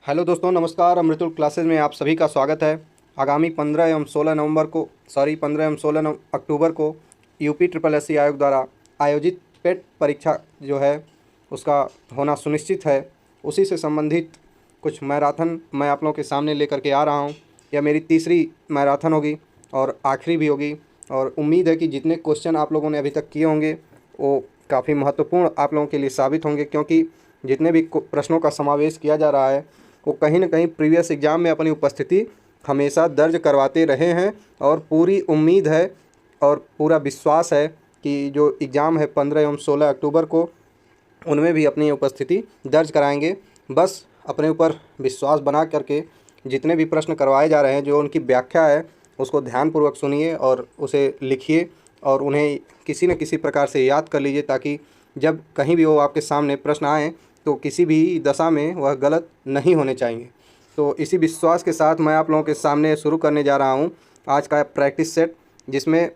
Hello दोस्तों, नमस्कार। अमृतुल classes में आप सभी का स्वागत है। आगामी 15 एवं 16 नवंबर को 15 एवं 16 अक्टूबर को यूपी ट्रिपल एस सी आयोग द्वारा आयोजित पेट परीक्षा जो है उसका होना सुनिश्चित है। उसी से संबंधित कुछ मैराथन मैं आप लोगों के सामने लेकर के आ रहा हूं। यह मेरी तीसरी मैराथन होगी और आखिरी भी होगी, और उम्मीद है कि जितने क्वेश्चन आप लोगों ने अभी तक किए होंगे वो काफ़ी महत्वपूर्ण आप लोगों के लिए साबित होंगे, क्योंकि जितने भी प्रश्नों का समावेश किया जा रहा है वो कहीं ना कहीं प्रीवियस एग्ज़ाम में अपनी उपस्थिति हमेशा दर्ज करवाते रहे हैं। और पूरी उम्मीद है और पूरा विश्वास है कि जो एग्ज़ाम है 15 एवं 16 अक्टूबर को उनमें भी अपनी उपस्थिति दर्ज कराएंगे। बस अपने ऊपर विश्वास बना करके जितने भी प्रश्न करवाए जा रहे हैं, जो उनकी व्याख्या है उसको ध्यानपूर्वक सुनिए और उसे लिखिए और उन्हें किसी न किसी प्रकार से याद कर लीजिए, ताकि जब कहीं भी वो आपके सामने प्रश्न आए तो किसी भी दशा में वह गलत नहीं होने चाहिए। तो इसी विश्वास के साथ मैं आप लोगों के सामने शुरू करने जा रहा हूं आज का प्रैक्टिस सेट, जिसमें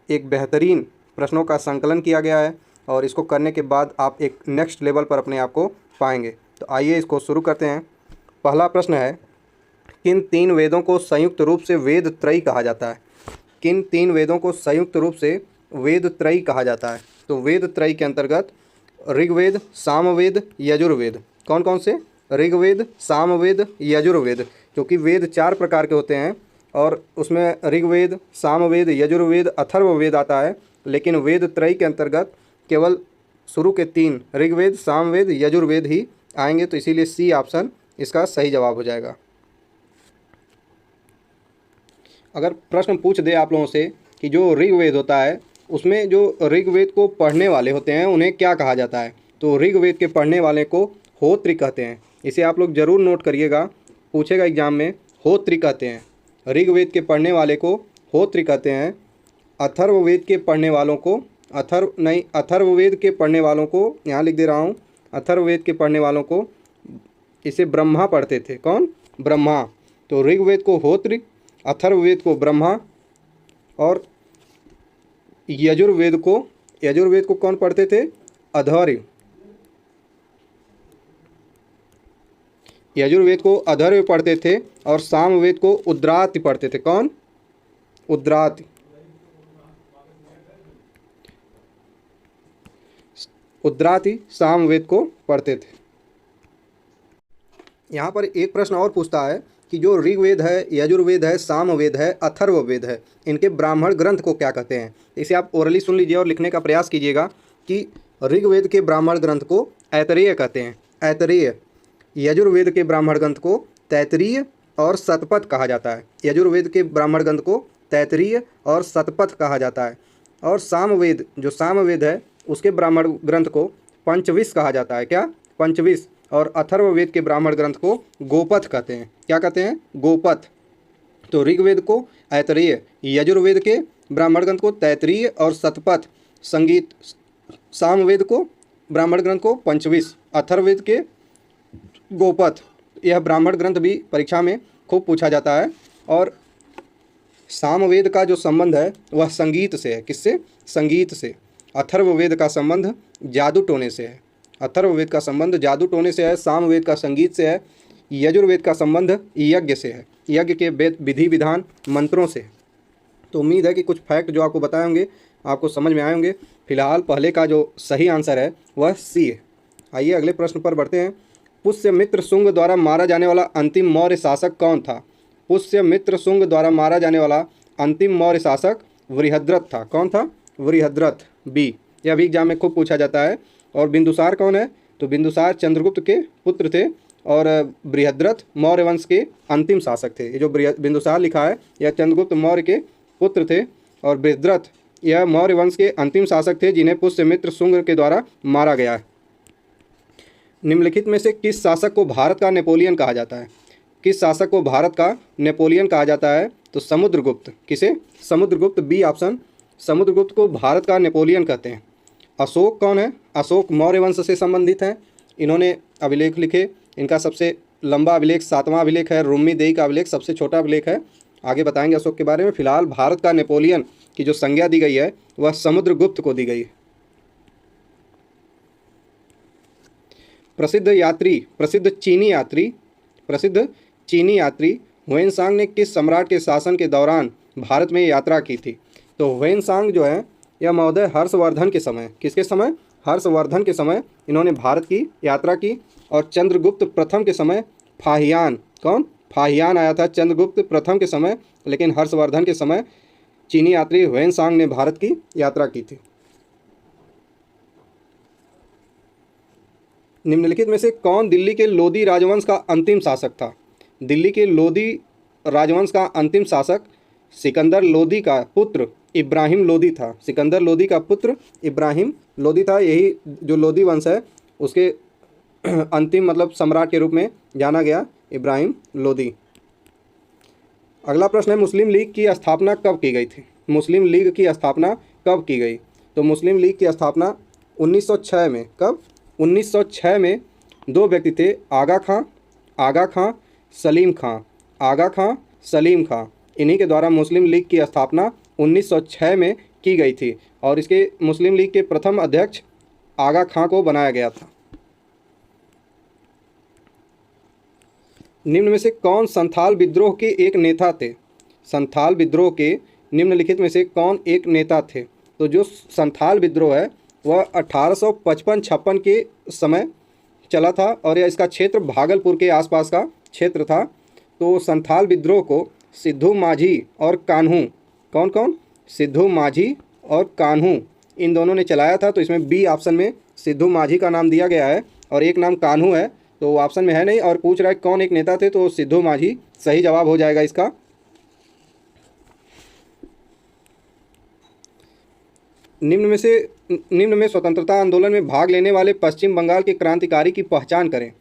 एक बेहतरीन प्रश्नों का संकलन किया गया है और इसको करने के बाद आप एक नेक्स्ट लेवल पर अपने आप को पाएंगे। तो आइए इसको शुरू करते हैं। पहला प्रश्न है, किन तीन वेदों को संयुक्त रूप से वेद त्रयी कहा जाता है? किन तीन वेदों को संयुक्त रूप से वेद त्रयी कहा जाता है? तो वेद त्रयी के अंतर्गत ऋग्वेद, सामवेद, यजुर्वेद। कौन कौन से? ऋग्वेद, सामवेद, यजुर्वेद। क्योंकि वेद 4 प्रकार के होते हैं और उसमें ऋग्वेद, सामवेद, यजुर्वेद, अथर्ववेद आता है, लेकिन वेद त्रयी के अंतर्गत केवल शुरू के 3 ऋग्वेद, सामवेद, यजुर्वेद ही आएंगे। तो इसीलिए सी ऑप्शन इसका सही जवाब हो जाएगा। अगर प्रश्न पूछ दे आप लोगों से कि जो ऋग्वेद होता है उसमें जो ऋग्वेद को पढ़ने वाले होते हैं उन्हें क्या कहा जाता है? तो ऋग्वेद के पढ़ने वाले को होत्री कहते हैं। इसे आप लोग ज़रूर नोट करिएगा, पूछेगा एग्जाम में। होत्री कहते हैं। ऋग्वेद के पढ़ने वाले को होत्री कहते हैं। अथर्ववेद के पढ़ने वालों को अथर्ववेद के पढ़ने वालों को यहाँ लिख दे रहा हूँ। अथर्ववेद के पढ़ने वालों को इसे ब्रह्मा पढ़ते थे। कौन? ब्रह्मा। तो ऋग्वेद को होत्री, अथर्ववेद को ब्रह्मा और यजुर्वेद को कौन पढ़ते थे? अधर्व। यजुर्वेद को अधर्व पढ़ते थे और सामवेद को उद्राति पढ़ते थे। कौन? उद्राति। उद्राति सामवेद को पढ़ते थे। यहाँ पर एक प्रश्न और पूछता है कि जो ऋग्वेद है, यजुर्वेद है, सामवेद है, अथर्ववेद है, इनके ब्राह्मण ग्रंथ को क्या कहते हैं? इसे आप ओरली सुन लीजिए और लिखने का प्रयास कीजिएगा कि ऋग्वेद के ब्राह्मण ग्रंथ को ऐतरेय कहते हैं। ऐतरेय। यजुर्वेद के ब्राह्मण ग्रंथ को तैतरीय और शतपथ कहा जाता है। यजुर्वेद के ब्राह्मण ग्रंथ को तैतरीय और शतपथ कहा जाता है। और सामवेद, जो सामवेद है, उसके ब्राह्मण ग्रंथ को पंचविश कहा जाता है। क्या? पंचविश। और अथर्ववेद के ब्राह्मण ग्रंथ को गोपथ कहते हैं। क्या कहते हैं? गोपथ। तो ऋग्वेद को ऐतरेय, यजुर्वेद के ब्राह्मण ग्रंथ को तैतरीय और शतपथ, संगीत सामवेद को ब्राह्मण ग्रंथ को पंचविश, अथर्ववेद के गोपथ। यह ब्राह्मण ग्रंथ भी परीक्षा में खूब पूछा जाता है। और सामवेद का जो संबंध है वह संगीत से है। किससे? संगीत से। अथर्ववेद का संबंध जादू टोने से है। अथर्ववेद का संबंध जादू टोने से है। सामवेद का संगीत से है। यजुर्वेद का संबंध यज्ञ से है। यज्ञ के विधि विधान मंत्रों से। तो उम्मीद है कि कुछ फैक्ट जो आपको बताए होंगे आपको समझ में आए होंगे। फिलहाल पहले का जो सही आंसर है वह सी है। आइए अगले प्रश्न पर बढ़ते हैं। पुष्यमित्र शुंग द्वारा मारा जाने वाला अंतिम मौर्य शासक कौन था? पुष्यमित्र शुंग द्वारा मारा जाने वाला अंतिम मौर्य शासक वृहद्रथ था। कौन था? वृहद्रथ। बी। यह भी एग्जाम में खूब पूछा जाता है। और बिंदुसार कौन है? तो बिंदुसार चंद्रगुप्त के पुत्र थे और बृहद्रथ मौर्य वंश के अंतिम शासक थे। ये जो बिंदुसार लिखा है यह चंद्रगुप्त मौर्य के पुत्र थे और बृहद्रथ यह मौर्य वंश के अंतिम शासक थे जिन्हें पुष्यमित्र शुंग के द्वारा मारा गया है। निम्नलिखित में से किस शासक को भारत का नेपोलियन कहा जाता है? किस शासक को भारत का नेपोलियन कहा जाता है? तो समुद्रगुप्त। किसे? समुद्रगुप्त। B option. समुद्रगुप्त को भारत का नेपोलियन कहते हैं। अशोक कौन है? अशोक मौर्य वंश से संबंधित हैं। इन्होंने अभिलेख लिखे। इनका सबसे लंबा अभिलेख 7वां अभिलेख है। रुम्मीदेई का अभिलेख सबसे छोटा अभिलेख है। आगे बताएंगे अशोक के बारे में। फिलहाल भारत का नेपोलियन की जो संज्ञा दी गई है वह समुद्रगुप्त को दी गई है। प्रसिद्ध चीनी यात्री प्रसिद्ध चीनी यात्री हुएनसांग ने किस सम्राट के शासन के दौरान भारत में यात्रा की थी? तो हुएनसांग जो है यह महोदय हर्षवर्धन के समय, किसके समय? हर्षवर्धन के समय इन्होंने भारत की यात्रा की। और चंद्रगुप्त प्रथम के समय फाहियान, कौन? फाहियान आया था चंद्रगुप्त प्रथम के समय, लेकिन हर्षवर्धन के समय चीनी यात्री हुएनसांग ने भारत की यात्रा की थी। निम्नलिखित में से कौन दिल्ली के लोदी राजवंश का अंतिम शासक था? दिल्ली के लोदी राजवंश का अंतिम शासक सिकंदर लोदी का पुत्र इब्राहिम लोदी था। सिकंदर लोदी का पुत्र इब्राहिम लोदी था। यही जो लोदी वंश है उसके अंतिम मतलब सम्राट के रूप में जाना गया इब्राहिम लोदी। अगला प्रश्न है, मुस्लिम लीग की स्थापना कब की गई थी? मुस्लिम लीग की स्थापना कब की गई? तो मुस्लिम लीग की स्थापना 1906 में। कब? 1906 में। दो व्यक्ति थे, आगा खां सलीम खां, आगा खां सलीम खां। इन्हीं के द्वारा मुस्लिम लीग की स्थापना 1906 में की गई थी और इसके मुस्लिम लीग के प्रथम अध्यक्ष आगा खां को बनाया गया था। निम्न में से कौन संथाल विद्रोह के एक नेता थे? संथाल विद्रोह के निम्नलिखित में से कौन एक नेता थे? तो जो संथाल विद्रोह है वह 1855-56 के समय चला था और यह इसका क्षेत्र भागलपुर के आसपास का क्षेत्र था। तो संथाल विद्रोह को सिद्धू माझी और कान्हू, कौन कौन? सिद्धू माझी और कान्हू, इन दोनों ने चलाया था। तो इसमें बी ऑप्शन में सिद्धू माझी का नाम दिया गया है और एक नाम कान्हू है, तो ऑप्शन में है नहीं। और पूछ रहा है कौन एक नेता थे, तो सिद्धू माझी सही जवाब हो जाएगा इसका। निम्न में स्वतंत्रता आंदोलन में भाग लेने वाले पश्चिम बंगाल के क्रांतिकारी की पहचान करें।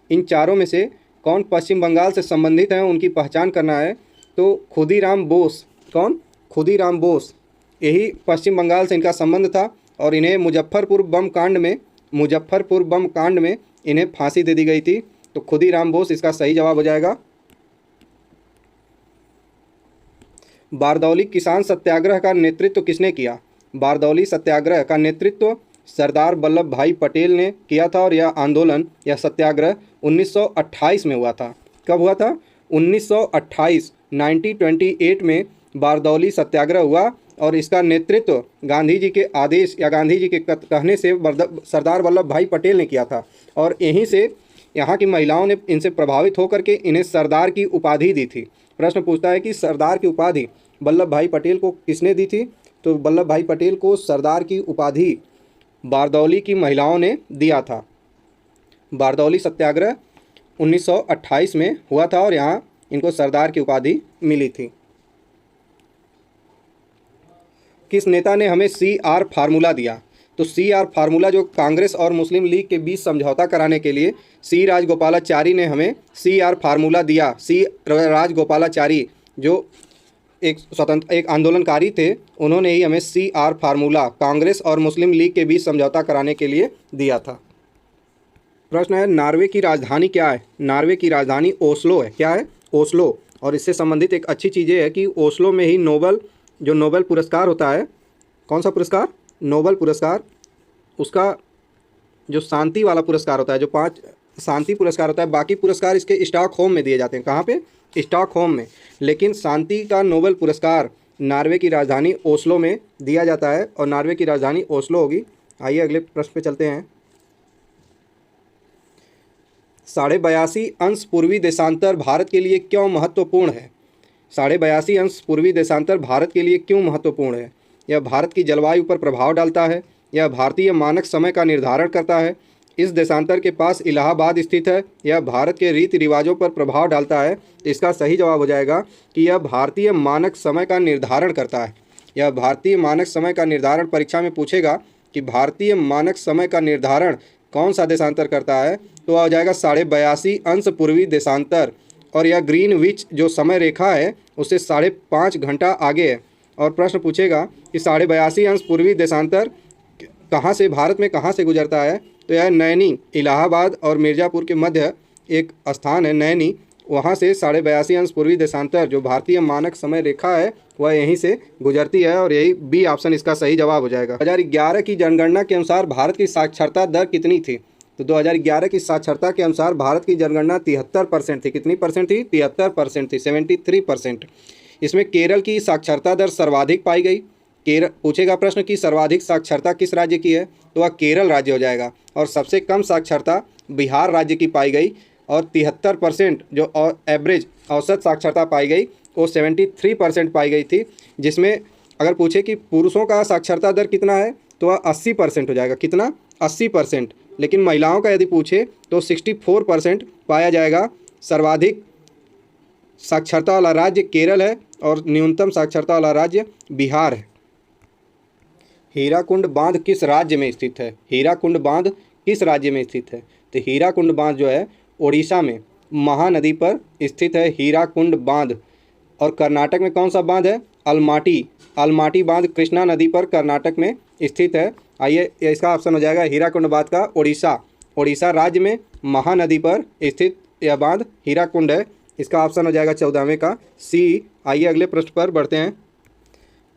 इन चारों में से कौन पश्चिम बंगाल से संबंधित हैं, उनकी पहचान करना है। तो खुदीराम बोस, कौन? खुदीराम बोस, यही पश्चिम बंगाल से इनका संबंध था और इन्हें मुजफ्फरपुर बम कांड में इन्हें फांसी दे दी गई थी। तो खुदीराम बोस इसका सही जवाब हो जाएगा। बारदौली किसान सत्याग्रह का नेतृत्व किसने किया? बारदौली सत्याग्रह का नेतृत्व सरदार वल्लभ भाई पटेल ने किया था और यह आंदोलन या सत्याग्रह 1928 में हुआ था। कब हुआ था? 1928 में बारदौली सत्याग्रह हुआ और इसका नेतृत्व गांधी जी के आदेश या गांधी जी के कहने से सरदार वल्लभ भाई पटेल ने किया था। और यहीं से यहाँ की महिलाओं ने इनसे प्रभावित होकर के इन्हें सरदार की उपाधि दी थी। प्रश्न पूछता है कि सरदार की उपाधि वल्लभ भाई पटेल को किसने दी थी? तो वल्लभ भाई पटेल को सरदार की उपाधि बारदौली की महिलाओं ने दिया था। बारदौली सत्याग्रह 1928 में हुआ था और यहाँ इनको सरदार की उपाधि मिली थी। किस नेता ने हमें CR फार्मूला दिया? तो CR फार्मूला जो कांग्रेस और मुस्लिम लीग के बीच समझौता कराने के लिए C राजगोपालाचारी ने हमें CR फार्मूला दिया। C राजगोपालाचारी जो एक आंदोलनकारी थे, उन्होंने ही हमें CR फार्मूला कांग्रेस और मुस्लिम लीग के बीच समझौता कराने के लिए दिया था। प्रश्न है, नॉर्वे की राजधानी क्या है? नॉर्वे की राजधानी ओस्लो है। क्या है? ओस्लो। और इससे संबंधित एक अच्छी चीज़ है कि ओस्लो में ही नोबेल पुरस्कार होता है। कौन सा पुरस्कार? नोबेल पुरस्कार। उसका जो शांति वाला पुरस्कार होता है, जो 5 शांति पुरस्कार होता है, बाकी पुरस्कार इसके स्टॉकहोम में दिए जाते हैं। कहाँ पे? स्टॉकहोम में। लेकिन शांति का नोबेल पुरस्कार नॉर्वे की राजधानी ओस्लो में दिया जाता है और नॉर्वे की राजधानी ओस्लो होगी। आइए अगले प्रश्न पे चलते हैं। 82.5 अंश पूर्वी देशांतर भारत के लिए क्यों महत्वपूर्ण है? 82.5 अंश पूर्वी देशांतर भारत के लिए क्यों महत्वपूर्ण है? यह भारत की जलवायु पर प्रभाव डालता है, यह भारतीय मानक समय का निर्धारण करता है, इस देशांतर के पास इलाहाबाद स्थित है, यह भारत के रीति रिवाजों पर प्रभाव डालता है। इसका सही जवाब हो जाएगा कि यह भारतीय मानक समय का निर्धारण करता है। यह भारतीय मानक समय का निर्धारण परीक्षा में पूछेगा कि भारतीय मानक समय का निर्धारण कौन सा देशांतर करता है, तो आ जाएगा 82.5 अंश पूर्वी देशांतर। और यह ग्रीनविच जो समय रेखा है उससे 5.5 घंटा आगे है। और प्रश्न पूछेगा कि 82.5 अंश पूर्वी देशांतर कहाँ से, भारत में कहाँ से गुजरता है, तो यह नैनी, इलाहाबाद और मिर्ज़ापुर के मध्य एक स्थान है नैनी, वहाँ से 82.5 अंश पूर्वी देशांतर जो भारतीय मानक समय रेखा है वह यहीं से गुजरती है और यही बी ऑप्शन इसका सही जवाब हो जाएगा। 2011 की जनगणना के अनुसार भारत की साक्षरता दर कितनी थी? तो 2011 की साक्षरता के अनुसार भारत की जनगणना 73% थी। कितनी परसेंट थी? 73% थी, 73%। इसमें केरल की साक्षरता दर सर्वाधिक पाई गई। केरल पूछेगा प्रश्न कि सर्वाधिक साक्षरता किस राज्य की है, तो वह केरल राज्य हो जाएगा। और सबसे कम साक्षरता बिहार राज्य की पाई गई और 73% जो एवरेज औसत साक्षरता पाई गई वो 73% पाई गई थी। जिसमें अगर पूछे कि पुरुषों का साक्षरता दर कितना है तो वह 80% हो जाएगा। कितना? 80%। लेकिन महिलाओं का यदि पूछे तो 64% पाया जाएगा। सर्वाधिक साक्षरता वाला राज्य केरल है और न्यूनतम साक्षरता वाला राज्य बिहार है। हीराकुंड बांध किस राज्य में स्थित है? हीराकुंड बांध किस राज्य में स्थित है? तो हीराकुंड बांध जो है ओडिशा में महानदी पर स्थित है हीराकुंड बांध। और कर्नाटक में कौन सा बांध है? अलमाटी बांध कृष्णा नदी पर कर्नाटक में स्थित है। आइए इसका ऑप्शन हो जाएगा हीराकुंड बांध का ओडिशा राज्य में महानदी पर स्थित यह बांध हीराकुंड है। इसका ऑप्शन हो जाएगा 14वें का सी। आइए अगले प्रश्न पर बढ़ते हैं।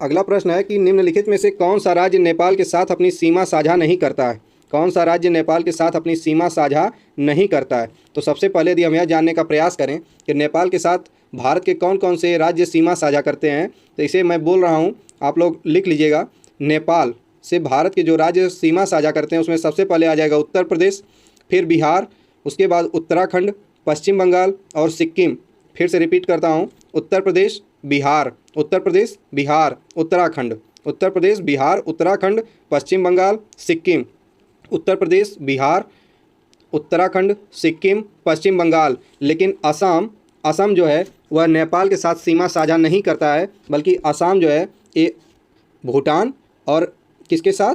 अगला प्रश्न है कि निम्नलिखित में से कौन सा राज्य नेपाल के साथ अपनी सीमा साझा नहीं करता है? कौन सा राज्य नेपाल के साथ अपनी सीमा साझा नहीं करता है? तो सबसे पहले यदि हम यह जानने का प्रयास करें कि नेपाल के साथ भारत के कौन कौन से राज्य सीमा साझा करते हैं, तो इसे मैं बोल रहा हूँ, आप लोग लिख लीजिएगा। नेपाल से भारत के जो राज्य सीमा साझा करते हैं उसमें सबसे पहले आ जाएगा उत्तर प्रदेश, फिर बिहार, उसके बाद उत्तराखंड, पश्चिम बंगाल और सिक्किम। फिर से रिपीट करता हूँ, उत्तर प्रदेश बिहार, उत्तर प्रदेश बिहार, उत्तराखंड, उत्तर प्रदेश बिहार उत्तराखंड, पश्चिम बंगाल सिक्किम, उत्तर प्रदेश बिहार उत्तराखंड सिक्किम पश्चिम बंगाल। लेकिन असम जो है वह नेपाल के साथ सीमा साझा नहीं करता है, बल्कि असम जो है ये भूटान और किसके साथ?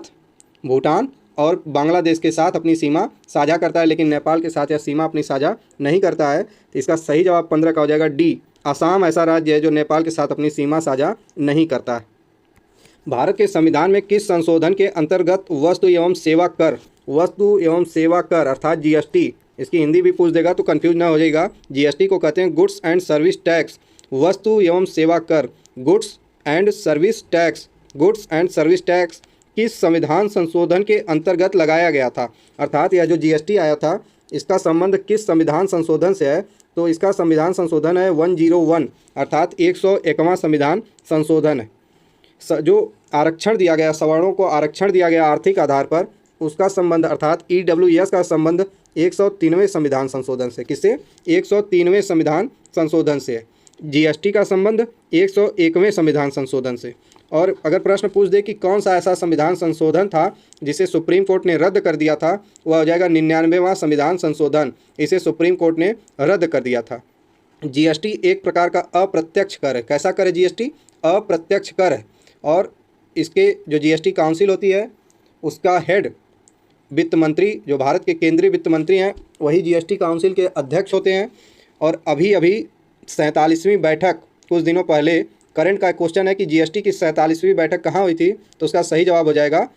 भूटान और बांग्लादेश के साथ अपनी सीमा साझा करता है, लेकिन नेपाल के साथ यह सीमा अपनी साझा नहीं करता है। तो इसका सही जवाब 15 का हो जाएगा डी। असम ऐसा राज्य है जो नेपाल के साथ अपनी सीमा साझा नहीं करता है। भारत के संविधान में किस संशोधन के अंतर्गत वस्तु एवं सेवा कर अर्थात जीएसटी, इसकी हिंदी भी पूछ देगा तो कंफ्यूज ना हो जाएगा। जीएसटी को कहते हैं गुड्स एंड सर्विस टैक्स। वस्तु एवं सेवा कर, गुड्स एंड सर्विस टैक्स किस संविधान संशोधन के अंतर्गत लगाया गया था? अर्थात यह जो जीएसटी आया था इसका संबंध किस संविधान संशोधन से है? तो इसका संविधान संशोधन है 101 अर्थात 101वां संविधान संशोधन है। जो आरक्षण दिया गया, सवर्णों को आरक्षण दिया गया आर्थिक आधार पर, उसका संबंध अर्थात ईडब्ल्यूएस का संबंध 103वें संविधान संशोधन से। किससे? 103वें संविधान संशोधन से। जीएसटी का संबंध 101वें संविधान संशोधन से। और अगर प्रश्न पूछ दे कि कौन सा ऐसा संविधान संशोधन था जिसे सुप्रीम कोर्ट ने रद्द कर दिया था, वह हो जाएगा 99वां संविधान संशोधन। इसे सुप्रीम कोर्ट ने रद्द कर दिया था। जीएसटी एक प्रकार का अप्रत्यक्ष कर है। कैसा कर है जीएसटी? अप्रत्यक्ष कर है। और इसके जो जीएसटी काउंसिल होती है उसका हेड वित्त मंत्री, जो भारत के केंद्रीय वित्त मंत्री हैं, वही जीएसटी काउंसिल के अध्यक्ष होते हैं। और अभी 47वीं बैठक कुछ दिनों पहले, करंट का क्वेश्चन है कि जीएसटी की 47वीं बैठक कहाँ हुई थी, तो उसका सही जवाब हो जाएगा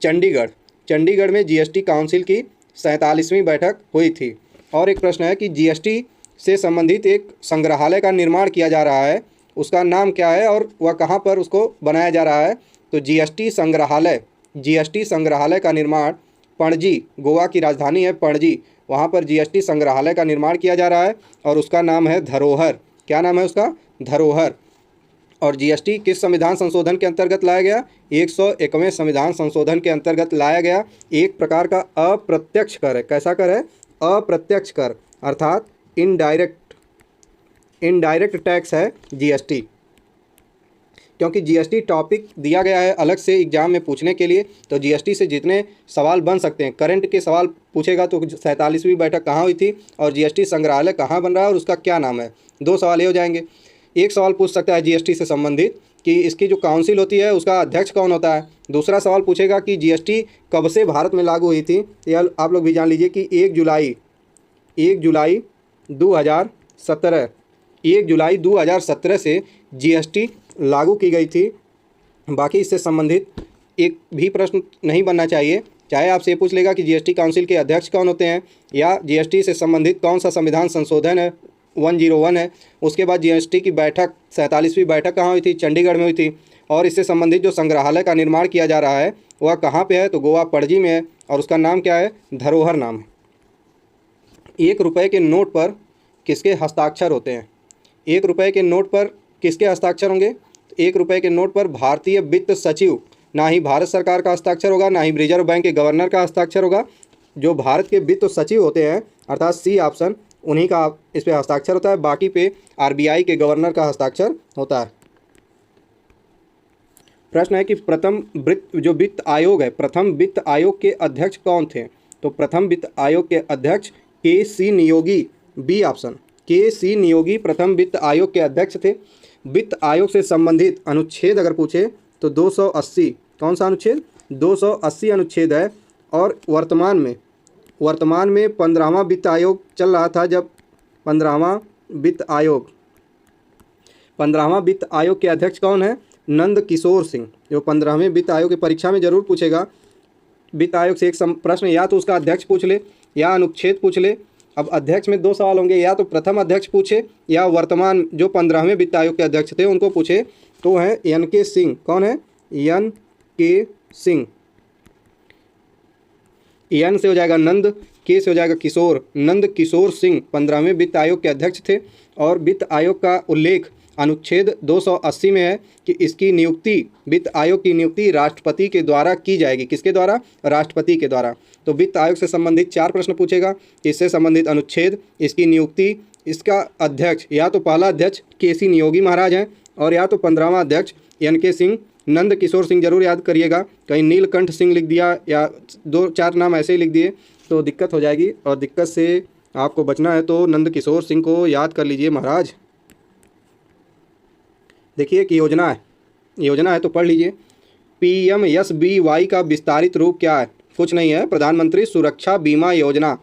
चंडीगढ़ में जीएसटी काउंसिल की 47वीं बैठक हुई थी। और एक प्रश्न है कि जीएसटी से संबंधित एक संग्रहालय का निर्माण किया जा रहा है, उसका नाम क्या है और वह कहाँ पर उसको बनाया जा रहा है? तो जीएसटी संग्रहालय का निर्माण पणजी, गोवा की राजधानी है पणजी, वहाँ पर जीएसटी संग्रहालय का निर्माण किया जा रहा है और उसका नाम है धरोहर। क्या नाम है उसका? धरोहर। और जीएसटी किस संविधान संशोधन के अंतर्गत लाया गया? 101वें संविधान संशोधन के अंतर्गत लाया गया। एक प्रकार का अप्रत्यक्ष कर है। कैसा कर है? अप्रत्यक्ष कर अर्थात इनडायरेक्ट टैक्स है जीएसटी। क्योंकि जीएसटी टॉपिक दिया गया है अलग से एग्जाम में पूछने के लिए, तो जीएसटी से जितने सवाल बन सकते हैं, करंट के सवाल पूछेगा तो 47वीं बैठक कहाँ हुई थी और जीएसटी संग्रहालय कहाँ बन रहा है और उसका क्या नाम है। 2 सवाल ये हो जाएंगे। एक सवाल पूछ सकता है जीएसटी से संबंधित कि इसकी जो काउंसिल होती है उसका अध्यक्ष कौन होता है। दूसरा सवाल पूछेगा कि जीएसटी कब से भारत में लागू हुई थी। यह आप लोग भी जान लीजिए कि 1 जुलाई 2017 से जीएसटी लागू की गई थी। बाकी इससे संबंधित एक भी प्रश्न नहीं बनना चाहिए, चाहे आपसे पूछ लेगा कि जीएसटी काउंसिल के अध्यक्ष कौन होते हैं या जीएसटी से संबंधित कौन सा संविधान संशोधन है 101 है। उसके बाद जीएसटी की बैठक 47वीं बैठक कहाँ हुई थी? चंडीगढ़ में हुई थी। और इससे संबंधित जो संग्रहालय का निर्माण किया जा रहा है वह कहाँ पे है? तो गोवा पणजी में है। और उसका नाम क्या है? धरोहर नाम है। 1 रुपये के नोट पर किसके हस्ताक्षर होते हैं? 1 रुपये के नोट पर किसके हस्ताक्षर होंगे? 1 रुपये के नोट पर भारतीय वित्त सचिव, ना ही भारत सरकार का हस्ताक्षर होगा, ना ही रिजर्व बैंक के गवर्नर का हस्ताक्षर होगा। जो भारत के वित्त सचिव होते हैं अर्थात सी ऑप्शन, उन्हीं का इस पे हस्ताक्षर होता है। बाकी पे आरबीआई के गवर्नर का हस्ताक्षर होता है। प्रश्न है कि प्रथम वित्त आयोग है, प्रथम वित्त आयोग के अध्यक्ष कौन थे? तो प्रथम वित्त आयोग के अध्यक्ष K C. Neogy, B option, K C. Neogy प्रथम वित्त आयोग के अध्यक्ष थे। वित्त आयोग से संबंधित अनुच्छेद अगर पूछे तो 280, कौन सा अनुच्छेद? 280 अनुच्छेद है। और वर्तमान में 15वां वित्त आयोग चल रहा था। जब 15वां वित्त आयोग के अध्यक्ष कौन है? नंद किशोर सिंह। जो 15वें वित्त आयोग की परीक्षा में जरूर पूछेगा, वित्त आयोग से एक प्रश्न या तो उसका अध्यक्ष पूछ ले या अनुच्छेद पूछ ले। अब अध्यक्ष में 2 सवाल होंगे, या तो प्रथम अध्यक्ष पूछे या वर्तमान जो 15वें वित्त आयोग के अध्यक्ष थे उनको पूछे। तो है एन के सिंह। कौन है? एन के सिंह। एन से हो जाएगा नंद, के से हो जाएगा किशोर। नंद किशोर सिंह 15वें वित्त आयोग के अध्यक्ष थे। और वित्त आयोग का उल्लेख अनुच्छेद 280 में है कि इसकी नियुक्ति, वित्त आयोग की नियुक्ति राष्ट्रपति के द्वारा की जाएगी। किसके द्वारा? राष्ट्रपति के द्वारा। तो वित्त आयोग से संबंधित 4 प्रश्न पूछेगा। इससे संबंधित अनुच्छेद, इसकी नियुक्ति, इसका अध्यक्ष, या तो पहला अध्यक्ष के.सी. नियोगी महाराज हैं और या तो 15वां अध्यक्ष एन के सिंह। नंद किशोर सिंह जरूर याद करिएगा, कहीं नीलकंठ सिंह लिख दिया या 2-4 नाम ऐसे ही लिख दिए तो दिक्कत हो जाएगी, और दिक्कत से आपको बचना है तो नंद किशोर सिंह को याद कर लीजिए महाराज। देखिए एक योजना है तो पढ़ लीजिए। PMSBY का विस्तारित रूप क्या है? कुछ नहीं है, प्रधानमंत्री सुरक्षा बीमा योजना।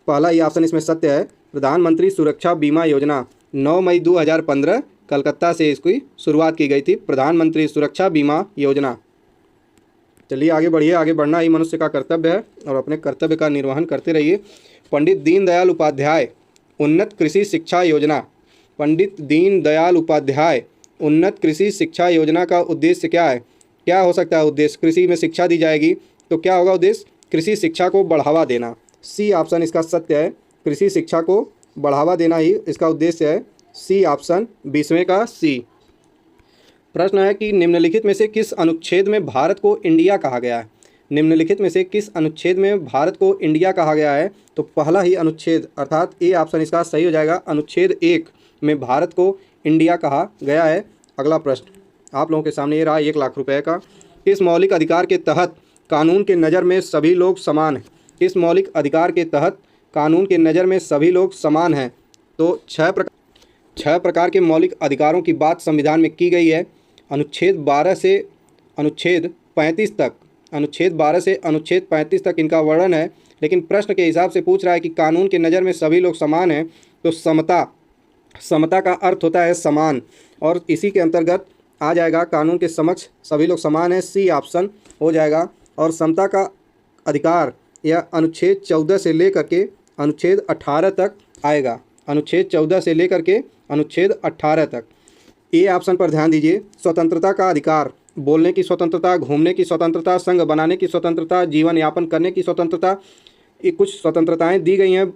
पहला ही ऑप्शन इसमें सत्य है, प्रधानमंत्री सुरक्षा बीमा योजना। 9 मई 2015 कलकत्ता से इसकी शुरुआत की गई थी, प्रधानमंत्री सुरक्षा बीमा योजना। चलिए आगे बढ़िए, आगे बढ़ना ही मनुष्य का कर्तव्य है और अपने कर्तव्य का निर्वहन करते रहिए। पंडित दीनदयाल उपाध्याय उन्नत कृषि शिक्षा योजना। पंडित दीनदयाल उपाध्याय उन्नत कृषि शिक्षा योजना का उद्देश्य क्या है? क्या हो सकता है उद्देश्य? कृषि में शिक्षा दी जाएगी तो क्या होगा उद्देश्य? कृषि शिक्षा को बढ़ावा देना। सी ऑप्शन इसका सत्य है, कृषि शिक्षा को बढ़ावा देना ही इसका उद्देश्य है। सी ऑप्शन 20वें का सी। प्रश्न है कि निम्नलिखित में से किस अनुच्छेद में भारत को इंडिया कहा गया है? निम्नलिखित में से किस अनुच्छेद में भारत को इंडिया कहा गया है? तो पहला ही अनुच्छेद अर्थात ए ऑप्शन इसका सही हो जाएगा। अनुच्छेद 1 में भारत को इंडिया कहा गया है। अगला प्रश्न आप लोगों के सामने ये रहा 1 लाख रुपए का। इस मौलिक अधिकार के तहत कानून के नज़र में सभी लोग समान हैं। इस मौलिक अधिकार के तहत कानून के नज़र में सभी लोग समान हैं। तो 6 प्रकार के मौलिक अधिकारों की बात संविधान में की गई है। अनुच्छेद 12 से अनुच्छेद 35 तक, अनुच्छेद 12 से अनुच्छेद 35 तक इनका वर्णन है। लेकिन प्रश्न के हिसाब से पूछ रहा है कि कानून के नज़र में सभी लोग समान हैं, तो समता का अर्थ होता है समान, और इसी के अंतर्गत आ जाएगा कानून के समक्ष सभी लोग समान हैं। सी ऑप्शन हो जाएगा। और समता का अधिकार यह अनुच्छेद 14 से लेकर के अनुच्छेद 18 तक आएगा। अनुच्छेद 14 से लेकर के अनुच्छेद 18 तक। ए ऑप्शन पर ध्यान दीजिए। स्वतंत्रता का अधिकार, बोलने की स्वतंत्रता, घूमने की स्वतंत्रता, संघ बनाने की स्वतंत्रता, जीवन यापन करने की स्वतंत्रता, ये कुछ स्वतंत्रताएं दी गई हैं।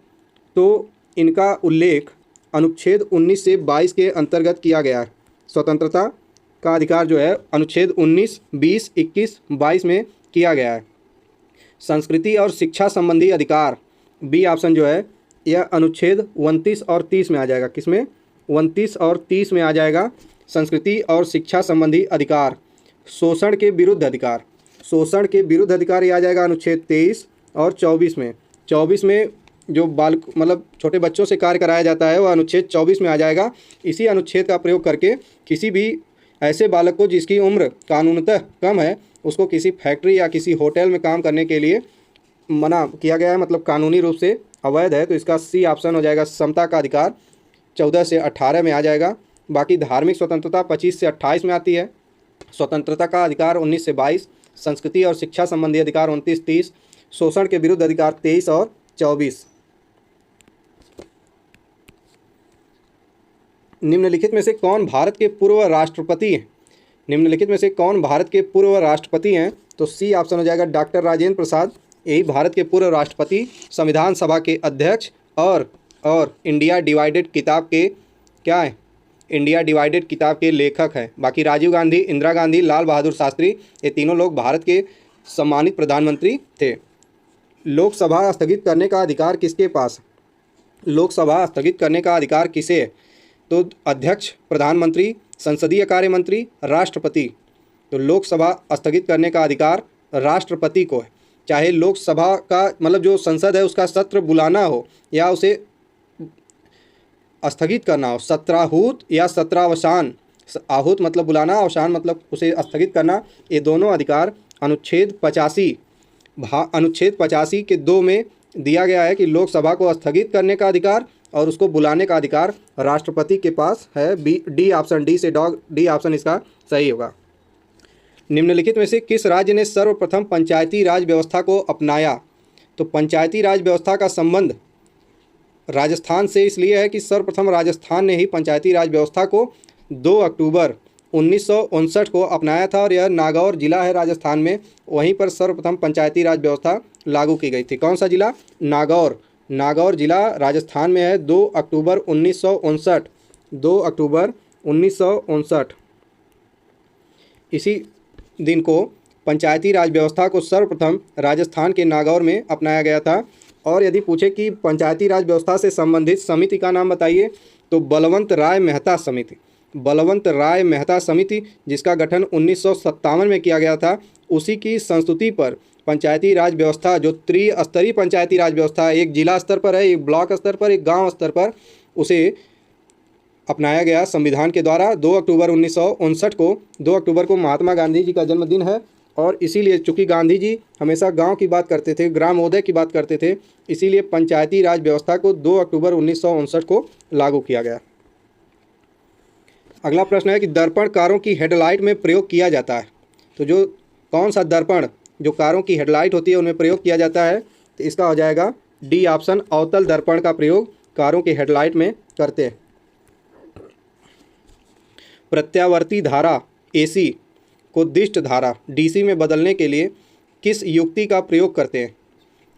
तो इनका उल्लेख अनुच्छेद 19 से 22 के अंतर्गत किया गया है। स्वतंत्रता का अधिकार जो है अनुच्छेद 19, 20, 21, 22 में किया गया है। संस्कृति और शिक्षा संबंधी अधिकार, बी ऑप्शन जो है यह अनुच्छेद 29 और 30 में आ जाएगा। किसमें? 29 और 30 में आ जाएगा। संस्कृति और शिक्षा संबंधी अधिकार। शोषण के विरुद्ध अधिकार, शोषण के विरुद्ध अधिकार ये आ जाएगा अनुच्छेद 23 और 24 में। 24 में जो छोटे बच्चों से कार्य कराया जाता है वह अनुच्छेद 24 में आ जाएगा। इसी अनुच्छेद का प्रयोग करके किसी भी ऐसे बालक को जिसकी उम्र कानूनतः कम है उसको किसी फैक्ट्री या किसी होटल में काम करने के लिए मना किया गया है, मतलब कानूनी रूप से अवैध है। तो इसका सी ऑप्शन हो जाएगा। समता का अधिकार 14 से 18 में आ जाएगा। बाकी धार्मिक स्वतंत्रता 25 से 28 में आती है। स्वतंत्रता का अधिकार 19 से 22, संस्कृति और शिक्षा संबंधी अधिकार 29-30, शोषण के विरुद्ध अधिकार 23 और 24। निम्नलिखित में से कौन भारत के पूर्व राष्ट्रपति हैं? निम्नलिखित में से कौन भारत के पूर्व राष्ट्रपति हैं? तो सी ऑप्शन हो जाएगा डॉक्टर राजेंद्र प्रसाद। यही भारत के पूर्व राष्ट्रपति, संविधान सभा के अध्यक्ष और इंडिया डिवाइडेड किताब के क्या है, इंडिया डिवाइडेड किताब के लेखक हैं। बाकी राजीव गांधी, इंदिरा गांधी, लाल बहादुर शास्त्री, ये तीनों लोग भारत के सम्मानित प्रधानमंत्री थे। लोकसभा स्थगित करने का अधिकार किसके पास? लोकसभा स्थगित करने का अधिकार किसे है? तो अध्यक्ष, प्रधानमंत्री, संसदीय कार्य मंत्री, राष्ट्रपति। तो लोकसभा स्थगित करने का अधिकार राष्ट्रपति को है। चाहे लोकसभा का मतलब जो संसद है उसका सत्र बुलाना हो या उसे स्थगित करना हो, सत्राहूत या सत्रावसान, आहूत मतलब बुलाना, अवसान मतलब उसे स्थगित करना, ये दोनों अधिकार अनुच्छेद 85 के 2 में दिया गया है कि लोकसभा को स्थगित करने का अधिकार और उसको बुलाने का अधिकार राष्ट्रपति के पास है। डी ऑप्शन, डी ऑप्शन इसका सही होगा। निम्नलिखित में से किस राज्य ने सर्वप्रथम पंचायती राज व्यवस्था को अपनाया? तो पंचायती राज व्यवस्था का संबंध राजस्थान से इसलिए है कि सर्वप्रथम राजस्थान ने ही पंचायती राज व्यवस्था को 2 अक्टूबर 1959 को अपनाया था और यह नागौर जिला है राजस्थान में, वहीं पर सर्वप्रथम पंचायती राज व्यवस्था लागू की गई थी। कौन सा जिला? नागौर। नागौर जिला राजस्थान में है। 2 अक्टूबर 1959, 2 अक्टूबर 1959 इसी दिन को पंचायती राज व्यवस्था को सर्वप्रथम राजस्थान के नागौर में अपनाया गया था। और यदि पूछे कि पंचायती राज व्यवस्था से संबंधित समिति का नाम बताइए, तो बलवंत राय मेहता समिति। बलवंत राय मेहता समिति जिसका गठन 1957 में किया गया था, उसी की संस्तुति पर पंचायती राज व्यवस्था, जो त्रिस्तरीय पंचायती राज व्यवस्था है, एक जिला स्तर पर है, एक ब्लॉक स्तर पर, एक गांव स्तर पर, उसे अपनाया गया संविधान के द्वारा 2 अक्टूबर 1959 को। 2 अक्टूबर को महात्मा गांधी जी का जन्मदिन है और इसीलिए चूँकि गांधी जी हमेशा गांव की बात करते थे, ग्रामोदय की बात करते थे, इसीलिए पंचायती राज व्यवस्था को 2 अक्टूबर 1959 को लागू किया गया। अगला प्रश्न है कि दर्पण कारों की हेडलाइट में प्रयोग किया जाता है। तो जो कौन सा दर्पण जो कारों की हेडलाइट होती है उनमें प्रयोग किया जाता है? तो इसका हो जाएगा डी ऑप्शन, अवतल दर्पण का प्रयोग कारों की हेडलाइट में करते हैं। प्रत्यावर्ती धारा AC को दिष्ट धारा DC में बदलने के लिए किस युक्ति का प्रयोग करते हैं?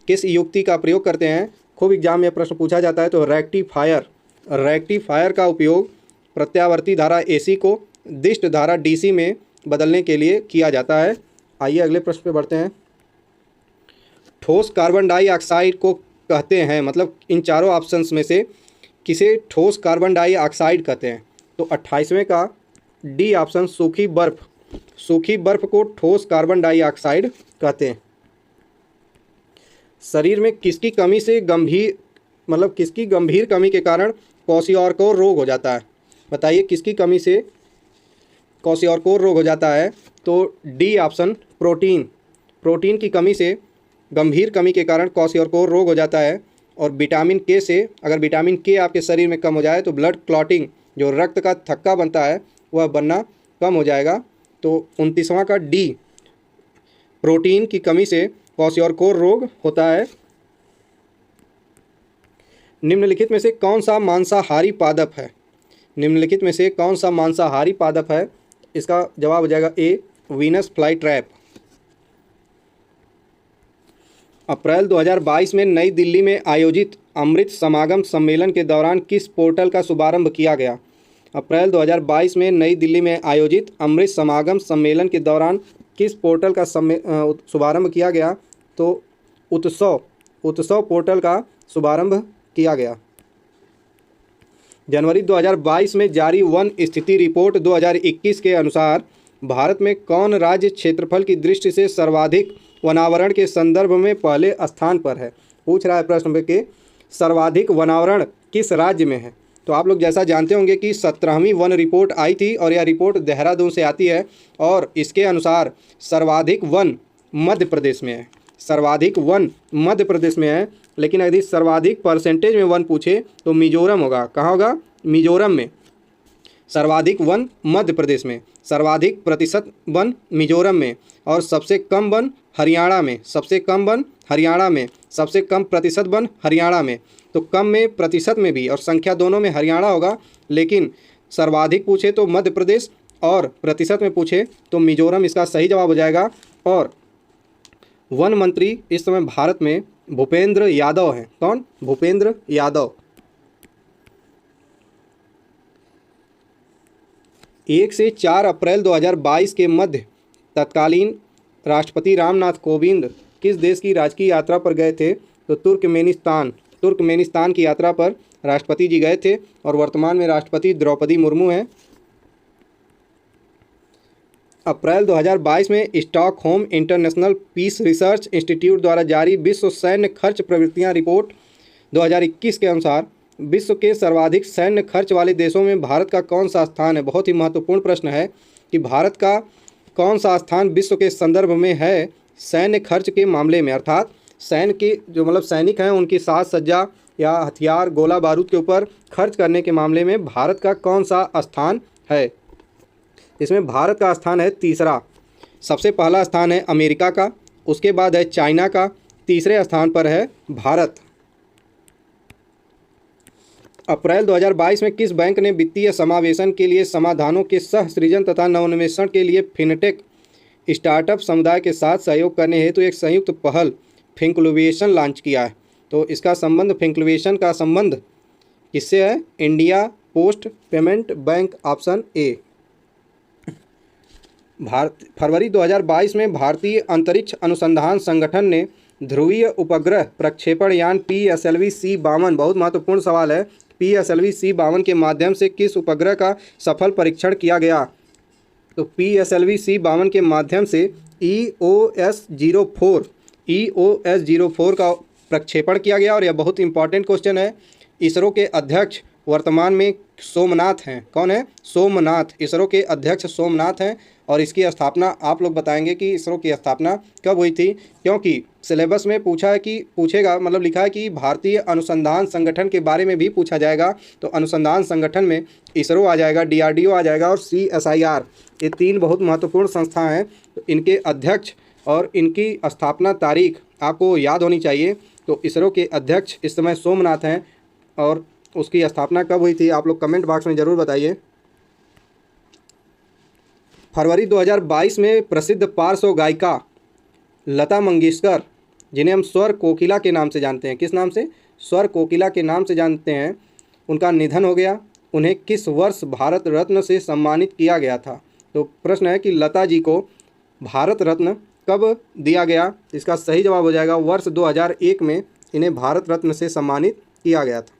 किस युक्ति का प्रयोग करते हैं? खूब एग्जाम में प्रश्न पूछा जाता है। तो रेक्टिफायर का उपयोग प्रत्यावर्ती धारा AC को दिष्ट धारा DC में बदलने के लिए किया जाता है। आइए अगले प्रश्न पे बढ़ते हैं। ठोस कार्बन डाइऑक्साइड को कहते हैं, मतलब इन चारों ऑप्शंस में से किसे ठोस कार्बन डाइऑक्साइड कहते हैं? तो 28वें का डी ऑप्शन, सूखी बर्फ। सूखी बर्फ को ठोस कार्बन डाइऑक्साइड कहते हैं। शरीर में किसकी कमी से किसकी गंभीर कमी के कारण क्वाशियोरकोर रोग हो जाता है? बताइए किसकी कमी से क्वाशियोरकोर रोग हो जाता है? तो डी ऑप्शन, प्रोटीन की कमी से गंभीर कमी के कारण क्वाशियोरकोर रोग हो जाता है। और विटामिन के से, अगर विटामिन के आपके शरीर में कम हो जाए तो ब्लड क्लॉटिंग, जो रक्त का थक्का बनता है, वह बनना कम हो जाएगा। तो 29वां का डी, प्रोटीन की कमी से क्वाशियोरकोर रोग होता है। निम्नलिखित में से कौन सा मांसाहारी पादप है? निम्नलिखित में से कौन सा मांसाहारी पादप है? इसका जवाब हो जाएगा ए, वीनस फ्लाई ट्रैप। अप्रैल 2022 में नई दिल्ली में आयोजित अमृत समागम सम्मेलन के दौरान किस पोर्टल का शुभारंभ किया गया? अप्रैल 2022 में नई दिल्ली में आयोजित अमृत समागम सम्मेलन के दौरान किस पोर्टल का शुभारंभ किया गया? तो उत्सव पोर्टल का शुभारंभ किया गया। जनवरी 2022 में जारी वन स्थिति रिपोर्ट 2021 के अनुसार भारत में कौन राज्य क्षेत्रफल की दृष्टि से सर्वाधिक वनावरण के संदर्भ में पहले स्थान पर है? पूछ रहा है प्रश्न में कि सर्वाधिक वनावरण किस राज्य में है। तो आप लोग जैसा जानते होंगे कि 17वीं वन रिपोर्ट आई थी और यह रिपोर्ट देहरादून से आती है और इसके अनुसार सर्वाधिक वन मध्य प्रदेश में है। सर्वाधिक वन मध्य प्रदेश में है, लेकिन यदि सर्वाधिक परसेंटेज में वन पूछे तो मिजोरम होगा। कहाँ होगा? मिजोरम में। सर्वाधिक वन मध्य प्रदेश में, सर्वाधिक प्रतिशत वन मिजोरम में और सबसे कम वन हरियाणा में। सबसे कम वन हरियाणा में, सबसे कम प्रतिशत वन हरियाणा में। तो कम में, प्रतिशत में भी और संख्या दोनों में हरियाणा होगा, लेकिन सर्वाधिक पूछे तो मध्य प्रदेश और प्रतिशत में पूछे तो मिजोरम इसका सही जवाब हो जाएगा। और वन मंत्री इस समय भारत में भूपेंद्र यादव हैं। कौन? भूपेंद्र यादव। 1 से 4 अप्रैल 2022 के मध्य तत्कालीन राष्ट्रपति रामनाथ कोविंद किस देश की राजकीय यात्रा पर गए थे? तो तुर्कमेनिस्तान की यात्रा पर राष्ट्रपति जी गए थे और वर्तमान में राष्ट्रपति द्रौपदी मुर्मू हैं। अप्रैल 2022 में Stockholm International Peace Research Institute द्वारा जारी विश्व सैन्य खर्च प्रवृत्तियां रिपोर्ट 2021 के अनुसार विश्व के सर्वाधिक सैन्य खर्च वाले देशों में भारत का कौन सा स्थान है? बहुत ही महत्वपूर्ण प्रश्न है कि भारत का कौन सा स्थान विश्व के संदर्भ में है सैन्य खर्च के मामले में, अर्थात सैन्य के जो मतलब सैनिक हैं उनकी साज सज्जा या हथियार गोला बारूद के ऊपर खर्च करने के मामले में भारत का कौन सा स्थान है? इसमें भारत का स्थान है तीसरा। सबसे पहला स्थान है अमेरिका का, उसके बाद है चाइना का, तीसरे स्थान पर है भारत। अप्रैल 2022 में किस बैंक ने वित्तीय समावेशन के लिए समाधानों के सह सृजन तथा नवोन्मेषण के लिए फिनटेक स्टार्टअप समुदाय के साथ सहयोग करने हेतु एक संयुक्त पहल फिंक्लुवेशन लॉन्च किया है? तो इसका संबंध फिंक्लुवेशन का संबंध किससे है? India post payment bank, option A. फरवरी 2022 में भारतीय अंतरिक्ष अनुसंधान संगठन ने ध्रुवीय उपग्रह प्रक्षेपण यान PSLV-C52, बहुत महत्वपूर्ण सवाल है, PSLV-C52 के माध्यम से किस उपग्रह का सफल परीक्षण किया गया? तो PSLV-C52 के माध्यम से EOS-04 का प्रक्षेपण किया गया। और यह बहुत इंपॉर्टेंट क्वेश्चन है। इसरो के अध्यक्ष वर्तमान में सोमनाथ हैं। कौन है? सोमनाथ। इसरो के अध्यक्ष सोमनाथ हैं और इसकी स्थापना आप लोग बताएंगे कि इसरो की स्थापना कब हुई थी, क्योंकि सिलेबस में लिखा है कि भारतीय अनुसंधान संगठन के बारे में भी पूछा जाएगा। तो अनुसंधान संगठन में इसरो आ जाएगा, DRDO आ जाएगा और CSIR, ये 3 बहुत महत्वपूर्ण संस्थाएं हैं। तो इनके अध्यक्ष और इनकी स्थापना तारीख आपको याद होनी चाहिए। तो इसरो के अध्यक्ष इस समय सोमनाथ हैं और उसकी स्थापना कब हुई थी आप लोग कमेंट बॉक्स में ज़रूर बताइए। फरवरी 2022 में प्रसिद्ध पार्श्व गायिका लता मंगेशकर, जिन्हें हम स्वर कोकिला के नाम से जानते हैं, किस नाम से? स्वर कोकिला के नाम से जानते हैं, उनका निधन हो गया। उन्हें किस वर्ष भारत रत्न से सम्मानित किया गया था? तो प्रश्न है कि लता जी को भारत रत्न कब दिया गया? इसका सही जवाब हो जाएगा वर्ष 2001 में इन्हें भारत रत्न से सम्मानित किया गया था।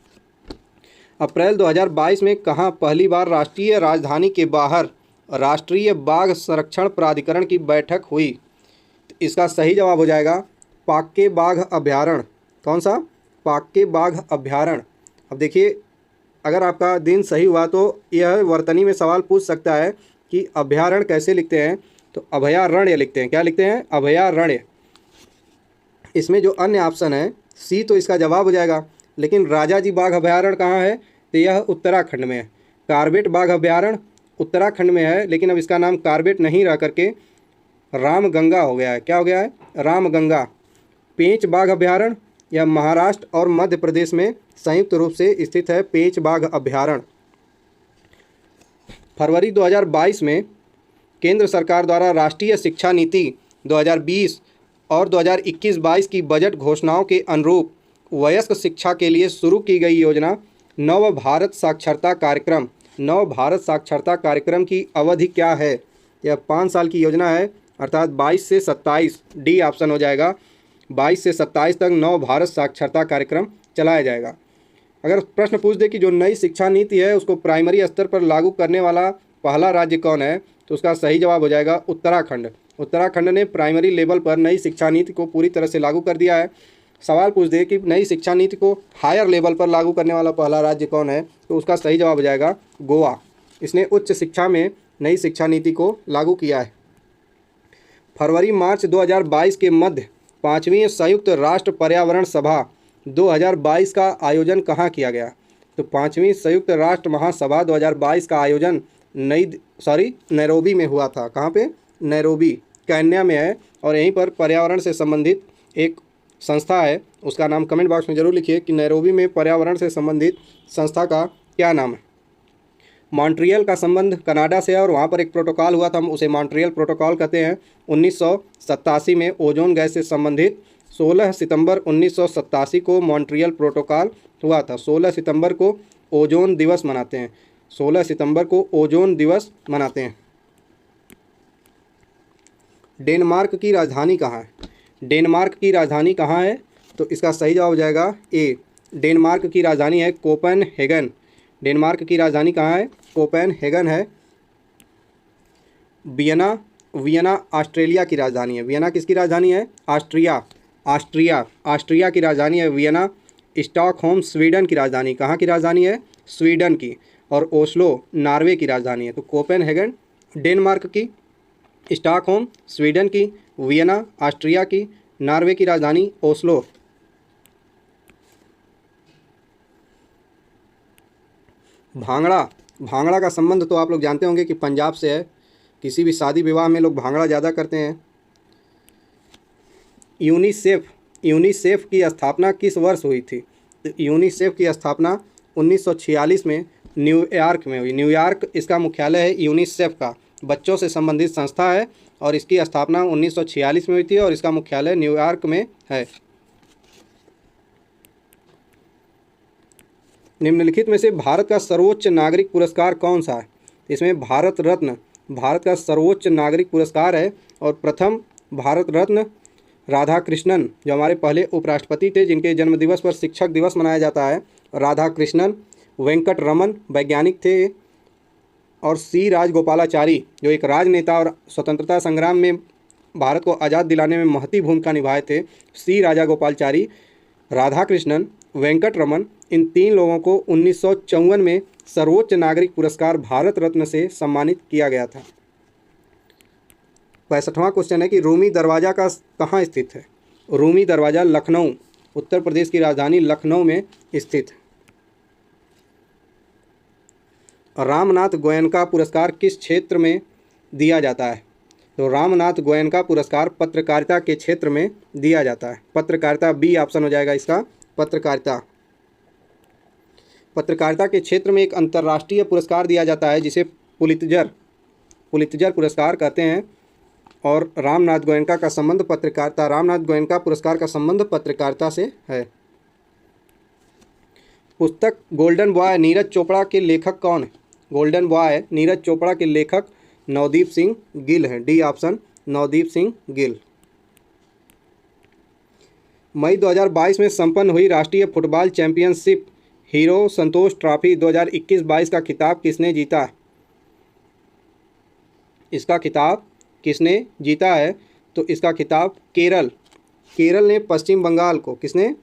अप्रैल 2022 में कहाँ पहली बार राष्ट्रीय राजधानी के बाहर राष्ट्रीय बाघ संरक्षण प्राधिकरण की बैठक हुई? इसका सही जवाब हो जाएगा पाक्के बाघ अभयारण्य। कौन सा? पाक्के बाघ अभयारण्य। अब देखिए, अगर आपका दिन सही हुआ तो यह वर्तनी में सवाल पूछ सकता है कि अभयारण्य कैसे लिखते हैं? तो अभयारण्य लिखते हैं। क्या लिखते हैं? अभयारण्य। इसमें जो अन्य ऑप्शन है सी, तो इसका जवाब हो जाएगा। लेकिन राजा जी बाघ अभयारण्य कहाँ है? तो यह उत्तराखंड में है। कार्बेट बाघ अभयारण्य उत्तराखंड में है, लेकिन अब इसका नाम कार्बेट नहीं रह करके रामगंगा हो गया है। क्या हो गया है? रामगंगा। पेंच बाघ अभयारण्य यह महाराष्ट्र और मध्य प्रदेश में संयुक्त रूप से स्थित है, पेंच बाघ अभयारण्य। फरवरी 2022 में केंद्र सरकार द्वारा राष्ट्रीय शिक्षा नीति 2020 और 2021-22 की बजट घोषणाओं के अनुरूप वयस्क शिक्षा के लिए शुरू की गई योजना नव भारत साक्षरता कार्यक्रम। नव भारत साक्षरता कार्यक्रम की अवधि क्या है? यह 5 साल की योजना है, अर्थात 22 से 27, डी ऑप्शन हो जाएगा। 22 से 27 तक नव भारत साक्षरता कार्यक्रम चलाया जाएगा। अगर प्रश्न पूछ दे कि जो नई शिक्षा नीति है उसको प्राइमरी स्तर पर लागू करने वाला पहला राज्य कौन है, तो उसका सही जवाब हो जाएगा उत्तराखंड। उत्तराखंड ने प्राइमरी लेवल पर नई शिक्षा नीति को पूरी तरह से लागू कर दिया है। सवाल पूछ दे कि नई शिक्षा नीति को हायर लेवल पर लागू करने वाला पहला राज्य कौन है, तो उसका सही जवाब हो जाएगा गोवा। इसने उच्च शिक्षा में नई शिक्षा नीति को लागू किया है। फरवरी मार्च 2022 के मध्य 5वीं संयुक्त राष्ट्र पर्यावरण सभा 2022 का आयोजन कहाँ किया गया? तो 5वीं संयुक्त राष्ट्र महासभा 2022 का आयोजन नैरोबी में हुआ था। कहाँ पे? नैरोबी, केन्या में है। और यहीं पर पर्यावरण से संबंधित एक संस्था है, उसका नाम कमेंट बॉक्स में ज़रूर लिखिए कि नैरोबी में पर्यावरण से संबंधित संस्था का क्या नाम है। मॉन्ट्रियल का संबंध कनाडा से है और वहाँ पर एक प्रोटोकॉल हुआ था, हम उसे मॉन्ट्रियल प्रोटोकॉल कहते हैं। 1987 में ओजोन गैस से संबंधित 16 सितंबर 1987 को मॉन्ट्रियल प्रोटोकॉल हुआ था। 16 सितंबर को ओजोन दिवस मनाते हैं, 16 सितंबर को ओजोन दिवस मनाते हैं। डेनमार्क की राजधानी कहाँ है? डेनमार्क की राजधानी कहाँ है? तो इसका सही जवाब हो जाएगा ए, डेनमार्क की राजधानी है कोपेनहेगन। डेनमार्क की राजधानी कहाँ है? कोपेनहेगन है। वियना, वियना ऑस्ट्रेलिया की राजधानी है। वियना किसकी राजधानी है? ऑस्ट्रिया की राजधानी है वियना। स्टॉकहोम स्वीडन की राजधानी, कहाँ की राजधानी है? स्वीडन की। और ओस्लो नॉर्वे की राजधानी है। तो कोपेनहेगन डेनमार्क की, स्टॉकहोम स्वीडन की, वियना ऑस्ट्रिया की, नॉर्वे की राजधानी ओस्लो। भांगड़ा, भांगड़ा का संबंध तो आप लोग जानते होंगे कि पंजाब से है। किसी भी शादी विवाह में लोग भांगड़ा ज़्यादा करते हैं। यूनिसेफ की स्थापना किस वर्ष हुई थी? तो यूनिसेफ की स्थापना 1946 में न्यूयॉर्क में हुई। न्यूयॉर्क इसका मुख्यालय है। यूनिसेफ का बच्चों से संबंधित संस्था है और इसकी स्थापना 1946 में हुई थी और इसका मुख्यालय न्यूयॉर्क में है। निम्नलिखित में से भारत का सर्वोच्च नागरिक पुरस्कार कौन सा है? इसमें भारत रत्न भारत का सर्वोच्च नागरिक पुरस्कार है और प्रथम भारत रत्न राधाकृष्णन, जो हमारे पहले उपराष्ट्रपति थे जिनके जन्मदिवस पर शिक्षक दिवस मनाया जाता है, राधाकृष्णन। वेंकट रमन वैज्ञानिक थे और सी राजगोपालाचारी जो एक राजनेता और स्वतंत्रता संग्राम में भारत को आज़ाद दिलाने में महती भूमिका निभाए थे। सी राजागोपालाचारी, राधाकृष्णन, वेंकट रमन, इन 3 लोगों को 1954 में सर्वोच्च नागरिक पुरस्कार भारत रत्न से सम्मानित किया गया था। 65वां क्वेश्चन है कि रूमी दरवाज़ा का कहाँ स्थित है? रूमी दरवाज़ा लखनऊ, उत्तर प्रदेश की राजधानी लखनऊ में स्थित है। रामनाथ गोयनका पुरस्कार किस क्षेत्र में दिया जाता है? तो रामनाथ गोयनका पुरस्कार पत्रकारिता के क्षेत्र में दिया जाता है। पत्रकारिता, बी ऑप्शन हो जाएगा इसका, पत्रकारिता। पत्रकारिता के क्षेत्र में एक अंतर्राष्ट्रीय पुरस्कार दिया जाता है जिसे पुलित्जर पुरस्कार कहते हैं और रामनाथ गोयनका का संबंध पत्रकारिता, रामनाथ गोयनका पुरस्कार का संबंध पत्रकारिता से है। पुस्तक गोल्डन बॉय नीरज चोपड़ा के लेखक कौन है? गोल्डन बॉय नीरज चोपड़ा के लेखक नवदीप सिंह गिल हैं। D option, Navdeep Singh Gill. मई 2022 में संपन्न हुई राष्ट्रीय football championship hero Santosh trophy 2021-22 का खिताब किसने जीता है? इसका खिताब किसने जीता है? तो इसका खिताब केरल ने पश्चिम बंगाल को, किसने?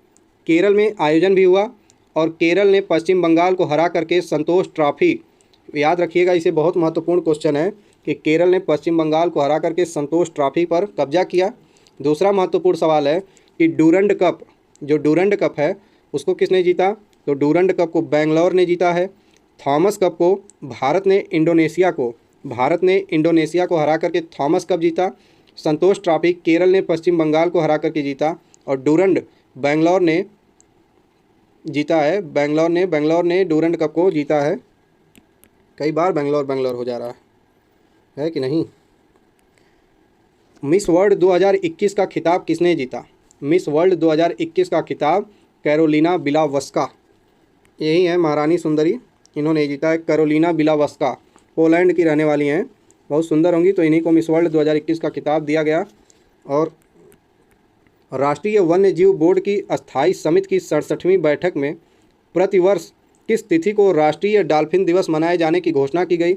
केरल में आयोजन भी हुआ और केरल ने पश्चिम बंगाल को हरा करके संतोष ट्रॉफी, याद रखिएगा इसे, बहुत महत्वपूर्ण क्वेश्चन है कि केरल ने पश्चिम बंगाल को हरा करके संतोष ट्रॉफी पर कब्जा किया। दूसरा महत्वपूर्ण सवाल है कि डूरंड कप, जो डूरंड कप है उसको किसने जीता? तो डूरंड कप को बेंगलोर ने जीता है। थॉमस कप को भारत ने इंडोनेशिया को हरा करके थॉमस कप जीता। संतोष ट्रॉफी केरल ने पश्चिम बंगाल को हरा करके जीता और डूरंड बेंगलोर ने जीता है। बेंगलोर ने डूरंड कप को जीता है। कई बार बेंगलोर हो जा रहा है कि नहीं? मिस वर्ल्ड 2021 का खिताब किसने जीता? मिस वर्ल्ड 2021 का खिताब कैरोलिना बिलावस्का, यही है महारानी सुंदरी, इन्होंने जीता है। कैरोलिना बिलावस्का पोलैंड की रहने वाली हैं, बहुत सुंदर होंगी, तो इन्हीं को मिस वर्ल्ड 2021 का खिताब दिया गया। और राष्ट्रीय वन्य जीव बोर्ड की अस्थायी समिति की 67वीं बैठक में प्रतिवर्ष किस तिथि को राष्ट्रीय डॉल्फिन दिवस मनाए जाने की घोषणा की गई?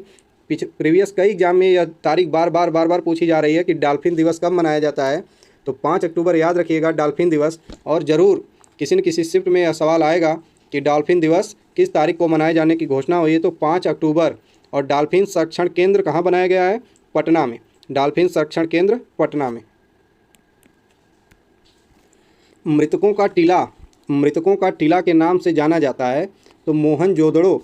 प्रीवियस कई एग्जाम में यह तारीख बार बार पूछी जा रही है कि डॉल्फिन दिवस कब मनाया जाता है। तो 5 अक्टूबर याद रखिएगा डॉल्फिन दिवस। और ज़रूर किसी न किसी शिफ्ट में यह सवाल आएगा कि डॉल्फिन दिवस किस तारीख को मनाए जाने की घोषणा हुई है? तो 5 अक्टूबर। और डॉल्फिन संरक्षण केंद्र कहाँ बनाया गया है? पटना में। डॉल्फिन संरक्षण केंद्र पटना में। मृतकों का टीला के नाम से जाना जाता है तो मोहनजोदड़ो,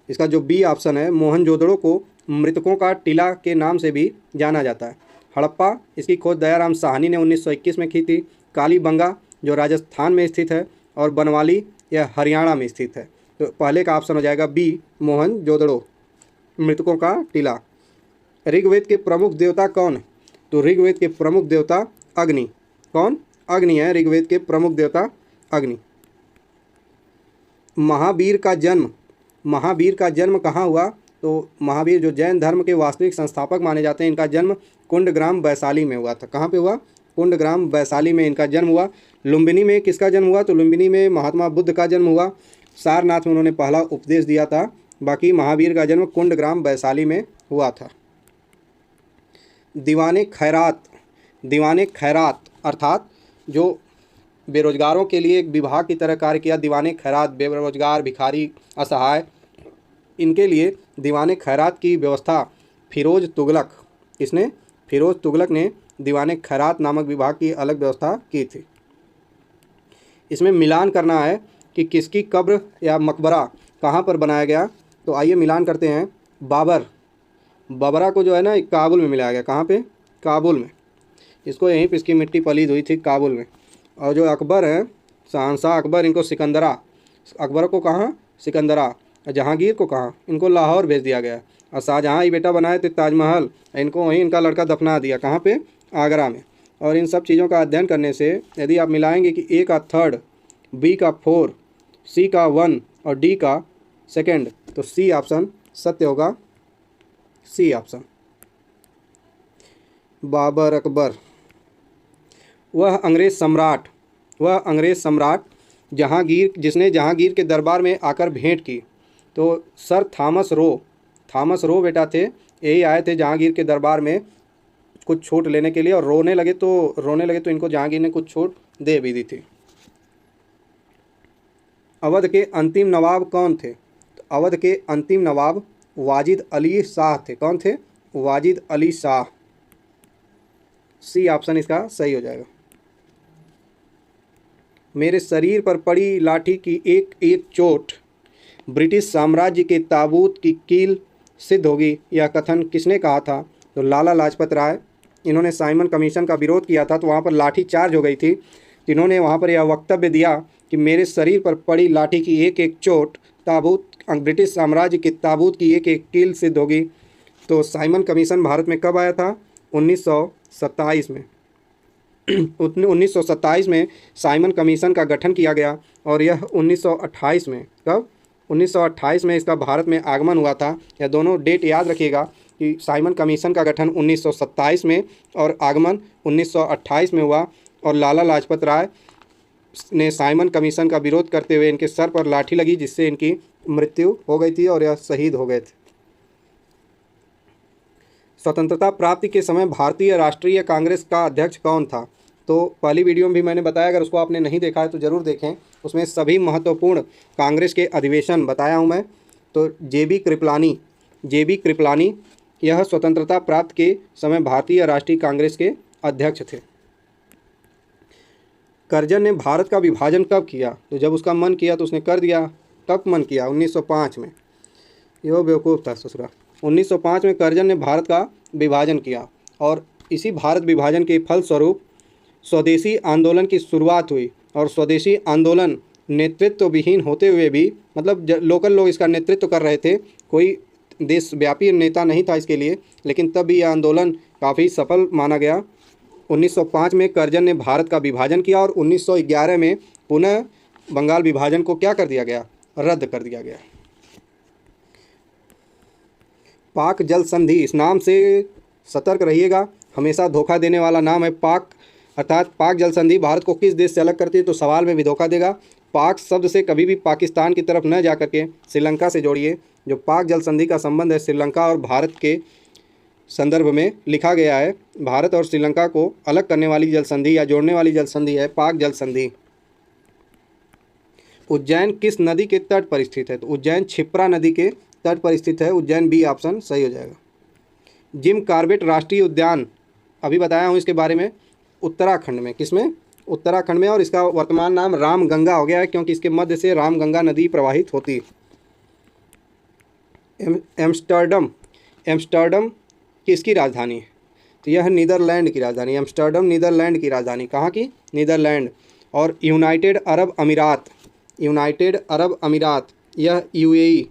इसका जो बी ऑप्शन है, मोहनजोदड़ो को मृतकों का टीला के नाम से भी जाना जाता है। हड़प्पा, इसकी खोज दयाराम साहनी ने 1921 में की थी। कालीबंगा जो राजस्थान में स्थित है और बनवाली यह हरियाणा में स्थित है। तो पहले का ऑप्शन हो जाएगा बी, मोहनजोदड़ो। मृतकों का टीला। ऋग्वेद के प्रमुख देवता कौन है? तो ऋग्वेद के प्रमुख देवता अग्नि। कौन? अग्नि है ऋग्वेद के प्रमुख देवता, अग्नि। महावीर का जन्म कहाँ हुआ? तो महावीर जो जैन धर्म के वास्तविक संस्थापक माने जाते हैं, इनका जन्म कुंडग्राम वैशाली में हुआ था। कहाँ पे हुआ? कुंडग्राम वैशाली में इनका जन्म हुआ। लुम्बिनी में किसका जन्म हुआ? तो लुम्बिनी में महात्मा बुद्ध का जन्म हुआ। सारनाथ में उन्होंने पहला उपदेश दिया था। बाकी महावीर का जन्म कुंडग्राम वैशाली में हुआ था। दीवाने खैरात अर्थात जो बेरोजगारों के लिए एक विभाग की तरह कार्य किया। दीवाने खैरात, बेरोजगार, भिखारी, असहाय, इनके लिए दीवाने खैरात की व्यवस्था फिरोज तुगलक, किसने? फिरोज तुगलक ने दीवाने खैरात नामक विभाग की अलग व्यवस्था की थी। इसमें मिलान करना है कि किसकी कब्र या मकबरा कहाँ पर बनाया गया। तो आइए मिलान करते हैं। बाबरा को जो है ना काबुल में मिलाया गया। कहाँ पे? काबुल में। इसको यहीं पे इसकी मिट्टी पलीद हुई थी, काबुल में। और जो अकबर हैं, शहंशाह अकबर, इनको सिकंदरा, अकबर को कहाँ? सिकंदरा। जहांगीर को कहाँ? इनको लाहौर भेज दिया गया। और शाहजहाँ ही बेटा बनाए थे ताजमहल, इनको वहीं इनका लड़का दफना दिया। कहाँ पे? आगरा में। और इन सब चीज़ों का अध्ययन करने से यदि आप मिलाएंगे कि ए का 3, बी का 4, सी का 1 और डी का 2, तो सी ऑप्शन सत्य होगा। C option. बाबर अकबर वह अंग्रेज़ सम्राट जिसने जहांगीर के दरबार में आकर भेंट की। तो सर थॉमस रो बेटा थे। यही आए थे जहांगीर के दरबार में कुछ छूट लेने के लिए, और रोने लगे तो इनको जहांगीर ने कुछ छूट दे भी दी थी। अवध के अंतिम नवाब कौन थे? तो अवध के अंतिम नवाब वाजिद अली शाह थे। कौन थे? वाजिद अली शाह। सी ऑप्शन इसका सही हो जाएगा। मेरे शरीर पर पड़ी लाठी की एक एक चोट ब्रिटिश साम्राज्य के ताबूत की कील सिद्ध होगी, यह कथन किसने कहा था? तो लाला लाजपत राय। इन्होंने साइमन कमीशन का विरोध किया था, तो वहाँ पर लाठी चार्ज हो गई थी। इन्होंने वहाँ पर यह वक्तव्य दिया कि मेरे शरीर पर पड़ी लाठी की एक एक चोट ब्रिटिश साम्राज्य के ताबूत की एक एक कील सिद्ध होगी। तो साइमन कमीशन भारत में कब आया था? 1927 में। 1927 में साइमन कमीशन का गठन किया गया, और यह 1928 में, कब? 1928 में इसका भारत में आगमन हुआ था। यह दोनों डेट याद रखिएगा कि साइमन कमीशन का गठन 1927 में और आगमन 1928 में हुआ। और लाला लाजपत राय ने साइमन कमीशन का विरोध करते हुए इनके सर पर लाठी लगी, जिससे इनकी मृत्यु हो गई थी और यह शहीद हो गए थे। स्वतंत्रता प्राप्ति के समय भारतीय राष्ट्रीय कांग्रेस का अध्यक्ष कौन था? तो पहली वीडियो में भी मैंने बताया, अगर उसको आपने नहीं देखा है तो ज़रूर देखें। उसमें सभी महत्वपूर्ण कांग्रेस के अधिवेशन बताया हूं मैं। तो जेबी कृपलानी यह स्वतंत्रता प्राप्त के समय भारतीय राष्ट्रीय कांग्रेस के अध्यक्ष थे। करजन ने भारत का विभाजन कब किया? तो जब उसका मन किया तो उसने कर दिया। कब मन किया? 1905 में। यो बेवकूफ़ था ससुरा। 1905 में करजन ने भारत का विभाजन किया, और इसी भारत विभाजन के फलस्वरूप स्वदेशी आंदोलन की शुरुआत हुई। और स्वदेशी आंदोलन नेतृत्व विहीन होते हुए भी, मतलब लोकल लोग इसका नेतृत्व कर रहे थे, कोई देशव्यापी नेता नहीं था इसके लिए, लेकिन तब भी यह आंदोलन काफ़ी सफल माना गया। 1905 में करजन ने भारत का विभाजन किया, और 1911 में पुनः बंगाल विभाजन को क्या कर दिया गया? रद्द कर दिया गया। पाक जल संधि, इस नाम से सतर्क रहिएगा, हमेशा धोखा देने वाला नाम है पाक। अर्थात पाक जल संधि भारत को किस देश से अलग करती है? तो सवाल में भी धोखा देगा। पाक शब्द से कभी भी पाकिस्तान की तरफ न जा करके श्रीलंका से जोड़िए। जो पाक जल संधि का संबंध है श्रीलंका और भारत के संदर्भ में लिखा गया है। भारत और श्रीलंका को अलग करने वाली जल संधि या जोड़ने वाली जल संधि है पाक जल संधि। उज्जैन किस नदी के तट पर स्थित है? तो उज्जैन क्षिप्रा नदी के तट पर स्थित है। उज्जैन बी ऑप्शन सही हो जाएगा। जिम कॉर्बेट राष्ट्रीय उद्यान, अभी बताया हूँ इसके बारे में, उत्तराखंड में। किसमें? उत्तराखंड में। और इसका वर्तमान नाम रामगंगा हो गया है, क्योंकि इसके मध्य से रामगंगा नदी प्रवाहित होती है। एम्स्टर्डम किसकी राजधानी है? तो यह नीदरलैंड की राजधानी। एम्स्टर्डम नीदरलैंड की राजधानी। कहाँ की? नीदरलैंड। और यूनाइटेड अरब अमीरात, यह यूएई।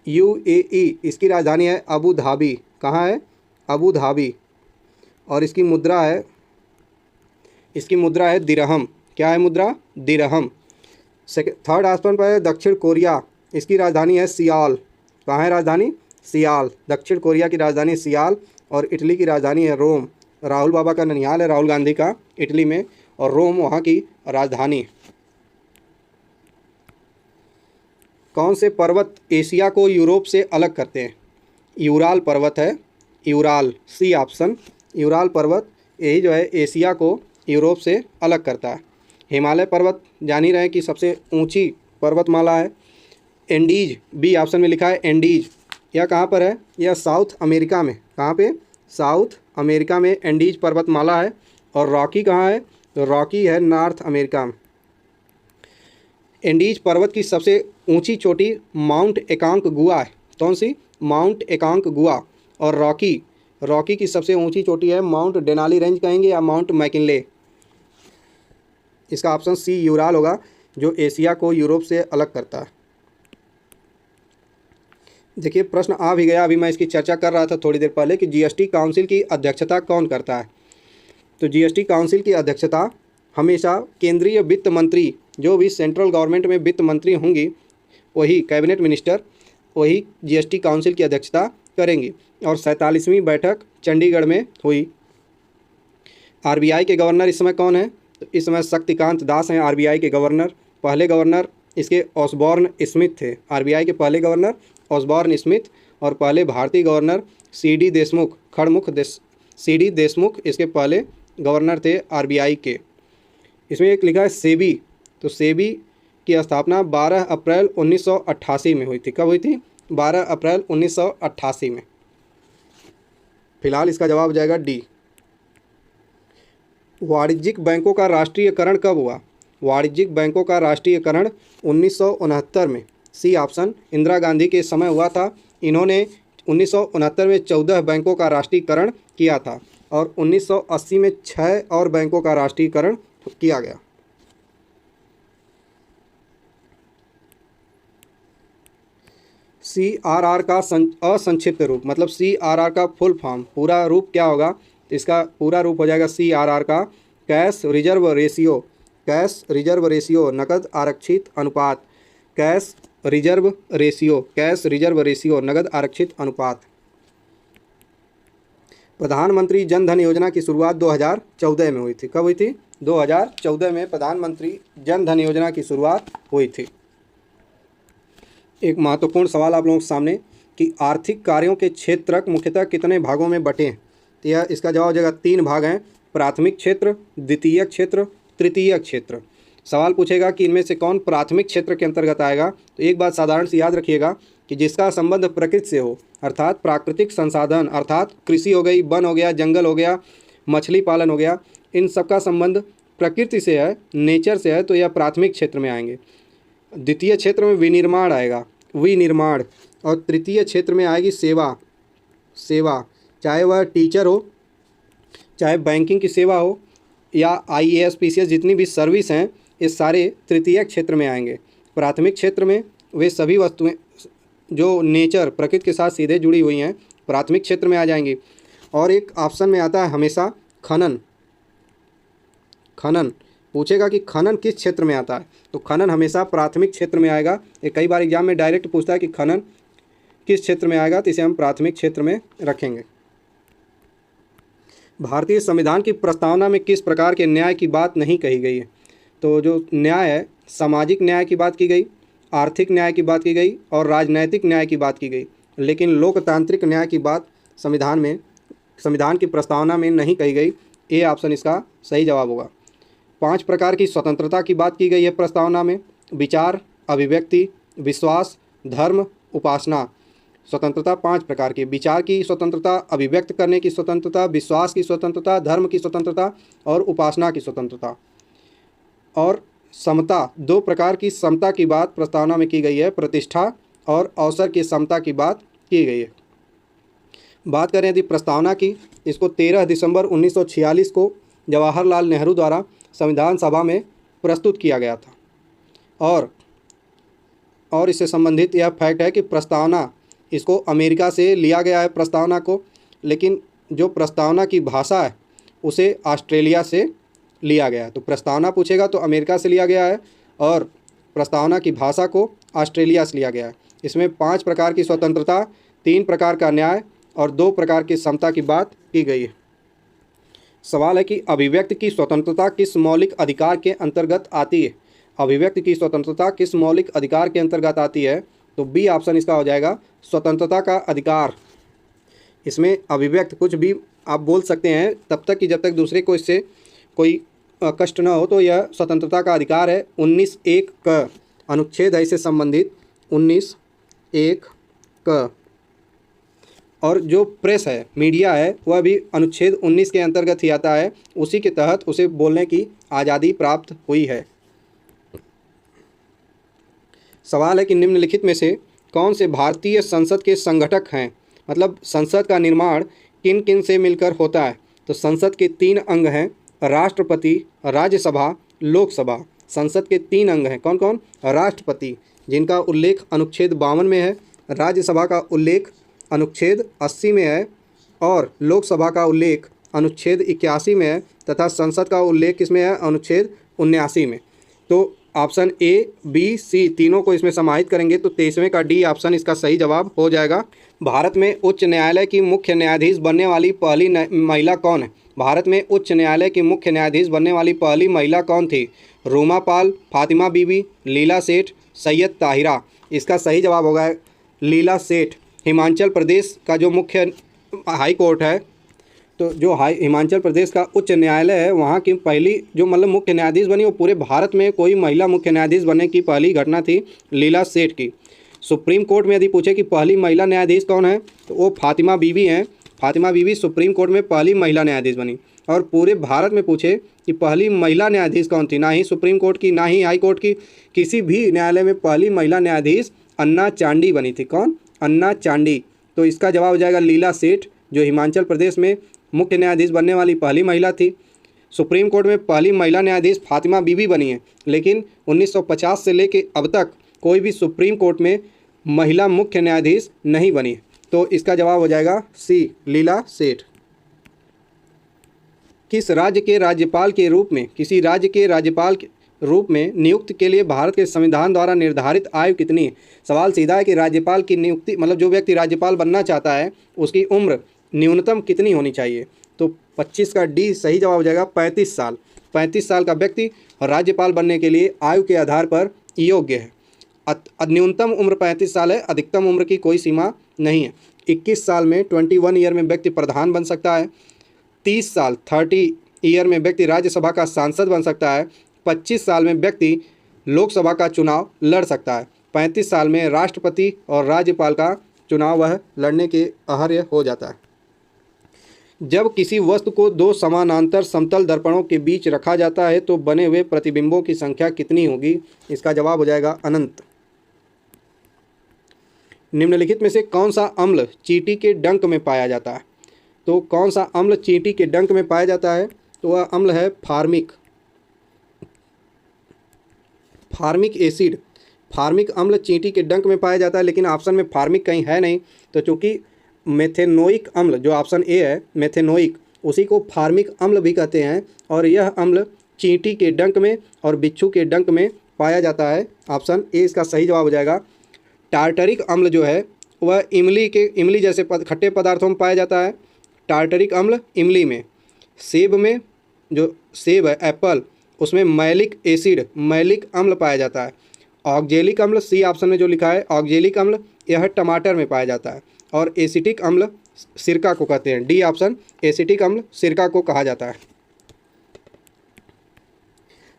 UAE इसकी राजधानी है अबू धाबी। कहाँ है? Abu Dhabi. और इसकी मुद्रा है दिरहम। क्या है मुद्रा? दिरहम। थर्ड स्थान पर है दक्षिण कोरिया, इसकी राजधानी है सियाल। कहाँ है राजधानी? सियाल। दक्षिण कोरिया की राजधानी सियाल। और इटली की राजधानी है रोम। राहुल बाबा का ननिहाल है, राहुल गांधी का, इटली में, और रोम वहाँ की राजधानी। कौन से पर्वत एशिया को यूरोप से अलग करते हैं? यूराल पर्वत है, यूराल, सी ऑप्शन। यूराल पर्वत यही जो है एशिया को यूरोप से अलग करता है। हिमालय पर्वत जान ही रहे हैं कि सबसे ऊंची पर्वतमाला है। एंडीज, बी ऑप्शन में लिखा है एंडीज। यह कहाँ पर है? यह साउथ अमेरिका में। कहाँ पे? साउथ अमेरिका में एंडीज पर्वतमाला है। और रॉकी कहाँ है? तो रॉकी है नॉर्थ अमेरिका में। एंडीज पर्वत की सबसे ऊंची चोटी माउंट एकांकगुआ है। कौन सी? माउंट एकांकगुआ। और रॉकी की सबसे ऊंची चोटी है माउंट डेनाली रेंज कहेंगे या माउंट मैकिनले। इसका ऑप्शन सी यूराल होगा, जो एशिया को यूरोप से अलग करता है। देखिए प्रश्न आ भी गया, अभी मैं इसकी चर्चा कर रहा था थोड़ी देर पहले कि जीएसटी काउंसिल की अध्यक्षता कौन करता है। तो जीएसटी काउंसिल की अध्यक्षता हमेशा केंद्रीय वित्त मंत्री, जो भी सेंट्रल गवर्नमेंट में वित्त मंत्री होंगी, वही कैबिनेट मिनिस्टर, वही जीएसटी काउंसिल की अध्यक्षता करेंगी। और 47वीं बैठक चंडीगढ़ में हुई। आरबीआई के गवर्नर इस समय कौन है? तो इस समय शक्तिकांत दास हैं आरबीआई के गवर्नर। पहले गवर्नर इसके ऑसबॉर्न स्मिथ थे। आरबीआई के पहले गवर्नर ऑसबॉर्न स्मिथ। और पहले भारतीय गवर्नर सीडी देशमुख इसके पहले गवर्नर थे आरबीआई के। इसमें एक लिखा है सेबी। तो सेबी की स्थापना 12 अप्रैल 1988 में हुई थी। कब हुई थी? 12 अप्रैल 1988 में। फिलहाल इसका जवाब हो जाएगा डी। वाणिज्यिक बैंकों का राष्ट्रीयकरण कब हुआ? वाणिज्यिक बैंकों का राष्ट्रीयकरण 1969 में, सी ऑप्शन, इंदिरा गांधी के समय हुआ था। इन्होंने 1969 में 14 बैंकों का राष्ट्रीयकरण किया था और 1980 में 6 और बैंकों का राष्ट्रीयकरण किया गया। CRR का असंक्षिप्त रूप, मतलब CRR का फुल फॉर्म, पूरा रूप क्या होगा? इसका पूरा रूप हो जाएगा CRR का कैश रिजर्व रेशियो, नकद आरक्षित अनुपात। कैश रिजर्व रेशियो, नकद आरक्षित अनुपात। प्रधानमंत्री जन धन योजना की शुरुआत 2014 में हुई थी। कब हुई थी? 2014 में प्रधानमंत्री जन धन योजना की शुरुआत हुई थी। एक महत्वपूर्ण सवाल आप लोगों के सामने कि आर्थिक कार्यों के क्षेत्रक मुख्यतः कितने भागों में बटे हैं? तो यह इसका जवाब हो जाएगा 3 भाग हैं, प्राथमिक क्षेत्र, द्वितीयक क्षेत्र, तृतीयक क्षेत्र। सवाल पूछेगा कि इनमें से कौन प्राथमिक क्षेत्र के अंतर्गत आएगा। तो एक बात साधारण सी याद रखिएगा कि जिसका संबंध प्रकृति से हो, अर्थात प्राकृतिक संसाधन, अर्थात कृषि हो गई, वन हो गया, जंगल हो गया, मछली पालन हो गया, इन सब का संबंध प्रकृति से है, नेचर से है, तो यह प्राथमिक क्षेत्र में आएंगे। द्वितीय क्षेत्र में विनिर्माण आएगा, विनिर्माण। और तृतीय क्षेत्र में आएगी सेवा, चाहे वह टीचर हो, चाहे बैंकिंग की सेवा हो, या IAS PCS जितनी भी सर्विस हैं, ये सारे तृतीय क्षेत्र में आएंगे। प्राथमिक क्षेत्र में वे सभी वस्तुएं जो नेचर, प्रकृति के साथ सीधे जुड़ी हुई हैं, प्राथमिक क्षेत्र में आ जाएंगी। और एक ऑप्शन में आता है हमेशा खनन पूछेगा कि खनन किस क्षेत्र में आता है। तो खनन हमेशा प्राथमिक क्षेत्र में आएगा। ये कई बार एग्जाम में डायरेक्ट पूछता है कि खनन किस क्षेत्र में आएगा, तो इसे हम प्राथमिक क्षेत्र में रखेंगे। भारतीय संविधान की प्रस्तावना में किस प्रकार के न्याय की बात नहीं कही गई है? तो जो न्याय है, सामाजिक न्याय की बात की गई, आर्थिक न्याय की बात की गई और राजनैतिक न्याय की बात की गई, लेकिन लोकतांत्रिक न्याय की बात संविधान की प्रस्तावना में नहीं कही गई। ए ऑप्शन इसका सही जवाब होगा। 5 प्रकार की स्वतंत्रता की बात की गई है प्रस्तावना में, विचार, अभिव्यक्ति, विश्वास, धर्म, उपासना। स्वतंत्रता 5 प्रकार की, विचार की स्वतंत्रता, अभिव्यक्त करने की स्वतंत्रता, विश्वास की स्वतंत्रता, धर्म की स्वतंत्रता और उपासना की स्वतंत्रता। और समता, 2 प्रकार की समता की बात प्रस्तावना में की गई है, प्रतिष्ठा और अवसर की समता की बात की गई है। बात करें यदि प्रस्तावना की, इसको 13 दिसंबर 1946 को जवाहरलाल नेहरू द्वारा संविधान सभा में प्रस्तुत किया गया था। और इससे संबंधित यह फैक्ट है कि प्रस्तावना इसको अमेरिका से लिया गया है प्रस्तावना को, लेकिन जो प्रस्तावना की भाषा है उसे ऑस्ट्रेलिया से लिया गया है। तो प्रस्तावना पूछेगा तो अमेरिका से लिया गया है और प्रस्तावना की भाषा को ऑस्ट्रेलिया से लिया गया है। इसमें 5 प्रकार की स्वतंत्रता, 3 प्रकार का न्याय और 2 प्रकार की समता की बात की गई है। सवाल है कि अभिव्यक्ति की स्वतंत्रता किस मौलिक अधिकार के अंतर्गत आती है? अभिव्यक्ति की स्वतंत्रता किस मौलिक अधिकार के अंतर्गत आती है? तो बी ऑप्शन इसका हो जाएगा, स्वतंत्रता का अधिकार। इसमें अभिव्यक्त कुछ भी आप बोल सकते हैं तब तक कि जब तक दूसरे को इससे कोई कष्ट न हो, तो यह स्वतंत्रता का अधिकार है। 19(1) का अनुच्छेद है इससे संबंधित, 19(1) का। और जो प्रेस है, मीडिया है, वह भी अनुच्छेद 19 के अंतर्गत ही आता है। उसी के तहत उसे बोलने की आज़ादी प्राप्त हुई है। सवाल है कि निम्नलिखित में से कौन से भारतीय संसद के संगठक हैं? मतलब संसद का निर्माण किन किन से मिलकर होता है? तो संसद के 3 अंग हैं, राष्ट्रपति, राज्यसभा, लोकसभा। संसद के 3 अंग हैं, कौन कौन? राष्ट्रपति, जिनका उल्लेख अनुच्छेद 52 में है, राज्यसभा का उल्लेख अनुच्छेद 80 में है और लोकसभा का उल्लेख अनुच्छेद 81 में है तथा संसद का उल्लेख किसमें है? अनुच्छेद 79 में। तो ऑप्शन ए, बी, सी तीनों को इसमें समाहित करेंगे तो 23वें का डी ऑप्शन इसका सही जवाब हो जाएगा। भारत में उच्च न्यायालय की मुख्य न्यायाधीश बनने वाली पहली महिला कौन है? भारत में उच्च न्यायालय की मुख्य न्यायाधीश बनने वाली पहली महिला कौन थी? रूमा पाल, फातिमा बीबी, लीला सेठ, सैयद ताहिरा। इसका सही जवाब होगा लीला सेठ। हिमाचल प्रदेश का जो मुख्य हाई कोर्ट है, तो जो हिमाचल प्रदेश का उच्च न्यायालय है, वहाँ की पहली जो मतलब मुख्य न्यायाधीश बनी, वो पूरे भारत में कोई महिला मुख्य न्यायाधीश बनने की पहली घटना थी लीला सेठ की। सुप्रीम कोर्ट में यदि पूछे कि पहली महिला न्यायाधीश कौन है, तो वो फातिमा बीबी हैं। फातिमा बीबी सुप्रीम कोर्ट में पहली महिला न्यायाधीश बनी। और पूरे भारत में पूछे कि पहली महिला न्यायाधीश कौन थी, ना ही सुप्रीम कोर्ट की, ना ही हाई कोर्ट की, किसी भी न्यायालय में पहली महिला न्यायाधीश अन्ना चांडी बनी थी। कौन? अन्ना चांडी। तो इसका जवाब हो जाएगा लीला सेठ, जो हिमाचल प्रदेश में मुख्य न्यायाधीश बनने वाली पहली महिला थी। सुप्रीम कोर्ट में पहली महिला न्यायाधीश फातिमा बीबी बनी है, लेकिन 1950 से लेकर अब तक कोई भी सुप्रीम कोर्ट में महिला मुख्य न्यायाधीश नहीं बनी। तो इसका जवाब हो जाएगा सी, लीला सेठ। किस राज्य के राज्यपाल के रूप में, किसी राज्य के राज्यपाल के रूप में नियुक्ति के लिए भारत के संविधान द्वारा निर्धारित आयु कितनी है? सवाल सीधा है कि राज्यपाल की नियुक्ति, मतलब जो व्यक्ति राज्यपाल बनना चाहता है उसकी उम्र न्यूनतम कितनी होनी चाहिए? तो 25 का डी सही जवाब हो जाएगा, 35 साल। 35 साल का व्यक्ति राज्यपाल बनने के लिए आयु के आधार पर योग्य है। न्यूनतम उम्र 35 साल है, अधिकतम उम्र की कोई सीमा नहीं है। 21 साल में 21 ईयर में व्यक्ति प्रधान बन सकता है। 30 साल 30 ईयर में व्यक्ति राज्यसभा का सांसद बन सकता है। 25 साल में व्यक्ति लोकसभा का चुनाव लड़ सकता है। 35 साल में राष्ट्रपति और राज्यपाल का चुनाव वह लड़ने के अर्ह हो जाता है। जब किसी वस्तु को 2 समानांतर समतल दर्पणों के बीच रखा जाता है तो बने हुए प्रतिबिंबों की संख्या कितनी होगी? इसका जवाब हो जाएगा अनंत। निम्नलिखित में से कौन सा अम्ल चींटी के डंक में पाया जाता है? तो कौन सा अम्ल चींटी के डंक में पाया जाता है? तो वह अम्ल है फार्मिक एसिड। फार्मिक अम्ल चींटी के डंक में पाया जाता है, लेकिन ऑप्शन में फार्मिक कहीं है नहीं, तो चूंकि मेथेनोइक अम्ल जो ऑप्शन ए है, मेथेनोइक, उसी को फार्मिक अम्ल भी कहते हैं और यह अम्ल चींटी के डंक में और बिच्छू के डंक में पाया जाता है। ऑप्शन ए इसका सही जवाब हो जाएगा। टार्टरिक अम्ल जो है वह इमली जैसे खट्टे पदार्थों में पाया जाता है। टार्टरिक अम्ल इमली में। सेब में, जो सेब है एप्पल, उसमें मैलिक अम्ल पाया जाता है। ऑक्जेलिक अम्ल सी ऑप्शन में जो लिखा है ऑक्जेलिक अम्ल, यह टमाटर में पाया जाता है। और एसिटिक अम्ल सिरका को कहते हैं। डी ऑप्शन, एसिटिक अम्ल सिरका को कहा जाता है।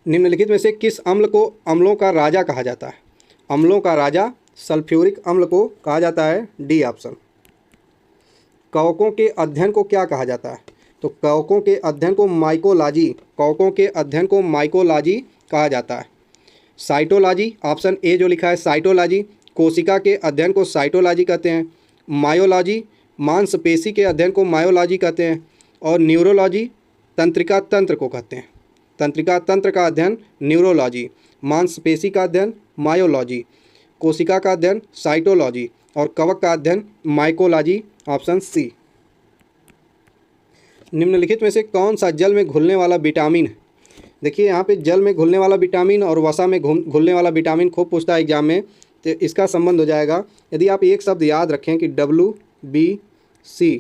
निम्नलिखित में से किस अम्ल को अम्लों का राजा कहा जाता है? अम्लों का राजा सल्फ्यूरिक अम्ल को कहा जाता है। D option. कवकों के अध्ययन को क्या कहा जाता है? तो कवकों के अध्ययन को माइकोलॉजी कहा जाता है। साइटोलॉजी, ऑप्शन ए जो लिखा है साइटोलॉजी, कोशिका के अध्ययन को साइटोलॉजी कहते हैं। मायोलॉजी, मांसपेशी के अध्ययन को मायोलॉजी कहते हैं। और न्यूरोलॉजी, तंत्रिका तंत्र को कहते हैं। तंत्रिका तंत्र का अध्ययन न्यूरोलॉजी, मांसपेशी का अध्ययन मायोलॉजी, कोशिका का अध्ययन साइटोलॉजी और कवक का अध्ययन माइकोलॉजी, ऑप्शन सी। निम्नलिखित में से कौन सा जल में घुलने वाला विटामिन है? देखिए यहाँ पे जल में घुलने वाला विटामिन और वसा में घुलने वाला विटामिन खूब पूछता है एग्जाम में, तो इसका संबंध हो जाएगा, यदि आप एक शब्द याद रखें कि WBC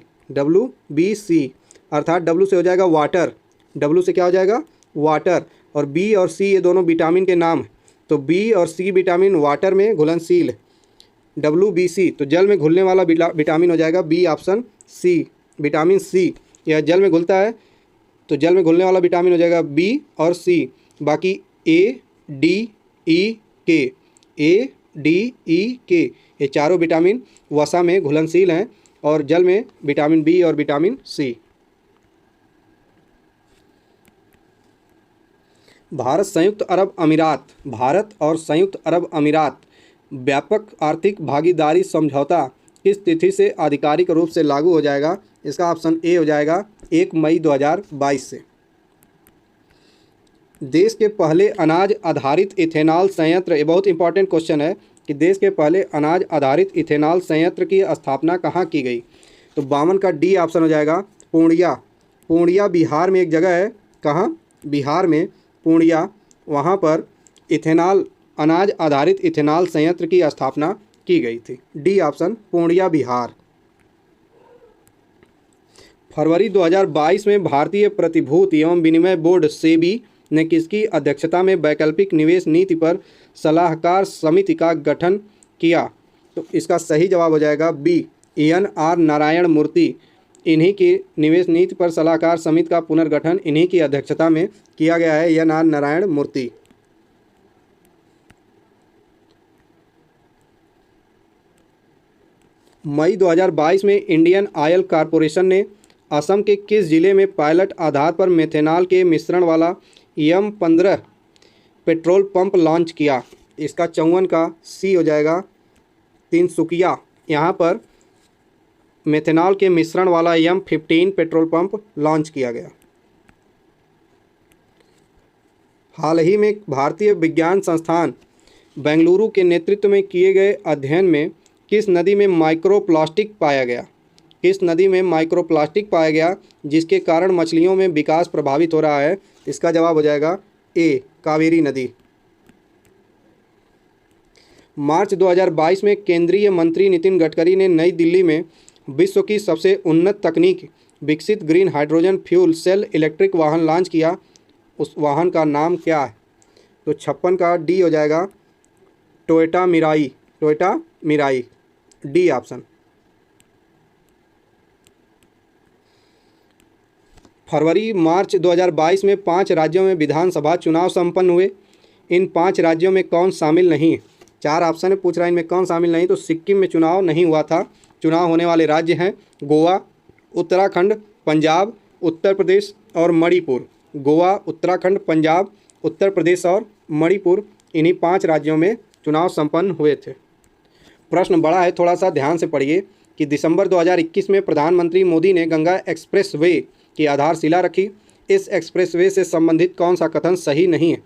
अर्थात W से हो जाएगा वाटर, W से क्या हो जाएगा वाटर, और B और C ये दोनों विटामिन के नाम हैं, तो B और C विटामिन वाटर में घुलनशील है, WBC, तो जल में घुलने वाला विटामिन हो जाएगा B, option C, vitamin C। यह जल में घुलता है तो जल में घुलने वाला विटामिन हो जाएगा B और C। बाकी ADEK ये चारों विटामिन वसा में घुलनशील हैं और जल में विटामिन B और विटामिन C। भारत और संयुक्त अरब अमीरात व्यापक आर्थिक भागीदारी समझौता किस तिथि से आधिकारिक रूप से लागू हो जाएगा? इसका ऑप्शन ए हो जाएगा 1 मई 2022 से। देश के पहले अनाज आधारित इथेनॉल संयंत्र, ये बहुत इंपॉर्टेंट क्वेश्चन है कि देश के पहले अनाज आधारित इथेनॉल संयंत्र की स्थापना कहाँ की गई? तो 52 का डी ऑप्शन हो जाएगा पूर्णिया बिहार में एक जगह है, कहाँ? बिहार में पूर्णिया, वहाँ पर अनाज आधारित इथेनॉल संयंत्र की स्थापना की गई थी। D option Purnia Bihar. फरवरी 2022 में भारतीय प्रतिभूति एवं विनिमय बोर्ड सेबी ने किसकी अध्यक्षता में वैकल्पिक निवेश नीति पर सलाहकार समिति का गठन किया? तो इसका सही जवाब हो जाएगा बी, NR नारायण मूर्ति। इन्हीं की निवेश नीति पर सलाहकार समिति का पुनर्गठन इन्हीं की अध्यक्षता में किया गया है, NR नारायण मूर्ति। मई 2022 में इंडियन ऑयल कॉरपोरेशन ने असम के किस जिले में पायलट आधार पर मेथेनॉल के मिश्रण वाला M15 पेट्रोल पंप लॉन्च किया? इसका 54 का सी हो जाएगा तिनसुकिया। यहाँ पर मेथेनॉल के मिश्रण वाला M15 पेट्रोल पंप लॉन्च किया गया। हाल ही में भारतीय विज्ञान संस्थान बेंगलुरु के नेतृत्व में किए गए अध्ययन में किस नदी में माइक्रोप्लास्टिक पाया गया? किस नदी में माइक्रोप्लास्टिक पाया गया जिसके कारण मछलियों में विकास प्रभावित हो रहा है? इसका जवाब हो जाएगा ए, कावेरी नदी। मार्च 2022 में केंद्रीय मंत्री नितिन गडकरी ने नई दिल्ली में विश्व की सबसे उन्नत तकनीक विकसित green hydrogen fuel cell electric वाहन लॉन्च किया। उस वाहन का नाम क्या है? तो 56 का डी हो जाएगा टोयोटा मिराई, डी ऑप्शन। फरवरी मार्च 2022 में 5 राज्यों में विधानसभा चुनाव संपन्न हुए। इन 5 राज्यों में कौन शामिल नहीं है? 4 ऑप्शन पूछ रहा है, इनमें कौन शामिल नहीं? तो सिक्किम में चुनाव नहीं हुआ था। चुनाव होने वाले राज्य हैं गोवा, उत्तराखंड, पंजाब, उत्तर प्रदेश और मणिपुर। गोवा, उत्तराखंड, पंजाब, उत्तर प्रदेश और मणिपुर, इन्हीं 5 राज्यों में चुनाव संपन्न हुए थे। प्रश्न बड़ा है, थोड़ा सा ध्यान से पढ़िए कि दिसंबर 2021 में प्रधानमंत्री मोदी ने गंगा एक्सप्रेस वे की आधारशिला रखी। इस एक्सप्रेसवे से संबंधित कौन सा कथन सही नहीं है?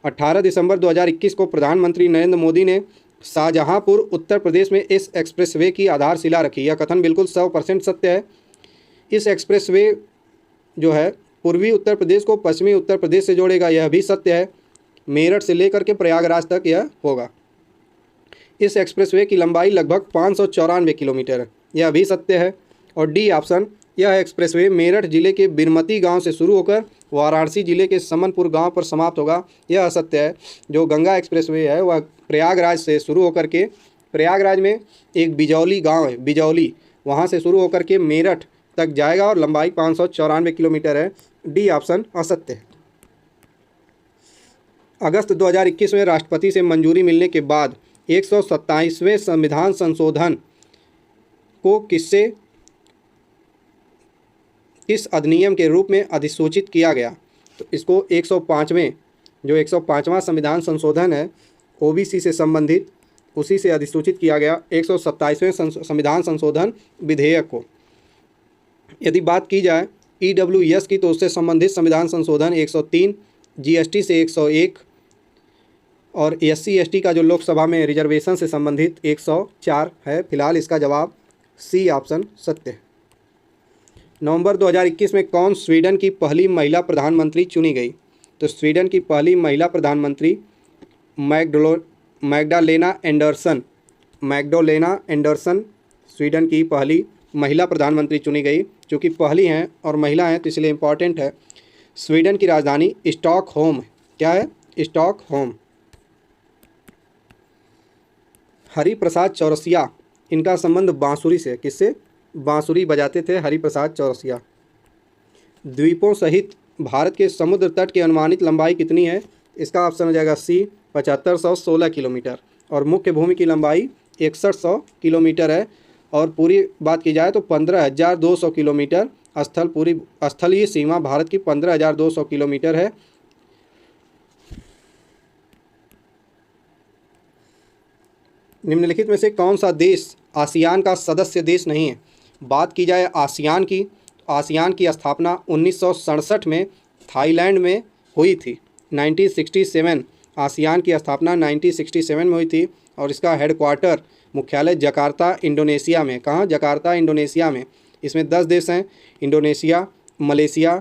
18 दिसंबर 2021 को प्रधानमंत्री नरेंद्र मोदी ने शाहजहांपुर उत्तर प्रदेश में इस एक्सप्रेसवे की आधारशिला रखी। यह कथन बिल्कुल 100% सत्य है। इस एक्सप्रेसवे जो है पूर्वी उत्तर प्रदेश को पश्चिमी उत्तर प्रदेश से जोड़ेगा, यह भी सत्य है। मेरठ से लेकर के प्रयागराज तक यह होगा। इस एक्सप्रेसवे की लंबाई लगभग 594 किलोमीटर है, यह भी सत्य है। और डी ऑप्शन, यह एक्सप्रेसवे मेरठ जिले के बिरमती गांव से शुरू होकर वाराणसी जिले के समनपुर गांव पर समाप्त होगा, यह असत्य है। जो गंगा एक्सप्रेसवे है वह प्रयागराज से शुरू होकर के, प्रयागराज में एक बिजौली गांव है, बिजौली, वहां से शुरू होकर के मेरठ तक जाएगा और लंबाई 594 किलोमीटर है। डी ऑप्शन असत्य है। अगस्त 2021 में राष्ट्रपति से मंजूरी मिलने के बाद 127वें संविधान संशोधन को किस अधिनियम के रूप में अधिसूचित किया गया? तो इसको 105वां संविधान संशोधन है ओबीसी से संबंधित, उसी से अधिसूचित किया गया 127वें संविधान संशोधन विधेयक को। यदि बात की जाए EWS की तो उससे संबंधित संविधान संशोधन 103, GST से 101, और SC/ST का जो लोकसभा में रिजर्वेशन से संबंधित 104 है। फिलहाल इसका जवाब सी ऑप्शन सत्य है। नवंबर 2021 में कौन स्वीडन की पहली महिला प्रधानमंत्री चुनी गई? तो स्वीडन की पहली महिला प्रधानमंत्री मैग्डालेना एंडरसन स्वीडन की पहली महिला प्रधानमंत्री चुनी गई। चूँकि पहली हैं और महिला हैं तो इसलिए इम्पॉर्टेंट है। स्वीडन की राजधानी स्टॉकहोम है। क्या है? स्टॉकहोम। हरिप्रसाद चौरसिया, इनका संबंध बांसुरी से, किससे? बांसुरी बजाते थे हरिप्रसाद चौरसिया। द्वीपों सहित भारत के समुद्र तट की अनुमानित लंबाई कितनी है? इसका ऑप्शन हो जाएगा सी 7516 किलोमीटर और मुख्य भूमि की लंबाई 6100 किलोमीटर है। और पूरी बात की जाए तो 15,200 किलोमीटर स्थलीय सीमा भारत की 15,200 किलोमीटर है। निम्नलिखित में से कौन सा देश आसियान का सदस्य देश नहीं है? बात की जाए आसियान की, आसियान की स्थापना 1967 में थाईलैंड में हुई थी। 1967 आसियान की स्थापना 1967 में हुई थी और इसका हेडक्वार्टर मुख्यालय जकार्ता इंडोनेशिया में। कहाँ? जकार्ता इंडोनेशिया में। इसमें 10 देश हैं: Indonesia, Malaysia,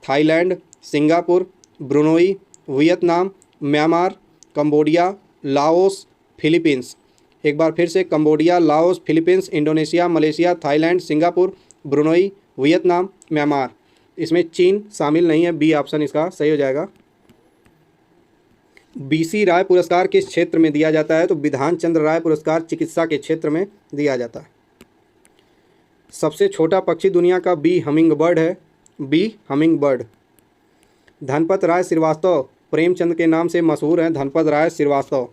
Thailand, Singapore, Brunei, Vietnam, Myanmar, Cambodia, Laos, Philippines. एक बार फिर से, Cambodia, Laos, Philippines, Indonesia, Malaysia, Thailand, Singapore, Brunei, Vietnam, Myanmar. इसमें चीन शामिल नहीं है। बी ऑप्शन इसका सही हो जाएगा। BC राय पुरस्कार किस क्षेत्र में दिया जाता है? तो विधान चंद्र राय पुरस्कार चिकित्सा के क्षेत्र में दिया जाता है। सबसे छोटा पक्षी दुनिया का बी हमिंग बर्ड है। B hummingbird. Dhanpat Rai Srivastava Premchand के नाम से मशहूर हैं। धनपत राय श्रीवास्तव।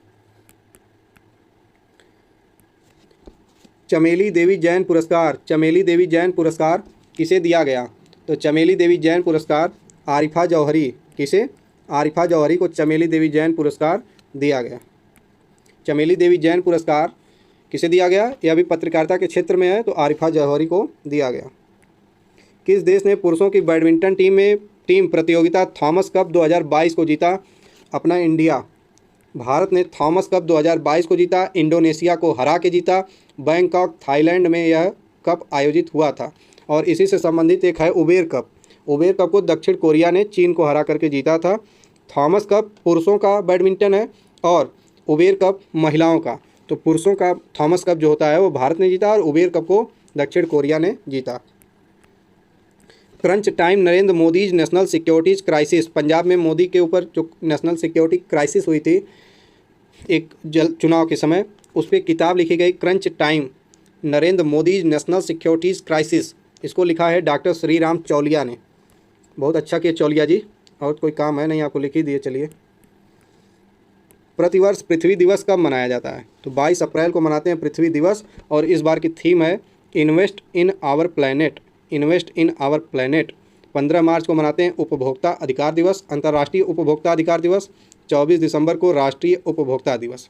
चमेली देवी जैन पुरस्कार, चमेली देवी जैन पुरस्कार किसे दिया गया? तो चमेली देवी जैन पुरस्कार आरिफा जौहरी। किसे? आरिफा जौहरी को चमेली देवी जैन पुरस्कार दिया गया। चमेली देवी जैन पुरस्कार किसे दिया गया? यह अभी पत्रकारिता के क्षेत्र में है तो आरिफा जौहरी को दिया गया। किस देश ने पुरुषों की बैडमिंटन टीम प्रतियोगिता थॉमस कप 2022 को जीता? अपना इंडिया। भारत ने थॉमस कप 2022 को जीता। इंडोनेशिया को हरा के जीता। बैंकॉक थाईलैंड में यह कप आयोजित हुआ था। और इसी से संबंधित एक है उबेर कप। उबेर कप को दक्षिण कोरिया ने चीन को हरा करके जीता था। थॉमस कप पुरुषों का बैडमिंटन है और उबेर कप महिलाओं का। तो पुरुषों का थॉमस कप जो होता है वो भारत ने जीता और उबेर कप को दक्षिण कोरिया ने जीता। Crunch time Narendra Modi's national securities crisis, Punjab में मोदी के ऊपर जो नेशनल सिक्योरिटी क्राइसिस हुई थी एक चुनाव के समय, उस पर किताब लिखी गई crunch time Narendra Modi's national securities crisis. इसको लिखा है डॉक्टर श्री राम चौलिया ने। बहुत अच्छा किया चौलिया जी, और कोई काम है नहीं आपको लिख ही दिए। चलिए, प्रतिवर्ष पृथ्वी दिवस कब मनाया जाता है? तो 22 अप्रैल को मनाते हैं पृथ्वी दिवस। और इस बार की थीम है invest in our planet. Invest in our planet. 15 मार्च को मनाते हैं उपभोक्ता अधिकार दिवस, अंतर्राष्ट्रीय उपभोक्ता अधिकार दिवस। 24 दिसंबर को राष्ट्रीय उपभोक्ता दिवस।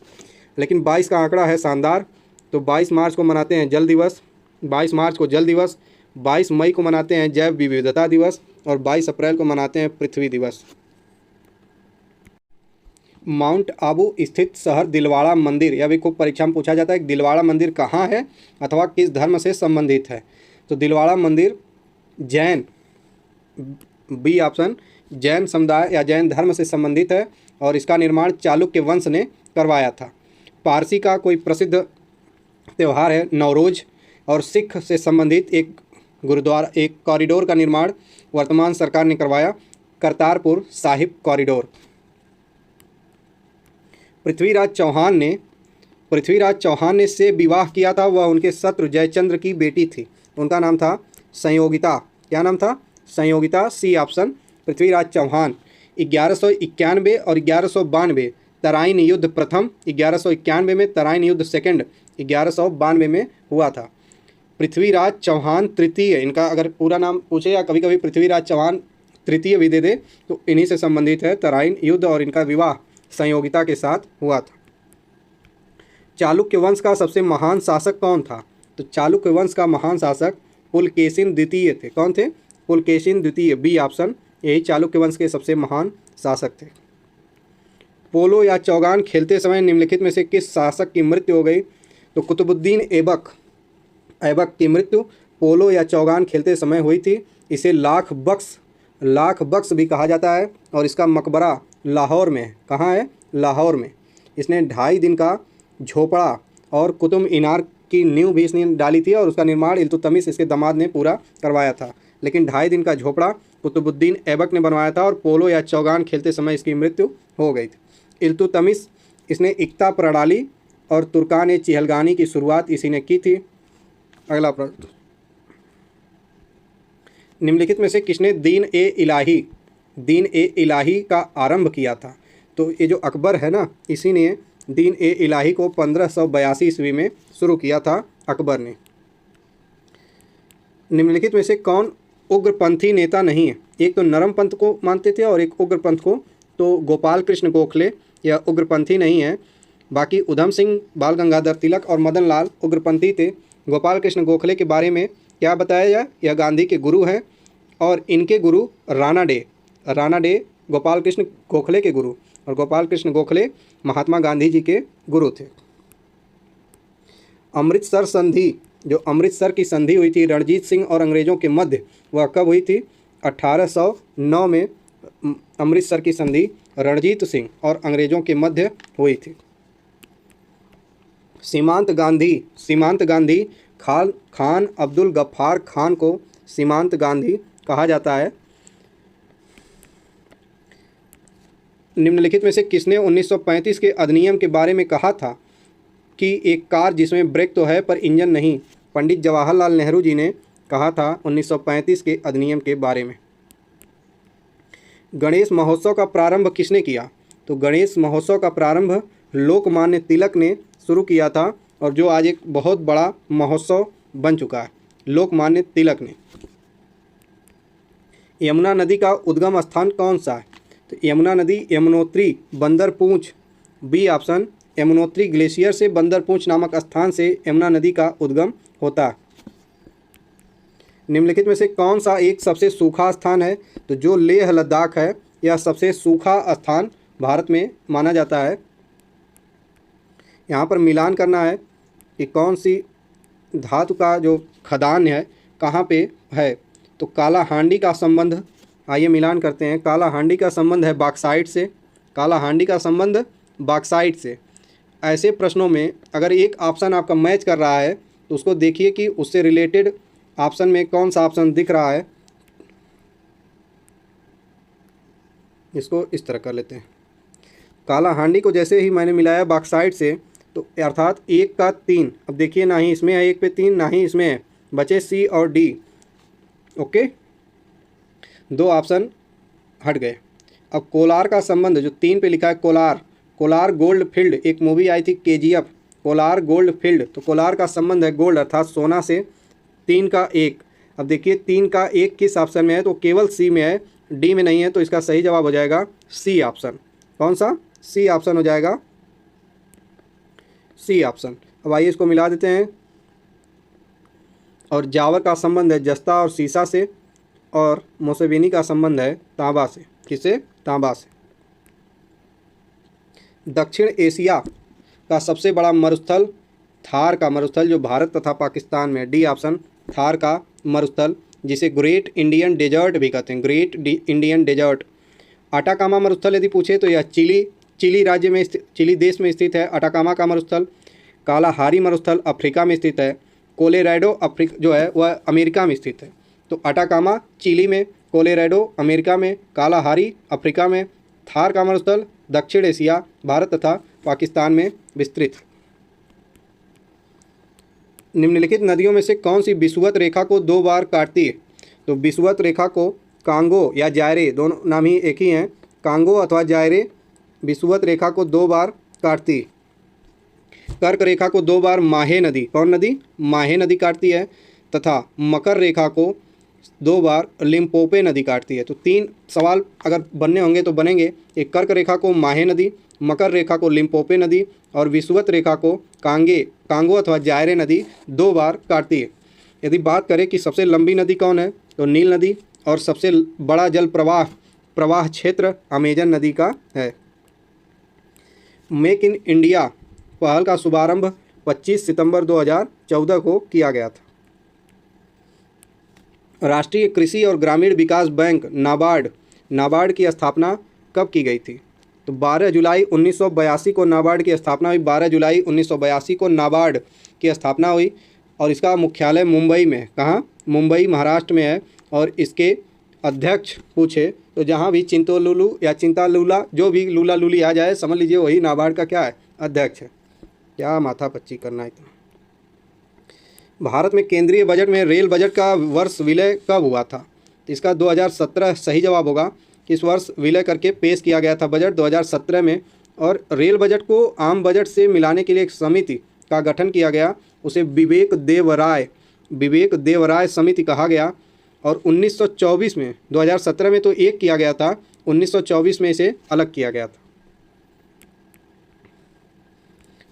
लेकिन 22 का आंकड़ा है शानदार। तो 22 मार्च को मनाते हैं जल दिवस, 22 मार्च को जल दिवस, 22 मई को मनाते हैं जैव विविधता दिवस और 22 अप्रैल को मनाते हैं पृथ्वी दिवस। माउंट आबू स्थित शहर दिलवाड़ा मंदिर, यह भी खूब परीक्षा में पूछा जाता है। दिलवाड़ा मंदिर कहाँ है अथवा किस धर्म से संबंधित है? तो दिलवाड़ा मंदिर जैन, बी ऑप्शन, जैन समुदाय या जैन धर्म से संबंधित है और इसका निर्माण चालुक्य वंश ने करवाया था। पारसी का कोई प्रसिद्ध त्यौहार है नवरोज और सिख से संबंधित एक गुरुद्वारा, एक कॉरिडोर का निर्माण वर्तमान सरकार ने करवाया, करतारपुर साहिब कॉरिडोर। पृथ्वीराज चौहान ने से विवाह किया था, वह उनके शत्रु जयचंद्र की बेटी थी। उनका नाम था संयोगिता। क्या नाम था? संयोगिता। C option. पृथ्वीराज चौहान 1191 और 1192 तराइन युद्ध प्रथम, 1191 में तराइन युद्ध सेकंड, 1192 में हुआ था। पृथ्वीराज चौहान तृतीय, इनका अगर पूरा नाम पूछे या कभी कभी पृथ्वीराज चौहान तृतीय भी दे दे तो इन्हीं से संबंधित है तराइन युद्ध और इनका विवाह संयोगिता के साथ हुआ था। चालुक्य वंश का सबसे महान शासक कौन था? तो चालुक्य वंश का महान शासक पुलकेशिन द्वितीय थे। कौन थे? पुलकेशिन द्वितीय। बी ऑप्शन, यही चालुक्य वंश के सबसे महान शासक थे। पोलो या चौगान खेलते समय निम्नलिखित में से किस शासक की मृत्यु हो गई? तो कुतुबुद्दीन ऐबक की मृत्यु पोलो या चौगान खेलते समय हुई थी। इसे लाख बख्श भी कहा जाता है और इसका मकबरा लाहौर में है। कहाँ है? लाहौर में। इसने 2.5 दिन का झोपड़ा और कुतुब मीनार की नींव भी इसने डाली थी और उसका निर्माण इल्तुतमिश इसके दामाद ने पूरा करवाया था। लेकिन 2.5 दिन का झोपड़ा कुतुबुद्दीन ऐबक ने बनवाया था और पोलो या चौगान खेलते समय इसकी मृत्यु हो गई थी। इल्तुतमिश इसने इक्ता प्रणाली और तुर्कान ए चिहलगानी की शुरुआत इसी ने की थी। अगला प्रश्न, निम्नलिखित में से किसने दीन ए इलाही का आरंभ किया था? तो ये जो अकबर है ना, इसी ने दीन ए इलाही को 1582 ईस्वी में शुरू किया था अकबर ने। निम्नलिखित में से कौन उग्रपंथी नेता नहीं है? एक तो नरम पंथ को मानते थे और एक उग्रपंथ को। तो गोपाल कृष्ण गोखले यह उग्रपंथी नहीं है। बाकी उधम सिंह, बाल गंगाधर तिलक और मदन लाल उग्रपंथी थे। गोपाल कृष्ण गोखले के बारे में क्या बताया जाए? यह गांधी के गुरु हैं और इनके गुरु राणा डे गोपाल कृष्ण गोखले के गुरु, और गोपाल कृष्ण गोखले महात्मा गांधी जी के गुरु थे। अमृतसर संधि, जो अमृतसर की संधि हुई थी रणजीत सिंह और अंग्रेज़ों के मध्य, वह कब हुई थी? 1809 में अमृतसर की संधि रणजीत सिंह और अंग्रेज़ों के मध्य हुई थी। सीमांत गांधी खान अब्दुल गफ्फार खान को सीमांत गांधी कहा जाता है। निम्नलिखित में से किसने 1935 के अधिनियम के बारे में कहा था कि एक कार जिसमें ब्रेक तो है पर इंजन नहीं? पंडित जवाहरलाल नेहरू जी ने कहा था 1935 के अधिनियम के बारे में। गणेश महोत्सव का प्रारंभ किसने किया? तो गणेश महोत्सव का प्रारंभ लोकमान्य तिलक ने शुरू किया था और जो आज एक बहुत बड़ा महोत्सव बन चुका है, लोकमान्य तिलक ने। यमुना नदी का उद्गम स्थान कौन सा है? तो यमुना नदी यमुनोत्री बंदर पूंछ, बी ऑप्शन, यमुनोत्री ग्लेशियर से बंदर पूंछ नामक स्थान से यमुना नदी का उद्गम होता है। निम्नलिखित में से कौन सा एक सबसे सूखा स्थान है? तो जो लेह लद्दाख है यह सबसे सूखा स्थान भारत में माना जाता है। यहाँ पर मिलान करना है कि कौन सी धातु का जो खदान है कहाँ पे है। तो काला हांडी का संबंध, आइए मिलान करते हैं। काला हांडी का संबंध है बॉक्साइट से, काला हांडी का संबंध बॉक्साइट से। ऐसे प्रश्नों में अगर एक ऑप्शन आपका मैच कर रहा है तो उसको देखिए कि उससे रिलेटेड ऑप्शन में कौन सा ऑप्शन दिख रहा है। इसको इस तरह कर लेते हैं। काला हांडी को जैसे ही मैंने मिलाया बॉक्साइट से, तो अर्थात 1 का 3, अब देखिए ना ही इसमें है 1 पे 3, ना ही इसमें है, बचे सी और डी। ओके, 2 ऑप्शन हट गए। अब कोलार का संबंध जो 3 पे लिखा है, कोलार गोल्ड फील्ड, एक मूवी आई थी KGF, कोलार गोल्ड फील्ड, तो कोलार का संबंध है गोल्ड अर्थात सोना से। 3 का 1, अब देखिए 3 का 1 किस ऑप्शन में है? तो केवल सी में है, डी में नहीं है। तो इसका सही जवाब हो जाएगा सी ऑप्शन। कौन सा? सी ऑप्शन हो जाएगा, सी ऑप्शन। अब आइए इसको मिला देते हैं। और जावर का संबंध है जस्ता और सीसा से, और मोसेबिनी का संबंध है तांबा से। किससे? तांबा से। दक्षिण एशिया का सबसे बड़ा मरुस्थल थार का मरुस्थल जो भारत तथा पाकिस्तान में, डी ऑप्शन, थार का मरुस्थल, जिसे ग्रेट इंडियन डेजर्ट भी कहते हैं, ग्रेट इंडियन डेजर्ट। अटाकामा मरुस्थल यदि पूछे तो यह चिली राज्य में, चिली देश में स्थित है अटाकामा का मरुस्थल। कालाहारी मरुस्थल अफ्रीका में स्थित है। कोलोराडो अफ्रीका जो है वह अमेरिका में स्थित है। तो अटाकामा चिली में, कोलोराडो अमेरिका में, कालाहारी अफ्रीका में, थार का मरुस्थल दक्षिण एशिया भारत तथा पाकिस्तान में विस्तृत है। निम्नलिखित नदियों में से कौन सी विषुवत रेखा को 2 बार काटती है? तो विषुवत रेखा को कांगो या जायरे, दोनों नाम ही एक ही हैं, कांगो अथवा जायरे विषुवत रेखा को 2 बार काटती है। कर्क रेखा को 2 बार माहे नदी, कौन नदी? माहे नदी काटती है, तथा मकर रेखा को 2 बार लिम्पोपो नदी काटती है। तो 3 सवाल अगर बनने होंगे तो बनेंगे। एक कर्क रेखा को माहे नदी, मकर रेखा को लिम्पोपो नदी और विषुवत रेखा को कांगो अथवा जायरे नदी 2 बार काटती है। यदि बात करें कि सबसे लंबी नदी कौन है, तो नील नदी, और सबसे बड़ा जल प्रवाह क्षेत्र अमेजन नदी का है। मेक इन इंडिया पहल का शुभारंभ 25 सितंबर 2014 को किया गया था। राष्ट्रीय कृषि और ग्रामीण विकास बैंक नाबार्ड की स्थापना कब की गई थी? तो 12 जुलाई 1982 को नाबार्ड की स्थापना हुई। 12 जुलाई 1982 को नाबार्ड की स्थापना हुई और इसका मुख्यालय मुंबई में, कहाँ? मुंबई महाराष्ट्र में है। और इसके अध्यक्ष पूछे तो जहाँ भी चिंतोलुलु या चिंतालुला, जो भी लूला लूली आ जाए समझ लीजिए वही नाबार्ड का क्या है? अध्यक्ष है। क्या माथा पच्ची करना है इतना। भारत में केंद्रीय बजट में रेल बजट का वर्ष विलय कब हुआ था? तो इसका 2017 सही जवाब होगा कि इस वर्ष विलय करके पेश किया गया था बजट 2017 में। और रेल बजट को आम बजट से मिलाने के लिए एक समिति का गठन किया गया, उसे विवेक देवराय समिति कहा गया। और 1924 में, 2017 में तो एक किया गया था, 1924 में इसे अलग किया गया था।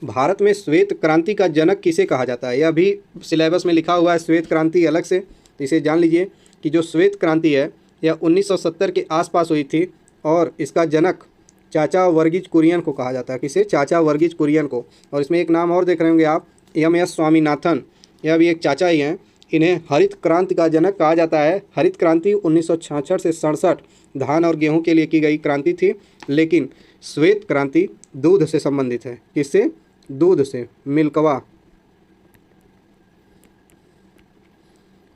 भारत में श्वेत क्रांति का जनक किसे कहा जाता है? यह भी सिलेबस में लिखा हुआ है, श्वेत क्रांति अलग से, तो इसे जान लीजिए कि जो श्वेत क्रांति है यह 1970 के आसपास हुई थी और इसका जनक चाचा वर्गीज कुरियन को कहा जाता है। किसे? चाचा वर्गीज कुरियन को। और इसमें एक नाम और देख रहे होंगे आप, एम.एस. स्वामीनाथन, यह भी एक चाचा ही हैं। इन्हें हरित क्रांति का जनक कहा जाता है। हरित क्रांति 1966 से 67 धान और गेहूं के लिए की गई क्रांति थी, लेकिन श्वेत क्रांति दूध से संबंधित है। किससे? दूध से, मिल्कवा।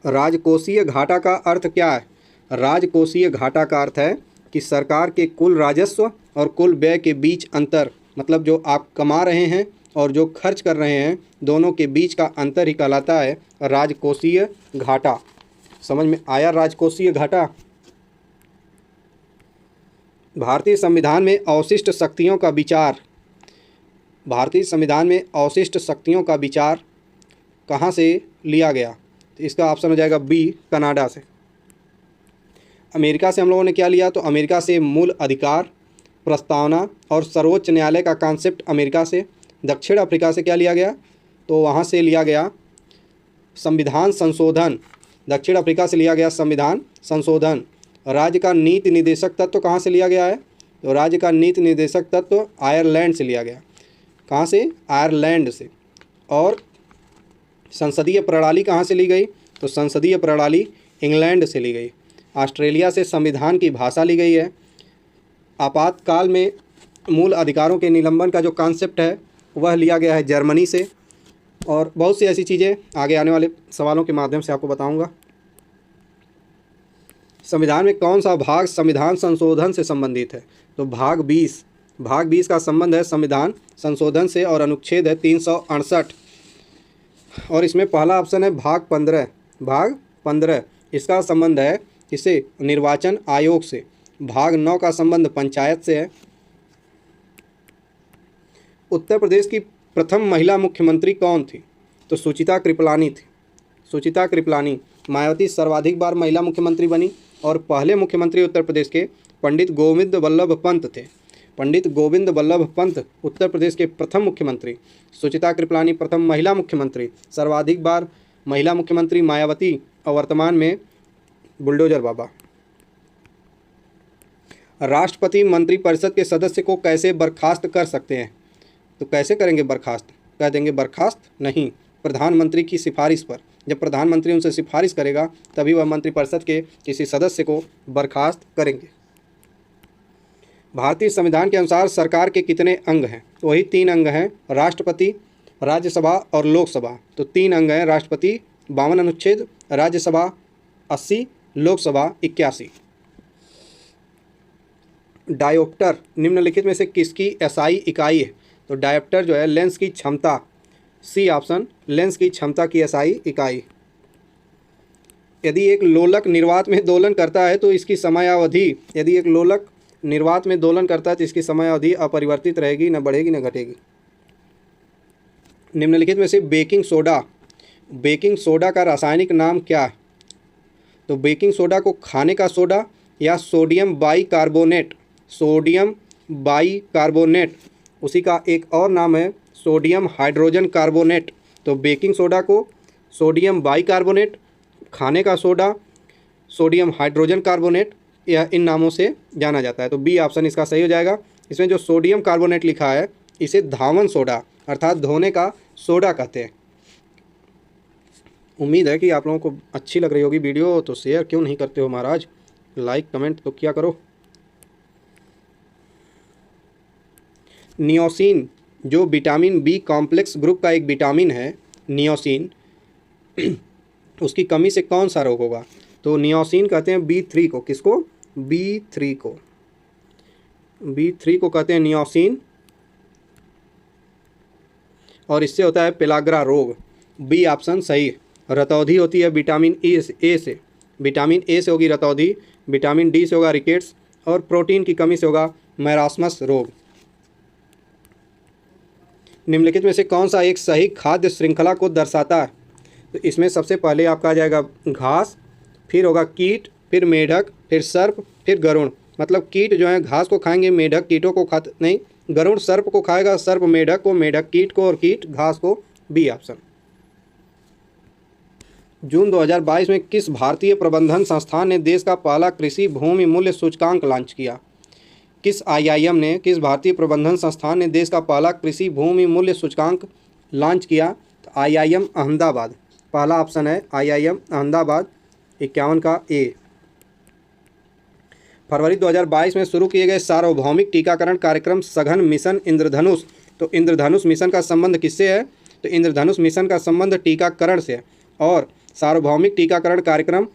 राजकोषीय घाटा का अर्थ क्या है? राजकोषीय घाटा का अर्थ है कि सरकार के कुल राजस्व और कुल व्यय के बीच अंतर, मतलब जो आप कमा रहे हैं और जो खर्च कर रहे हैं, दोनों के बीच का अंतर ही कहलाता है राजकोषीय घाटा। समझ में आया राजकोषीय घाटा? भारतीय संविधान में अवशिष्ट शक्तियों का विचार, भारतीय संविधान में अवशिष्ट शक्तियों का विचार कहाँ से लिया गया? तो इसका ऑप्शन हो जाएगा बी, कनाडा से। अमेरिका से हम लोगों ने क्या लिया? तो अमेरिका से मूल अधिकार, प्रस्तावना और सर्वोच्च न्यायालय का कॉन्सेप्ट अमेरिका से। दक्षिण अफ्रीका से क्या लिया गया? तो वहाँ से लिया गया संविधान संशोधन। दक्षिण अफ्रीका से लिया गया संविधान संशोधन। राज्य का नीति निर्देशक तत्व कहाँ से लिया गया है? तो राज्य का नीति निर्देशक तत्व आयरलैंड से लिया गया। कहाँ से? आयरलैंड से। और संसदीय प्रणाली कहाँ से ली गई? तो संसदीय प्रणाली इंग्लैंड से ली गई। ऑस्ट्रेलिया से संविधान की भाषा ली गई है। आपातकाल में मूल अधिकारों के निलंबन का जो कॉन्सेप्ट है वह लिया गया है जर्मनी से। और बहुत सी ऐसी चीज़ें आगे आने वाले सवालों के माध्यम से आपको बताऊंगा। संविधान में कौन सा भाग संविधान संशोधन से संबंधित है? तो भाग 20। भाग 20 का संबंध है संविधान संशोधन से और अनुच्छेद है 368। और इसमें पहला ऑप्शन है भाग 15। भाग 15 इसका संबंध है इसे निर्वाचन आयोग से। भाग 9 का संबंध पंचायत से है। उत्तर प्रदेश की प्रथम महिला मुख्यमंत्री कौन थी? तो सुचिता कृपलानी थी। सुचिता कृपलानी। मायावती सर्वाधिक बार महिला मुख्यमंत्री बनी और पहले मुख्यमंत्री उत्तर प्रदेश के पंडित गोविंद वल्लभ पंत थे। पंडित गोविंद वल्लभ पंत उत्तर प्रदेश के प्रथम मुख्यमंत्री। सुचिता कृपलानी प्रथम महिला मुख्यमंत्री। सर्वाधिक बार महिला मुख्यमंत्री मायावती और वर्तमान में बुलडोजर बाबा। राष्ट्रपति मंत्रिपरिषद के सदस्य को कैसे बर्खास्त कर सकते हैं? तो कैसे करेंगे बर्खास्त? कह देंगे बर्खास्त नहीं, प्रधानमंत्री की सिफारिश पर। जब प्रधानमंत्री उनसे सिफारिश करेगा तभी वह मंत्रिपरिषद के किसी सदस्य को बर्खास्त करेंगे। भारतीय संविधान के अनुसार सरकार के कितने अंग हैं? तो वही 3 अंग हैं, राष्ट्रपति, राज्यसभा और लोकसभा। तो 3 अंग हैं, राष्ट्रपति 52 अनुच्छेद, राज्यसभा 80, लोकसभा 81। डायोप्टर निम्नलिखित में से किसकी एसआई इकाई है? तो डायोप्टर जो है लेंस की क्षमता, सी ऑप्शन, लेंस की क्षमता की एसआई इकाई। यदि एक लोलक निर्वात में दोलन करता है तो इसकी समयावधि, यदि एक लोलक निर्वात में दोलन करता है तो इसकी समयावधि अपरिवर्तित रहेगी, न बढ़ेगी न घटेगी। निम्नलिखित में से बेकिंग सोडा का रासायनिक नाम क्या है? तो बेकिंग सोडा को खाने का सोडा या सोडियम बाइकार्बोनेट, उसी का एक और नाम है सोडियम हाइड्रोजन कार्बोनेट। तो बेकिंग सोडा को सोडियम बाइकार्बोनेट, खाने का सोडा सोडियम हाइड्रोजन कार्बोनेट, या इन नामों से जाना जाता है। तो बी ऑप्शन इसका सही हो जाएगा। इसमें जो सोडियम कार्बोनेट लिखा है इसे धावन सोडा अर्थात धोने का सोडा कहते हैं। उम्मीद है कि आप लोगों को अच्छी लग रही होगी वीडियो, तो शेयर क्यों नहीं करते हो महाराज, लाइक कमेंट तो क्या करो। नियोसिन जो विटामिन बी कॉम्प्लेक्स ग्रुप का एक विटामिन है, नियोसिन, उसकी कमी से कौन सा रोग होगा? तो नियोसिन कहते हैं B3 को। किसको? B3 को। B3 को कहते हैं नियोसिन, और इससे होता है पेलाग्रा रोग। बी ऑप्शन सही है। रतौंधी होती है विटामिन ए से, विटामिन ए से होगी रतौंधी, विटामिन डी से होगा रिकेट्स, और प्रोटीन की कमी से होगा मैरास्मस रोग। निम्नलिखित में से कौन सा एक सही खाद्य श्रृंखला को दर्शाता है? तो इसमें सबसे पहले आपका आ जाएगा घास, फिर होगा कीट, फिर मेढक, फिर सर्प, फिर गरुड़। मतलब कीट जो है घास को खाएंगे, मेढक कीटों को नहीं, गरुड़ सर्प को खाएगा, सर्प मेढक को, मेढक कीट को, और कीट घास को। B option. जून 2022 में किस भारतीय प्रबंधन संस्थान ने देश का पहला कृषि भूमि मूल्य सूचकांक लॉन्च किया? किस आईआईएम ने, किस भारतीय प्रबंधन संस्थान ने देश का पहला कृषि भूमि मूल्य सूचकांक लॉन्च किया? तो आईआईएम अहमदाबाद। पहला ऑप्शन है आईआईएम अहमदाबाद, 51 का ए। फरवरी 2022 में शुरू किए गए सार्वभौमिक टीकाकरण कार्यक्रम सघन मिशन इंद्रधनुष। तो इंद्रधनुष मिशन का संबंध किससे है? तो इंद्रधनुष मिशन का संबंध टीकाकरण से है। और सार्वभौमिक टीकाकरण कार्यक्रम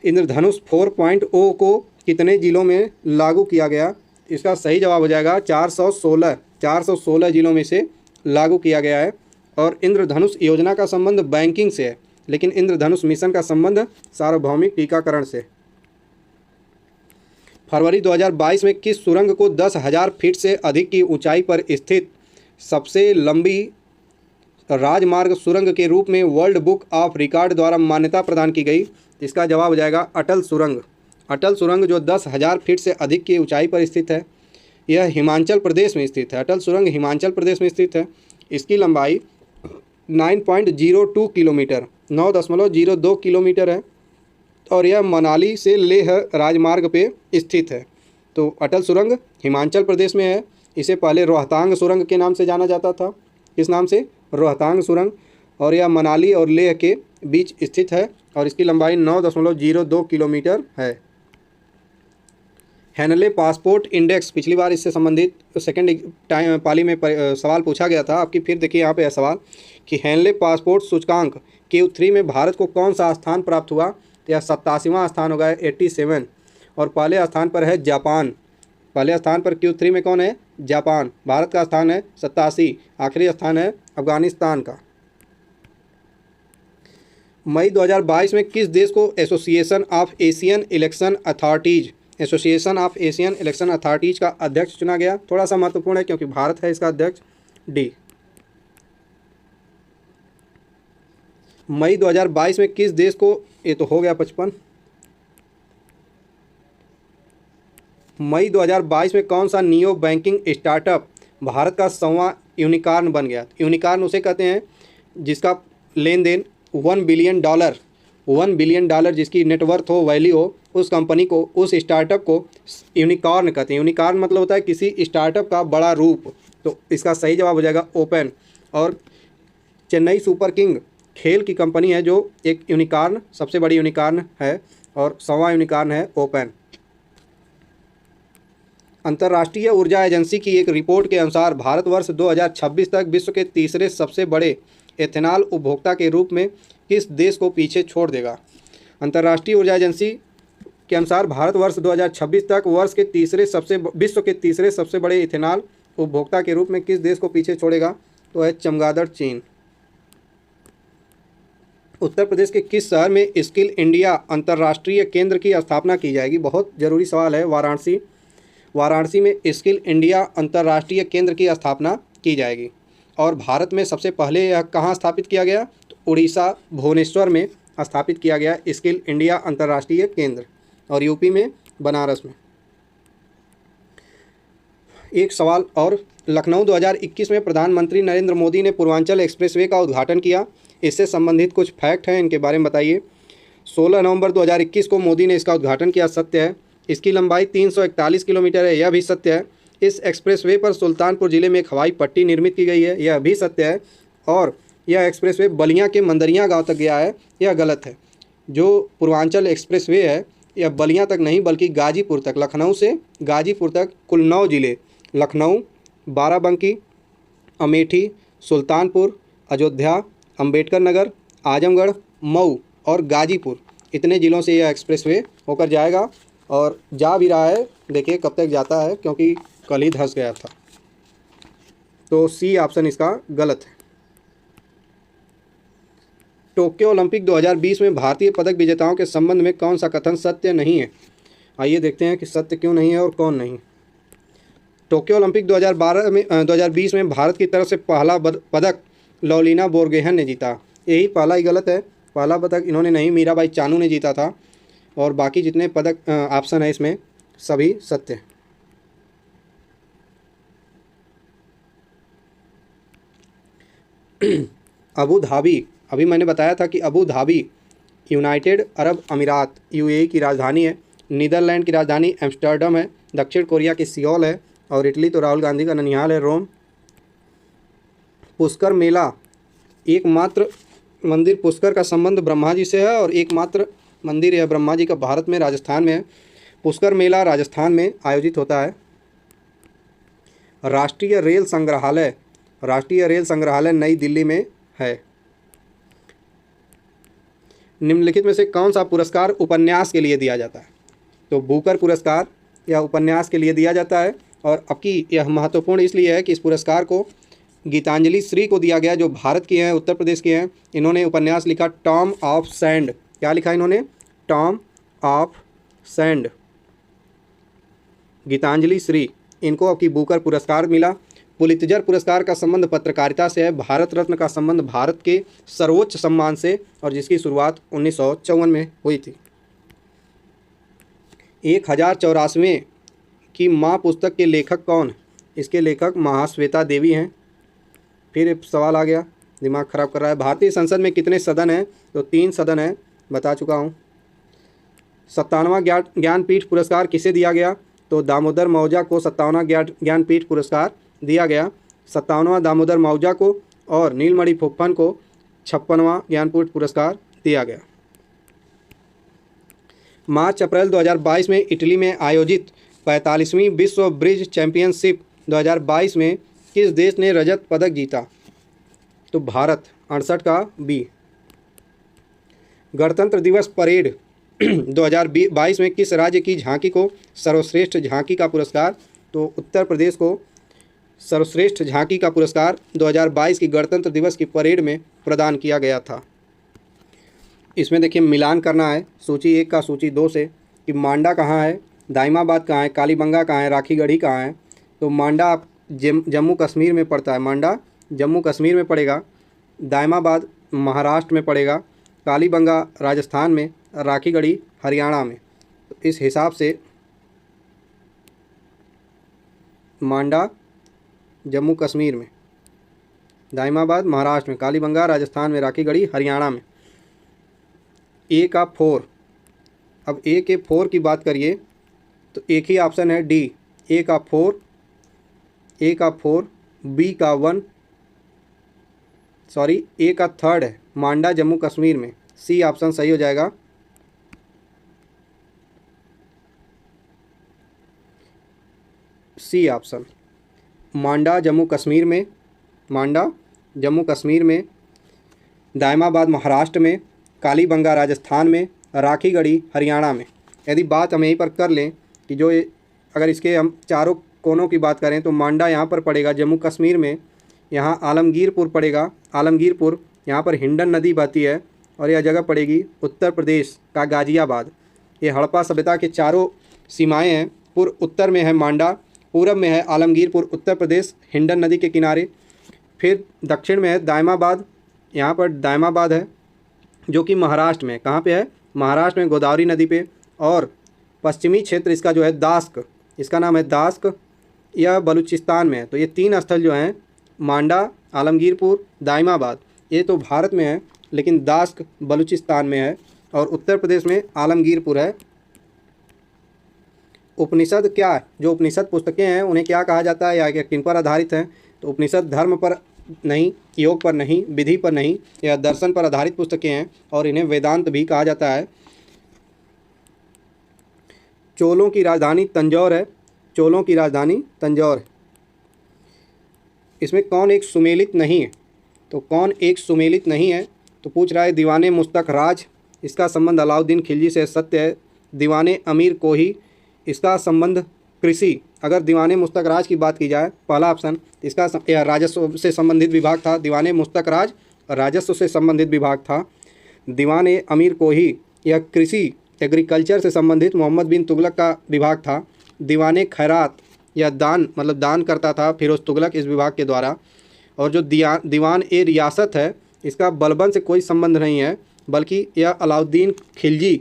इंद्रधनुष 4.0 को कितने जिलों में लागू किया गया? इसका सही जवाब हो जाएगा 416 जिलों में से लागू किया गया है। और इंद्रधनुष योजना का संबंध बैंकिंग से है, लेकिन इंद्रधनुष मिशन का संबंध सार्वभौमिक टीकाकरण से। फरवरी 2022 में किस सुरंग को 10,000 फीट से अधिक की ऊंचाई पर स्थित सबसे लंबी राजमार्ग सुरंग के रूप में वर्ल्ड बुक ऑफ रिकॉर्ड द्वारा मान्यता प्रदान की गई? इसका जवाब हो जाएगा अटल सुरंग। अटल सुरंग जो 10,000 फीट से अधिक की ऊंचाई पर स्थित है, यह हिमाचल प्रदेश में स्थित है। अटल सुरंग हिमाचल प्रदेश में स्थित है। इसकी लंबाई 9.02 किलोमीटर 9.02 किलोमीटर है, और यह मनाली से लेह राजमार्ग पे स्थित है। तो अटल सुरंग हिमाचल प्रदेश में है। इसे पहले रोहतांग सुरंग के नाम से जाना जाता था। किस नाम से? रोहतांग सुरंग। और यह मनाली और लेह के बीच स्थित है, और इसकी लंबाई 9.02 किलोमीटर है। हेनले पासपोर्ट इंडेक्स, पिछली बार इससे संबंधित सेकंड पाली में सवाल पूछा गया था आपकी। फिर देखिए यहाँ पे है सवाल कि हेनले पासपोर्ट सूचकांक Q3 में भारत को कौन सा स्थान प्राप्त हुआ? तो यह 87वां स्थान होगा, 87। और पहले स्थान पर है जापान। पहले स्थान पर Q3 में कौन है? जापान। भारत का स्थान है 87। आखिरी स्थान है अफगानिस्तान का। मई 2022 में किस देश को association of Asian election authorities का अध्यक्ष चुना गया? थोड़ा सा महत्वपूर्ण है क्योंकि भारत है इसका अध्यक्ष। डी। मई 2022 में किस देश को, ये तो हो गया 55। मई 2022 में कौन सा नियो बैंकिंग स्टार्टअप भारत का 100वां यूनिकॉर्न बन गया? यूनिकॉर्न उसे कहते हैं जिसका लेन देन $1 बिलियन जिसकी नेटवर्थ हो, वैल्यू हो, उस कंपनी को, उस स्टार्टअप को यूनिकॉर्न कहते हैं। यूनिकॉर्न मतलब होता है किसी स्टार्टअप का बड़ा रूप। तो इसका सही जवाब हो जाएगा ओपन। और चेन्नई सुपर किंग खेल की कंपनी है जो एक यूनिकॉर्न, सबसे बड़ी यूनिकॉर्न है, और 100वां यूनिकॉर्न है ओपन। अंतर्राष्ट्रीय ऊर्जा एजेंसी की एक रिपोर्ट के अनुसार भारतवर्ष 2026 तक विश्व के तीसरे सबसे बड़े एथेनॉल उपभोक्ता के रूप में किस देश को पीछे छोड़ देगा? अंतर्राष्ट्रीय ऊर्जा एजेंसी के अनुसार भारतवर्ष 2026 तक विश्व के तीसरे सबसे बड़े इथेनॉल उपभोक्ता के रूप में किस देश को पीछे छोड़ेगा? तो है चमगादड़ चीन। उत्तर प्रदेश के किस शहर में स्किल इंडिया अंतर्राष्ट्रीय केंद्र की स्थापना की जाएगी? बहुत जरूरी सवाल है। वाराणसी में स्किल इंडिया अंतर्राष्ट्रीय केंद्र की स्थापना की जाएगी। और भारत में सबसे पहले यह कहाँ स्थापित किया गया? तो उड़ीसा भुवनेश्वर में स्थापित किया गया स्किल इंडिया अंतर्राष्ट्रीय केंद्र, और यूपी में बनारस में। एक सवाल और, लखनऊ 2021 में प्रधानमंत्री नरेंद्र मोदी ने पूर्वांचल एक्सप्रेसवे का उद्घाटन किया। इससे संबंधित कुछ फैक्ट हैं, इनके बारे में बताइए। 16 नवंबर 2021 को मोदी ने इसका उद्घाटन किया, सत्य है। इसकी लंबाई 341 किलोमीटर है, यह भी सत्य है। इस एक्सप्रेसवे पर सुल्तानपुर ज़िले में एक हवाई पट्टी निर्मित की गई है, यह भी सत्य है। और यह एक्सप्रेसवे बलिया के मंदरिया गांव तक गया है, यह गलत है। जो पूर्वांचल एक्सप्रेसवे है यह बलिया तक नहीं बल्कि गाजीपुर तक, लखनऊ से गाजीपुर तक कुल 9 ज़िले लखनऊ, बाराबंकी, अमेठी, सुल्तानपुर, अयोध्या, अंबेडकर नगर, आजमगढ़, मऊ और गाजीपुर, इतने ज़िलों से यह एक्सप्रेसवे होकर जाएगा। और जा भी रहा है, देखिए कब तक जाता है, क्योंकि कल ही धंस गया था। तो सी ऑप्शन इसका गलत है। टोक्यो ओलंपिक 2020 में भारतीय पदक विजेताओं के संबंध में कौन सा कथन सत्य नहीं है? आइए देखते हैं कि सत्य क्यों नहीं है और कौन नहीं। टोक्यो ओलंपिक 2020 में भारत की तरफ से पहला पदक लवलीना बोरगोहेन ने जीता। यही पहला ही गलत है, पहला पदक इन्होंने नहीं, मीराबाई चानू ने जीता था। और बाकी जितने पदक ऑप्शन है इसमें सभी सत्य हैं। अबू धाबी, अभी मैंने बताया था कि अबू धाबी यूनाइटेड अरब अमीरात यूएई की राजधानी है। नीदरलैंड की राजधानी एम्स्टर्डम है। दक्षिण कोरिया की सियोल है। और इटली तो राहुल गांधी का ननिहाल है, रोम। पुष्कर मेला, एकमात्र मंदिर पुष्कर का संबंध ब्रह्मा जी से है और एकमात्र मंदिर यह ब्रह्मा जी का भारत में राजस्थान में है। पुष्कर मेला राजस्थान में आयोजित होता है। राष्ट्रीय रेल संग्रहालय नई दिल्ली में है। निम्नलिखित में से कौन सा पुरस्कार उपन्यास के लिए दिया जाता है? तो बुकर पुरस्कार या उपन्यास के लिए दिया जाता है। और अब की यह महत्वपूर्ण इसलिए है कि इस पुरस्कार को गीतांजलि श्री को दिया गया, जो भारत की हैं, उत्तर प्रदेश की हैं। इन्होंने उपन्यास लिखा टॉम ऑफ सैंड। क्या लिखा इन्होंने? Tomb of sand. Geetanjali Shree, इनको अब की बुकर पुरस्कार मिला। पुलित्जर पुरस्कार का संबंध पत्रकारिता से है। भारत रत्न का संबंध भारत के सर्वोच्च सम्मान से, और जिसकी शुरुआत 1954 में हुई थी। 1084वें की माँ पुस्तक के लेखक कौन? इसके लेखक महाश्वेता देवी हैं। फिर सवाल आ गया, दिमाग खराब कर रहा है। भारतीय संसद में कितने सदन हैं? तो 3 सदन हैं, बता चुका हूँ। 57वां ज्ञानपीठ पुरस्कार किसे दिया गया? तो दामोदर मौजा को 57वां ज्ञानपीठ पुरस्कार दिया गया। 57वां दामोदर मौजा को और नीलमणि फुप्पन को 56वां ज्ञानपीठ पुरस्कार दिया गया। मार्च अप्रैल 2022 में इटली में आयोजित 45वीं विश्व ब्रिज चैंपियनशिप 2022 में किस देश ने रजत पदक जीता? तो भारत, 68 का बी। गणतंत्र दिवस परेड 2022 में किस राज्य की झांकी को सर्वश्रेष्ठ झांकी का पुरस्कार? तो उत्तर प्रदेश को सर्वश्रेष्ठ झांकी का पुरस्कार 2022 की गणतंत्र दिवस की परेड में प्रदान किया गया था। इसमें देखिए मिलान करना है सूची 1 का सूची 2 से कि मांडा कहाँ है, दाइमाबाद कहाँ है, कालीबंगा कहाँ है, राखीगढ़ी कहाँ है। तो मांडा जम्मू कश्मीर में पड़ता है, मांडा जम्मू कश्मीर में पड़ेगा। दाइमाबाद महाराष्ट्र में पड़ेगा। कालीबंगा राजस्थान में, राखीगढ़ी हरियाणा में। तो इस हिसाब से मांडा जम्मू कश्मीर में, दाइमाबाद महाराष्ट्र में, कालीबंगा राजस्थान में, राखीगढ़ी हरियाणा में। ए का 4। अब ए के 4 की बात करिए तो एक ही ऑप्शन है डी, ए का 4, ए का 4, बी का 1, सॉरी ए का 3 है, मांडा जम्मू कश्मीर में। सी ऑप्शन सही हो जाएगा। सी ऑप्शन, मांडा जम्मू कश्मीर में, मांडा जम्मू कश्मीर में, दाइमाबाद महाराष्ट्र में, कालीबंगा राजस्थान में, राखीगढ़ी हरियाणा में। यदि बात हम यहीं पर कर लें कि जो अगर इसके हम चारों कोनों की बात करें तो मांडा यहाँ पर पड़ेगा जम्मू कश्मीर में, यहाँ आलमगीरपुर पड़ेगा, आलमगीरपुर यहाँ पर हिंडन नदी बहती है, और यह जगह पड़ेगी उत्तर प्रदेश का गाज़ियाबाद। ये हड़प्पा सभ्यता के चारों सीमाएं हैं। उत्तर में है मांडा, पूरब में है आलमगीरपुर उत्तर प्रदेश हिंडन नदी के किनारे। फिर दक्षिण में है दाइमाबाद, यहाँ पर दाइमाबाद है जो कि महाराष्ट्र में, कहाँ पे है? महाराष्ट्र में गोदावरी नदी पे। और पश्चिमी क्षेत्र इसका जो है दास्क, इसका नाम है दास्क, यह बलूचिस्तान में है। तो ये 3 स्थल जो हैं, मांडा, आलमगीरपुर, दाइमाबाद, ये तो भारत में है, लेकिन दास्क बलूचिस्तान में है। और उत्तर प्रदेश में आलमगीरपुर है। उपनिषद क्या है, जो उपनिषद पुस्तकें हैं उन्हें क्या कहा जाता है या किन पर आधारित हैं? तो उपनिषद धर्म पर नहीं, योग पर नहीं, विधि पर नहीं या दर्शन पर आधारित पुस्तकें हैं और इन्हें वेदांत भी कहा जाता है। चोलों की राजधानी तंजौर है, चोलों की राजधानी तंजौर है। इसमें कौन एक सुमेलित नहीं है? तो कौन एक सुमेलित नहीं है? तो पूछ रहा है दीवाने मुस्तक राज, इसका संबंध अलाउद्दीन खिलजी से सत्य है। दीवाने अमीर कोही, इसका संबंध कृषि, अगर दीवाने मुस्तक राज की बात की जाए, पहला ऑप्शन इसका या राजस्व से संबंधित विभाग था। दीवाने मुस्तक राज राजस्व से संबंधित विभाग था। दीवाने अमीर कोही यह कृषि एग्रीकल्चर से संबंधित मोहम्मद बिन तुगलक का विभाग था। दीवाने खैरात या दान मतलब दान करता था फिरोज तुगलक इस विभाग के द्वारा। और जो दीवान ए रियासत है इसका बलबन से कोई संबंध नहीं है, बल्कि यह अलाउद्दीन खिलजी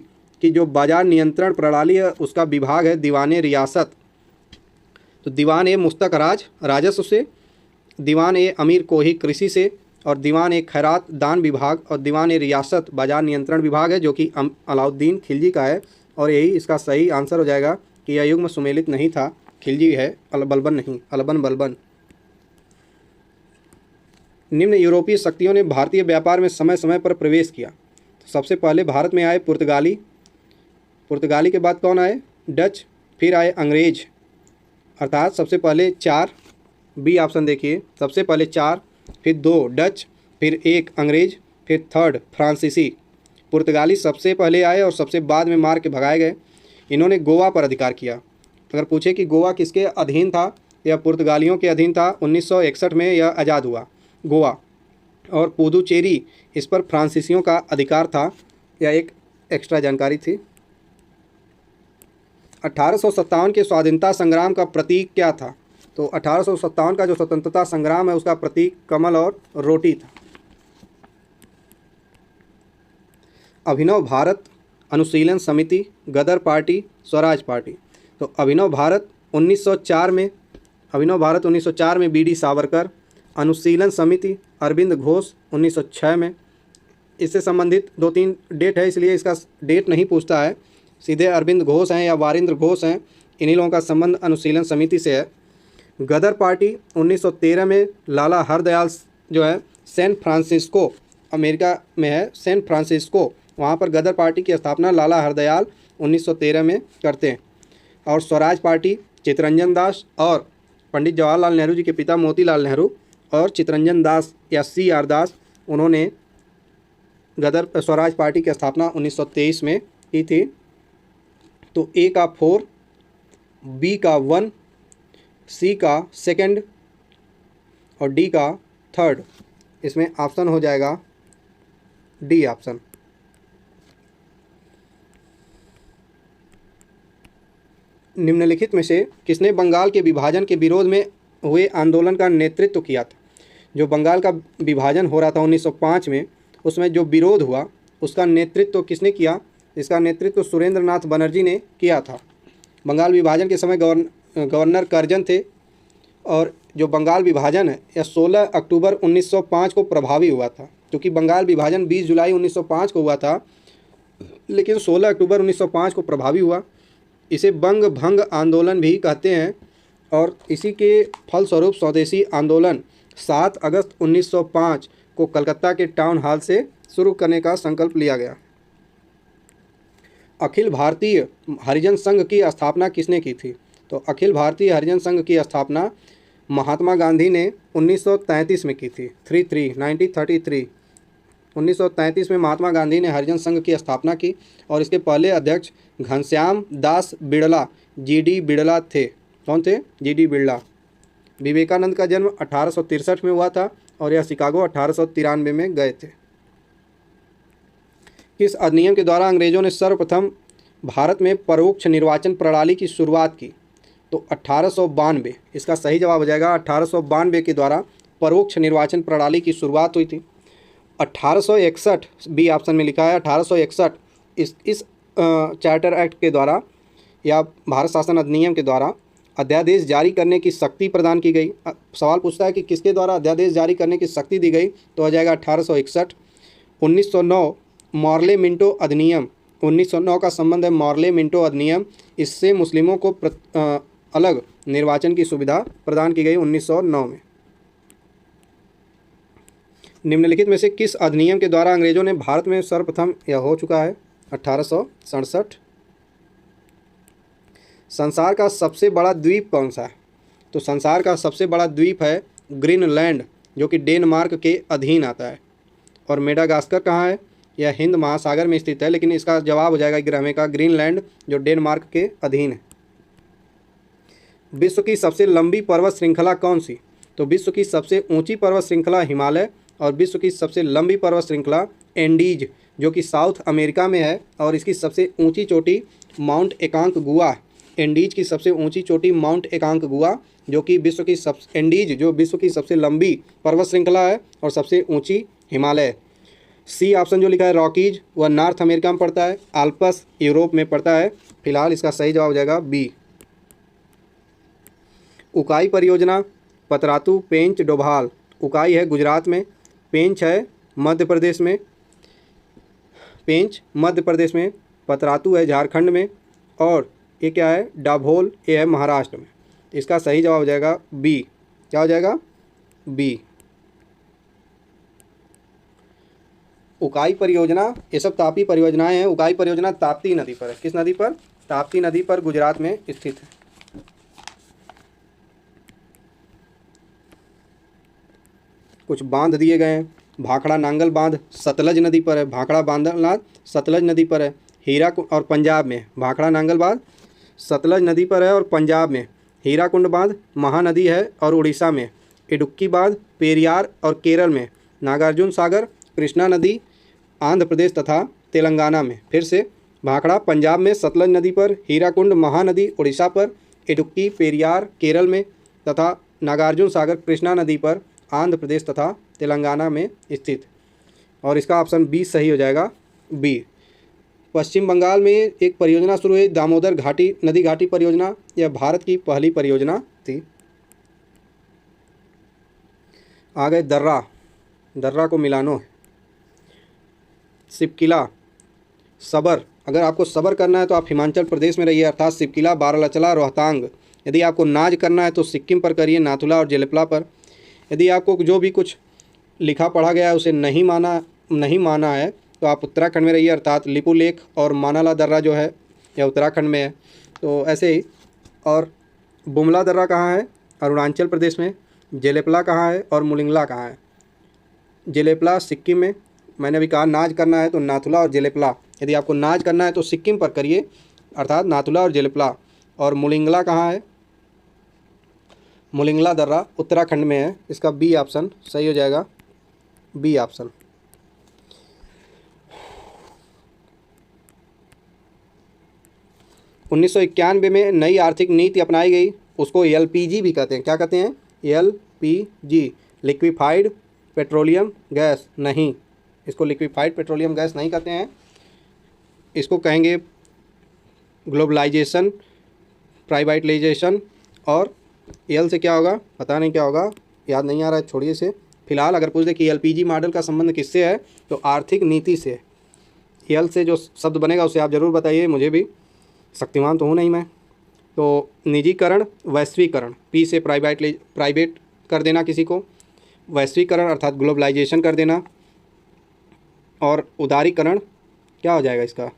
की जो बाजार नियंत्रण प्रणाली है उसका विभाग है दीवान ए रियासत। तो दीवान ए मुस्तक राज राजस्व से, दीवान ए अमीर कोही कृषि से और दीवान ए खैरात दान विभाग और दीवान ए रियासत बाजार नियंत्रण विभाग है जो कि अलाउद्दीन खिलजी का है। और यही इसका सही आंसर हो जाएगा कि यह युग्म सुमेलित नहीं था, खिलजी है, बलबन नहीं, अलबन बलबन। निम्न यूरोपीय शक्तियों ने भारतीय व्यापार में समय समय पर प्रवेश किया। तो सबसे पहले भारत में आए पुर्तगाली, पुर्तगाली के बाद कौन आए? डच, फिर आए अंग्रेज, अर्थात सबसे पहले 4, बी ऑप्शन देखिए, सबसे पहले 4, फिर 2 डच, फिर 1 अंग्रेज, फिर 3rd फ्रांसीसी। पुर्तगाली सबसे पहले आए और सबसे बाद में मार के भगाए गए। इन्होंने गोवा पर अधिकार किया। अगर पूछे कि गोवा किसके अधीन था, यह पुर्तगालियों के अधीन था। 1961 में यह आज़ाद हुआ गोवा। और पुदुचेरी इस पर फ्रांसीसियों का अधिकार था। यह एक एक्स्ट्रा जानकारी थी। 1857 के स्वाधीनता संग्राम का प्रतीक क्या था? तो 1857 का जो स्वतंत्रता संग्राम है उसका प्रतीक कमल और रोटी था। अभिनव भारत, अनुशीलन समिति, गदर पार्टी, स्वराज पार्टी। तो अभिनव भारत 1904 में बी डी सावरकर, अनुशीलन समिति अरविंद घोष 1906 में। इससे संबंधित 2-3 डेट है इसलिए इसका डेट नहीं पूछता है, सीधे अरविंद घोष हैं या वारिंद्र घोष हैं, इन्हीं लोगों का संबंध अनुशीलन समिति से है। गदर पार्टी 1913 में लाला हरदयाल जो है सैन फ्रांसिस्को, अमेरिका में है सैन फ्रांसिस्को, वहाँ पर गदर पार्टी की स्थापना लाला हरदयाल 1913 में करते हैं। और स्वराज पार्टी चितरंजन दास और पंडित जवाहरलाल नेहरू जी के पिता मोतीलाल नेहरू और चितरंजन दास या CR दास, उन्होंने स्वराज पार्टी की स्थापना 1923 में की थी। तो A का 4, B का 1, C का 2 और D का 3rd, इसमें ऑप्शन हो जाएगा D ऑप्शन। निम्नलिखित में से किसने बंगाल के विभाजन के विरोध में हुए आंदोलन का नेतृत्व किया था? जो बंगाल का विभाजन हो रहा था 1905 में, उसमें जो विरोध हुआ उसका नेतृत्व किसने किया? इसका नेतृत्व सुरेंद्र नाथ बनर्जी ने किया था। बंगाल विभाजन के समय गवर्नर कर्जन थे। और जो बंगाल विभाजन है यह 16 अक्टूबर 1905 को प्रभावी हुआ था, क्योंकि बंगाल विभाजन 20 जुलाई 1905 को हुआ था, लेकिन 16 अक्टूबर 1905 को प्रभावी हुआ। इसे बंग भंग आंदोलन भी कहते हैं। और इसी के फलस्वरूप स्वदेशी आंदोलन 7 अगस्त 1905 को कलकत्ता के टाउन हॉल से शुरू करने का संकल्प लिया गया। अखिल भारतीय हरिजन संघ की स्थापना किसने की थी? तो अखिल भारतीय हरिजन संघ की स्थापना महात्मा गांधी ने 1933 में की थी। 1933 1933 में महात्मा गांधी ने हरिजन संघ की स्थापना की और इसके पहले अध्यक्ष घनश्याम दास बिड़ला GD बिड़ला थे। कौन थे? GD बिड़ला। विवेकानंद का जन्म 1863 में हुआ था और यह शिकागो 1893 में गए थे। किस अधिनियम के द्वारा अंग्रेजों ने सर्वप्रथम भारत में परोक्ष निर्वाचन प्रणाली की शुरुआत की? तो 1892, इसका सही जवाब हो जाएगा 1892 के द्वारा परोक्ष निर्वाचन प्रणाली की शुरुआत हुई थी। 1861 बी ऑप्शन में लिखा है 1861 इस चार्टर एक्ट के द्वारा या भारत शासन अधिनियम के द्वारा अध्यादेश जारी करने की शक्ति प्रदान की गई। सवाल पूछता है कि किसके द्वारा अध्यादेश जारी करने की शक्ति दी गई, तो हो जाएगा 1861। 1909 मॉर्ले मिंटो अधिनियम 1909 का संबंध है मॉर्ले मिंटो अधिनियम। इससे मुस्लिमों को अलग निर्वाचन की सुविधा प्रदान की गई 1909 में। निम्नलिखित में से किस अधिनियम के द्वारा अंग्रेजों ने भारत में सर्वप्रथम, यह हो चुका है 1867। संसार का सबसे बड़ा द्वीप कौन सा है? तो संसार का सबसे बड़ा द्वीप है ग्रीनलैंड, जो कि डेनमार्क के अधीन आता है। और मेडागास्कर कहाँ है? यह हिंद महासागर में स्थित है, लेकिन इसका जवाब हो जाएगा 11वें का ग्रीनलैंड, जो डेनमार्क के अधीन है। विश्व की सबसे लंबी पर्वत श्रृंखला कौन सी? तो विश्व की सबसे ऊंची पर्वत श्रृंखला हिमालय, और विश्व की सबसे लंबी पर्वत श्रृंखला एंडीज, जो कि साउथ अमेरिका में है। और इसकी सबसे ऊंची चोटी माउंट एकांकगुआ, एंडीज की सबसे ऊंची चोटी माउंट एकांकगुआ, जो कि एंडीज जो विश्व की सबसे लंबी पर्वत श्रृंखला है और सबसे ऊंची हिमालय। सी ऑप्शन जो लिखा है रॉकीज, वह नॉर्थ अमेरिका में पड़ता है। आल्प्स यूरोप में पड़ता है। फिलहाल इसका सही जवाब हो जाएगा बी। उकाई परियोजना, पतरातू, पेंच, डोभाल। उकाई है गुजरात में, पेंच है मध्य प्रदेश में, पतरातू है झारखंड में, और ये क्या है डाभोल, ये है महाराष्ट्र में। इसका सही जवाब हो जाएगा बी। क्या हो जाएगा? बी। उकाई परियोजना, ये सब तापी परियोजनाएं हैं। उकाई परियोजना ताप्ती नदी पर है। किस नदी पर? ताप्ती नदी पर, गुजरात में स्थित है। कुछ बांध दिए गए हैं। भाखड़ा नांगल बांध सतलज नदी पर है। भाखड़ा बांधनाथ सतलज नदी पर है। हीराकुंड, और पंजाब में भाखड़ा नांगल बांध सतलज नदी पर है, और पंजाब में हीराकुंड बांध महानदी है, और उड़ीसा में इडुक्की बांध, पेरियार, और केरल में नागार्जुन सागर, कृष्णा नदी, आंध्र प्रदेश तथा तेलंगाना में। फिर से भाखड़ा पंजाब में सतलज नदी पर, हीराकुंड महानदी उड़ीसा पर, इडुक्की पेरियार केरल में, तथा नागार्जुन सागर कृष्णा नदी पर आंध्र प्रदेश तथा तेलंगाना में स्थित। और इसका ऑप्शन बी सही हो जाएगा, बी। पश्चिम बंगाल में एक परियोजना शुरू हुई, दामोदर घाटी नदी घाटी परियोजना। यह भारत की पहली परियोजना थी। आ गए दर्रा, दर्रा को मिलानो है। सिपकिला, सबर। अगर आपको सबर करना है तो आप हिमाचल प्रदेश में रहिए, अर्थात सिपकिला, बारालाचला, रोहतांग। यदि आपको नाज करना है तो सिक्किम पर करिए, नाथुला और जेलेपला पर। यदि आपको जो भी कुछ लिखा पढ़ा गया है उसे नहीं माना है तो आप उत्तराखंड में रहिए, अर्थात लिपू लेक और मानाला दर्रा जो है यह उत्तराखंड में है। तो ऐसे ही। और बुमला दर्रा कहाँ है? अरुणाचल प्रदेश में। जेलेपला कहाँ है? और मुलिंगला कहाँ है? जेलेपला सिक्किम में। मैंने अभी कहा नाज करना है तो नाथुला और जेलेपला। यदि आपको नाज करना है तो सिक्किम पर करिए, अर्थात नाथुला और जेलेपला। और मुलिंगला कहाँ है? मुलिंगला दर्रा उत्तराखंड में है। इसका बी ऑप्शन सही हो जाएगा, बी ऑप्शन। उन्नीस सौ 91 में नई आर्थिक नीति अपनाई गई, उसको एलपीजी भी कहते हैं। क्या कहते हैं? LPG, liquefied petroleum gas. नहीं, इसको लिक्विफाइड पेट्रोलियम गैस नहीं कहते हैं, इसको कहेंगे ग्लोबलाइजेशन, प्राइवेटाइजेशन। और एल से क्या होगा? पता नहीं क्या होगा, याद नहीं आ रहा है, छोड़िए इसे। फिलहाल अगर पूछ दे कि एलपीजी मॉडल का संबंध किससे है तो आर्थिक नीति से। एल से जो शब्द बनेगा उसे आप ज़रूर बताइए, मुझे भी शक्तिमान तो हूँ नहीं मैं। तो निजीकरण, वैश्वीकरण, पी से प्राइवेट कर देना किसी को, वैश्वीकरण अर्थात ग्लोबलाइजेशन कर देना, और उदारीकरण क्या हो जाएगा इसका?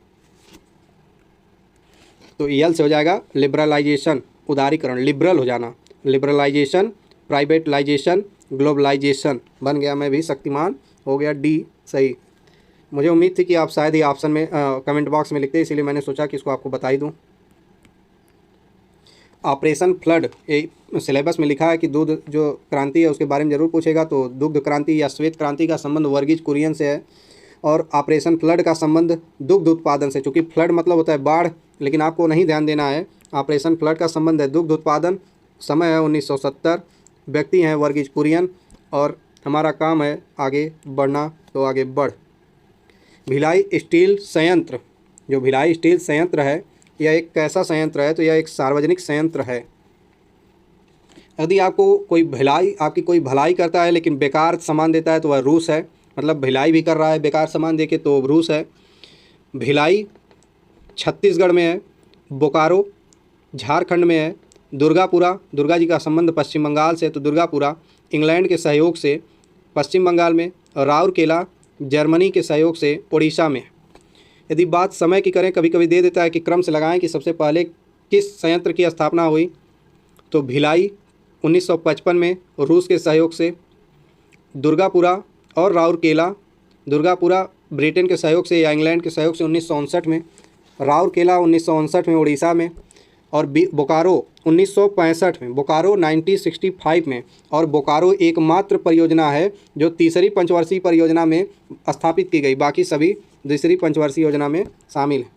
तो एल से हो जाएगा लिबरलाइजेशन, उदारीकरण, लिबरल हो जाना, लिबरलाइजेशन, प्राइवेटलाइजेशन, ग्लोबलाइजेशन। बन गया, मैं भी शक्तिमान हो गया, डी सही। मुझे उम्मीद थी कि आप शायद ही ऑप्शन में कमेंट बॉक्स में लिखते, इसीलिए मैंने सोचा कि इसको आपको बता ही दूँ। ऑपरेशन फ्लड, ये सिलेबस में लिखा है कि दूध जो क्रांति है उसके बारे में ज़रूर पूछेगा। तो दुग्ध क्रांति या श्वेत क्रांति का संबंध वर्गीज कुरियन से है, और ऑपरेशन फ्लड का संबंध दुग्ध उत्पादन से। चूँकि फ्लड मतलब होता है बाढ़, लेकिन आपको नहीं ध्यान देना है। ऑपरेशन फ्लड का संबंध है दुग्ध उत्पादन। समय है 1970। व्यक्ति हैं वर्गीज कुरियन, और हमारा काम है आगे बढ़ना, तो आगे बढ़। भिलाई स्टील संयंत्र, जो भिलाई स्टील संयंत्र है यह एक कैसा संयंत्र है? तो यह एक सार्वजनिक संयंत्र है। यदि आपको आपकी कोई भलाई करता है लेकिन बेकार सामान देता है तो वह रूस है। मतलब भिलाई भी कर रहा है बेकार सामान देके, तो रूस है। भिलाई छत्तीसगढ़ में है। बोकारो झारखंड में है। दुर्गापुरा, दुर्गा जी का संबंध पश्चिम बंगाल से, तो दुर्गापुरा इंग्लैंड के सहयोग से पश्चिम बंगाल में। और राउरकेला जर्मनी के सहयोग से उड़ीसा में। यदि बात समय की करें, कभी कभी दे देता है कि क्रम से लगाएं कि सबसे पहले किस संयंत्र की स्थापना हुई, तो भिलाई 1955 में रूस के सहयोग से। दुर्गापुरा और राउरकेला, दुर्गापुरा ब्रिटेन के सहयोग से या इंग्लैंड के सहयोग से 1959 में, राउरकेला 1959 में उड़ीसा में, और बोकारो 1965 में, बोकारो 1965 में। और बोकारो एकमात्र परियोजना है जो तीसरी पंचवर्षीय परियोजना में स्थापित की गई, बाकी सभी दूसरी पंचवर्षीय योजना में शामिल है।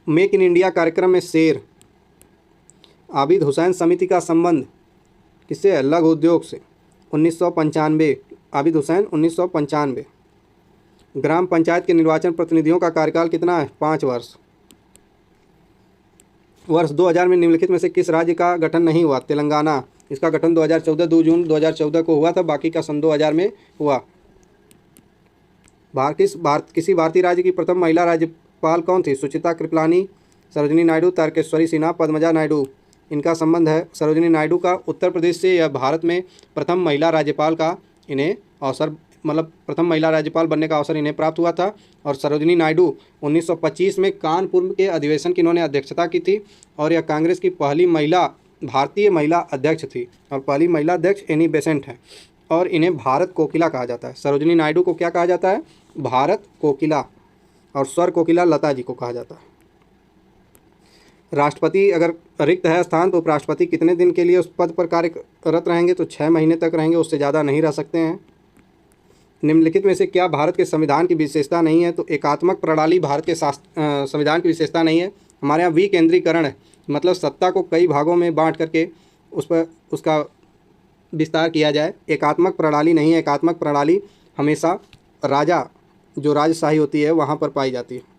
मेक इन इंडिया कार्यक्रम में शेर आबिद हुसैन समिति का संबंध किससे है? लघु उद्योग से। 1995 आबिद हुसैन 1995। ग्राम पंचायत के निर्वाचन प्रतिनिधियों का कार्यकाल कितना है? 5 वर्ष। वर्ष 2000 में निम्नलिखित में से किस राज्य का गठन नहीं हुआ? तेलंगाना। इसका गठन 2014 2 जून 2014 को हुआ था, बाकी का सन 2000 में हुआ। किसी भारतीय राज्य की प्रथम महिला राज्यपाल कौन थी? सुचिता कृपलानी, सरोजिनी नायडू, तारकेश्वरी सिन्हा, पद्मजा नायडू। इनका संबंध है सरोजिनी नायडू का उत्तर प्रदेश से। यह भारत में प्रथम महिला राज्यपाल का इन्हें अवसर, मतलब प्रथम महिला राज्यपाल बनने का अवसर इन्हें प्राप्त हुआ था। और सरोजिनी नायडू 1925 में कानपुर के अधिवेशन की इन्होंने अध्यक्षता की थी, और यह कांग्रेस की पहली महिला, भारतीय महिला अध्यक्ष थी। और पहली महिला अध्यक्ष एनी बेसेंट हैं, और इन्हें भारत कोकिला कहा जाता है। सरोजिनी नायडू को क्या कहा जाता है? भारत कोकिला। और स्वर कोकिला लता जी को कहा जाता है। राष्ट्रपति अगर रिक्त है स्थान, तो उपराष्ट्रपति कितने दिन के लिए उस पद पर कार्यरत रहेंगे? तो 6 महीने तक रहेंगे, उससे ज़्यादा नहीं रह सकते हैं। निम्नलिखित में से क्या भारत के संविधान की विशेषता नहीं है? तो एकात्मक प्रणाली भारत के संविधान की विशेषता नहीं है। हमारे यहाँ विकेंद्रीकरण है, मतलब सत्ता को कई भागों में बांट करके उस पर उसका विस्तार किया जाए। एकात्मक प्रणाली नहीं है। एकात्मक प्रणाली हमेशा राजा, जो राजशाही होती है, वहाँ पर पाई जाती है।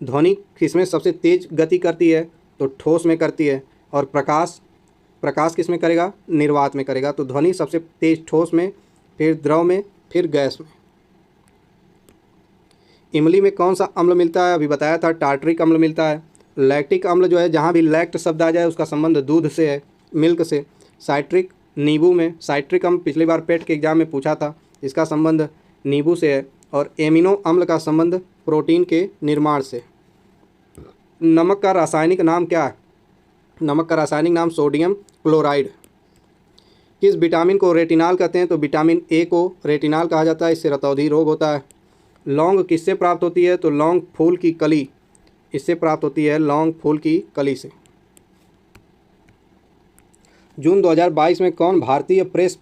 ध्वनि किसमें सबसे तेज गति करती है? तो ठोस में करती है। और प्रकाश किसमें करेगा? निर्वात में करेगा। तो ध्वनि सबसे तेज ठोस में, फिर द्रव में, फिर गैस में। इमली में कौन सा अम्ल मिलता है? अभी बताया था, टार्टरिक अम्ल मिलता है। लैक्टिक अम्ल जो है, जहाँ भी लैक्ट शब्द आ जाए उसका संबंध दूध से है, मिल्क से। साइट्रिक नींबू में, साइट्रिक अम्ल पिछली बार पेट के एग्जाम में पूछा था, इसका संबंध नींबू से है। और एमिनो अम्ल का संबंध प्रोटीन के निर्माण से। नमक का रासायनिक नाम क्या है? नमक का रासायनिक नाम सोडियम क्लोराइड। किस विटामिन को रेटिनॉल कहते हैं? तो विटामिन ए को रेटिनॉल कहा जाता है, इससे रतौंधी रोग होता है। लौंग किससे प्राप्त होती है? तो लौंग फूल की कली, इससे प्राप्त होती है, लौंग फूल की कली से। जून 2022 में कौन भारतीय प्रेस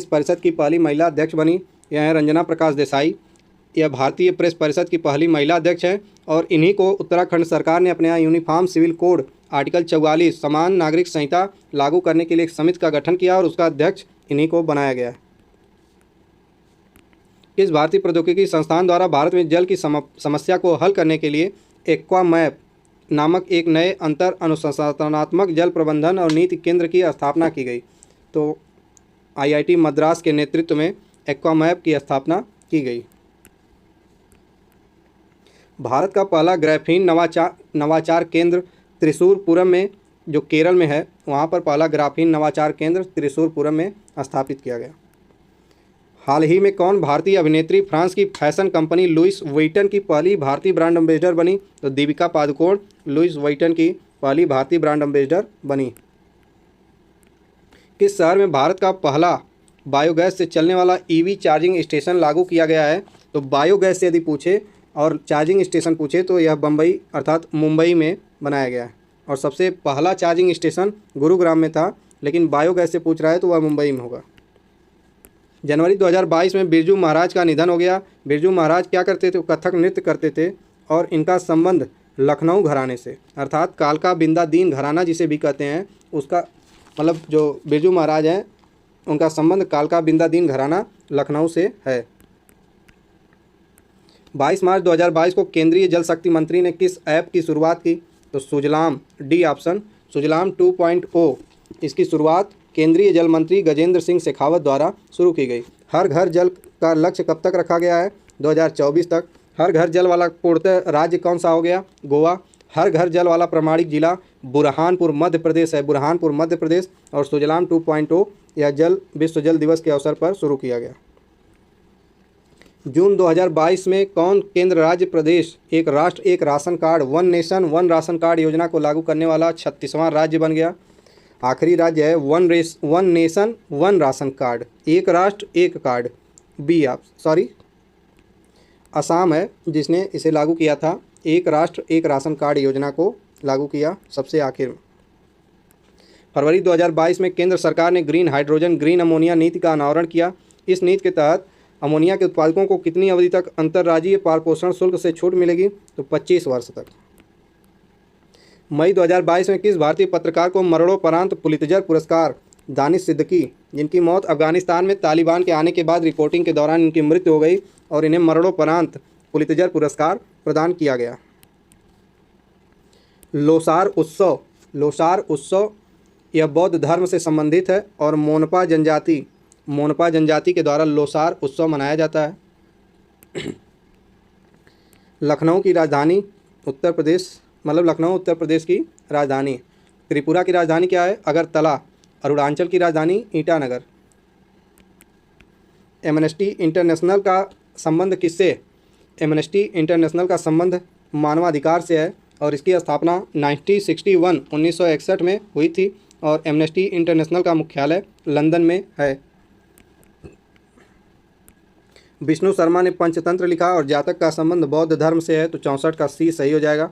परिषद की पहली महिला अध्यक्ष बनी? यह है रंजना प्रकाश देसाई। यह भारतीय प्रेस परिषद की पहली महिला अध्यक्ष है, और इन्हीं को उत्तराखंड सरकार ने अपने यहाँ यूनिफॉर्म सिविल कोड आर्टिकल 44 समान नागरिक संहिता लागू करने के लिए एक समिति का गठन किया, और उसका अध्यक्ष इन्हीं को बनाया गया है। किस भारतीय प्रौद्योगिकी संस्थान द्वारा भारत में जल की समस्या को हल करने के लिए एक्वामैप नामक एक नए अंतर अनुसंधानात्मक जल प्रबंधन और नीति केंद्र की स्थापना की गई? तो IIT मद्रास के नेतृत्व में एक्वामैप की स्थापना की गई। भारत का पहला ग्राफीन नवाचार केंद्र त्रिशूरपुरम में, जो केरल में है, वहाँ पर पहला ग्राफीन नवाचार केंद्र त्रिशूरपुरम में स्थापित किया गया। हाल ही में कौन भारतीय अभिनेत्री फ्रांस की फैशन कंपनी लुइस वुइटन की पहली भारतीय ब्रांड एम्बेसडर बनी? तो दीपिका पादुकोण लुइस वुइटन की पहली भारतीय ब्रांड एम्बेसडर बनी। किस शहर में भारत का पहला बायोगैस से चलने वाला EV चार्जिंग स्टेशन लागू किया गया है? तो बायोगैस से यदि पूछे और चार्जिंग स्टेशन पूछे तो यह बम्बई अर्थात मुंबई में बनाया गया है। और सबसे पहला चार्जिंग स्टेशन गुरुग्राम में था, लेकिन बायोगैस से पूछ रहा है तो वह मुंबई में होगा। जनवरी 2022 में बिरजू महाराज का निधन हो गया। बिरजू महाराज क्या करते थे? कथक नृत्य करते थे, और इनका संबंध लखनऊ घराने से, अर्थात कालका बिंदा दीन घराना जिसे भी कहते हैं, उसका मतलब जो बिरजू महाराज हैं उनका संबंध कालका बिंदा दीन घराना लखनऊ से है। 22 मार्च 2022 को केंद्रीय जल शक्ति मंत्री ने किस ऐप की शुरुआत की? तो सुजलाम, डी ऑप्शन, सुजलाम 2.0। इसकी शुरुआत केंद्रीय जल मंत्री गजेंद्र सिंह शेखावत द्वारा शुरू की गई। हर घर जल का लक्ष्य कब तक रखा गया है? 2024 तक। हर घर जल वाला पूर्णतः राज्य कौन सा हो गया? गोवा। हर घर जल वाला प्रमाणित जिला बुरहानपुर मध्य प्रदेश है, बुरहानपुर मध्य प्रदेश। और सुजलाम 2.0 यह जल विश्व जल दिवस के अवसर पर शुरू किया गया। जून 2022 में कौन केंद्र राज्य प्रदेश एक राष्ट्र एक ration card one nation one ration card योजना को लागू करने वाला 36वां राज्य बन गया? आखिरी राज्य है one nation one ration card, एक राष्ट्र एक कार्ड। असम है जिसने इसे लागू किया था, एक राष्ट्र एक राशन कार्ड योजना को लागू किया सबसे आखिर में। फरवरी 2022 में केंद्र सरकार ने ग्रीन हाइड्रोजन ग्रीन अमोनिया नीति का अनावरण किया। इस नीति के तहत अमोनिया के उत्पादकों को कितनी अवधि तक अंतर्राज्यीय पारपोषण शुल्क से छूट मिलेगी? तो 25 वर्ष तक। मई 2022 में किस भारतीय पत्रकार को मरणोपरांत पुलित्जर पुरस्कार दानिश सिद्दीकी, जिनकी मौत अफगानिस्तान में तालिबान के आने के बाद रिपोर्टिंग के दौरान इनकी मृत्यु हो गई और इन्हें मरणोपरांत पुलित्जर पुरस्कार प्रदान किया गया? लोसार उत्सव यह बौद्ध धर्म से संबंधित है और मोनपा जनजाति के द्वारा लोसार उत्सव मनाया जाता है। लखनऊ की राजधानी उत्तर प्रदेश लखनऊ उत्तर प्रदेश की राजधानी। त्रिपुरा की राजधानी क्या है? अगरतला। अरुणाचल की राजधानी ईटानगर। एमनेस्टी इंटरनेशनल का संबंध किससे? एमनेस्टी इंटरनेशनल का संबंध मानवाधिकार से है और इसकी स्थापना 1961 में हुई थी और एमनेस्टी इंटरनेशनल का मुख्यालय लंदन में है। विष्णु शर्मा ने पंचतंत्र लिखा और जातक का संबंध बौद्ध धर्म से है, तो 64 का सी सही हो जाएगा।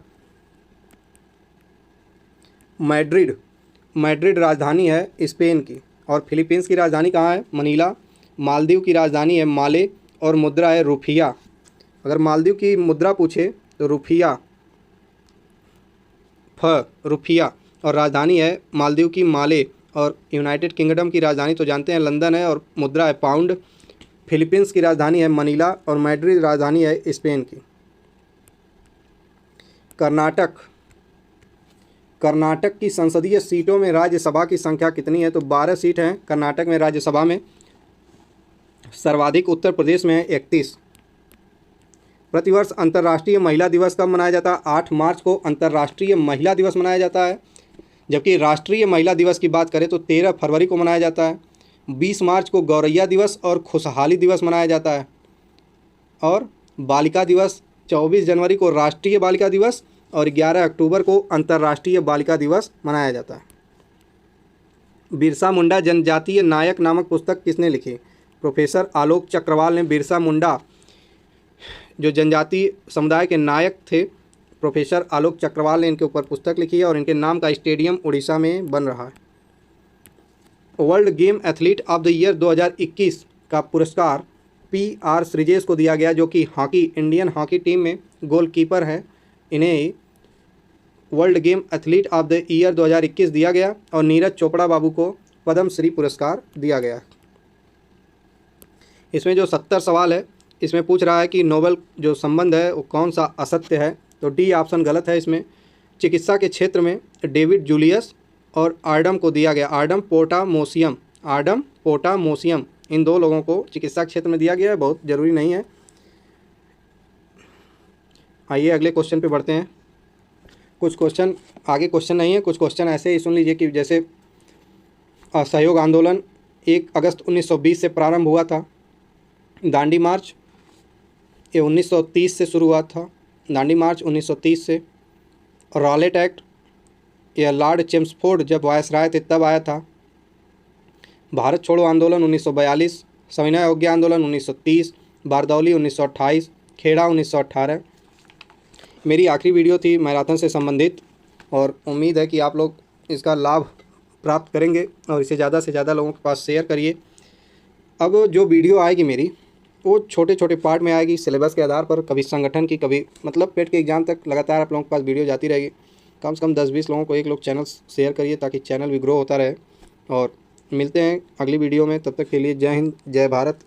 मैड्रिड राजधानी है स्पेन की और फिलीपींस की राजधानी कहाँ है? मनीला। मालदीव की राजधानी है माले और मुद्रा है रुपया। अगर मालदीव की मुद्रा पूछे तो रुपया और राजधानी है मालदीव की माले। और यूनाइटेड किंगडम की राजधानी तो जानते हैं लंदन है और मुद्रा है पाउंड। फिलीपींस की राजधानी है मनीला और मैड्रिड राजधानी है स्पेन की। कर्नाटक की संसदीय सीटों में राज्यसभा की संख्या कितनी है? तो 12 सीट हैं कर्नाटक में राज्यसभा में। सर्वाधिक उत्तर प्रदेश में है 31। प्रतिवर्ष अंतर्राष्ट्रीय महिला दिवस कब मनाया जाता है? 8 मार्च को अंतर्राष्ट्रीय महिला दिवस मनाया जाता है। जबकि राष्ट्रीय महिला दिवस की बात करें तो 13 फरवरी को मनाया जाता है। 20 मार्च को गौरैया दिवस और खुशहाली दिवस मनाया जाता है। और बालिका दिवस 24 जनवरी को राष्ट्रीय बालिका दिवस और 11 अक्टूबर को अंतर्राष्ट्रीय बालिका दिवस मनाया जाता है। बिरसा मुंडा जनजातीय नायक नामक पुस्तक किसने लिखी? प्रोफेसर आलोक चक्रवाल ने बिरसा मुंडा जो जनजातीय समुदाय के नायक थे, प्रोफेसर आलोक चक्रवाल ने इनके ऊपर पुस्तक लिखी है और इनके नाम का स्टेडियम उड़ीसा में बन रहा है। World game athlete of the year 2021 का पुरस्कार PR श्रीजेश को दिया गया, जो कि इंडियन हॉकी टीम में गोलकीपर है। इन्हें world game athlete of the year 2021 दिया गया और नीरज चोपड़ा बाबू को पद्म श्री पुरस्कार दिया गया। इसमें जो 70 सवाल है इसमें पूछ रहा है कि नोबेल जो संबंध है वो कौन सा असत्य है? तो डी ऑप्शन गलत है। इसमें चिकित्सा के क्षेत्र में डेविड जूलियस और आर्डम को दिया गया। आर्डम पोटामोसियम इन 2 लोगों को चिकित्सा क्षेत्र में दिया गया है, बहुत ज़रूरी नहीं है। आइए अगले क्वेश्चन पे बढ़ते हैं। कुछ क्वेश्चन आगे क्वेश्चन नहीं है, कुछ क्वेश्चन ऐसे ही सुन लीजिए कि जैसे असहयोग आंदोलन 1 अगस्त 1920 से प्रारंभ हुआ था। दांडी मार्च ये 1930 से शुरू हुआ था, दांडी मार्च 1930 से। रॉलेट एक्ट यह लॉर्ड चेम्सफोर्ड जब वायसराय थे तब आया था। भारत छोड़ो आंदोलन 1942, सविनय अवज्ञा आंदोलन 1930, बारदौली 1928, खेड़ा 1918। मेरी आखिरी वीडियो थी मैराथन से संबंधित और उम्मीद है कि आप लोग इसका लाभ प्राप्त करेंगे और इसे ज़्यादा से ज़्यादा लोगों के पास शेयर करिए। अब जो वीडियो आएगी मेरी वो छोटे छोटे पार्ट में आएगी सिलेबस के आधार पर, कभी संगठन की, कभी मतलब पेट के एग्ज़ाम तक लगातार आप लोगों के पास वीडियो जाती रहेगी। कम से कम 10-20 लोगों को एक लोग चैनल शेयर करिए ताकि चैनल भी ग्रो होता रहे। और मिलते हैं अगली वीडियो में, तब तक के लिए जय हिंद, जय भारत।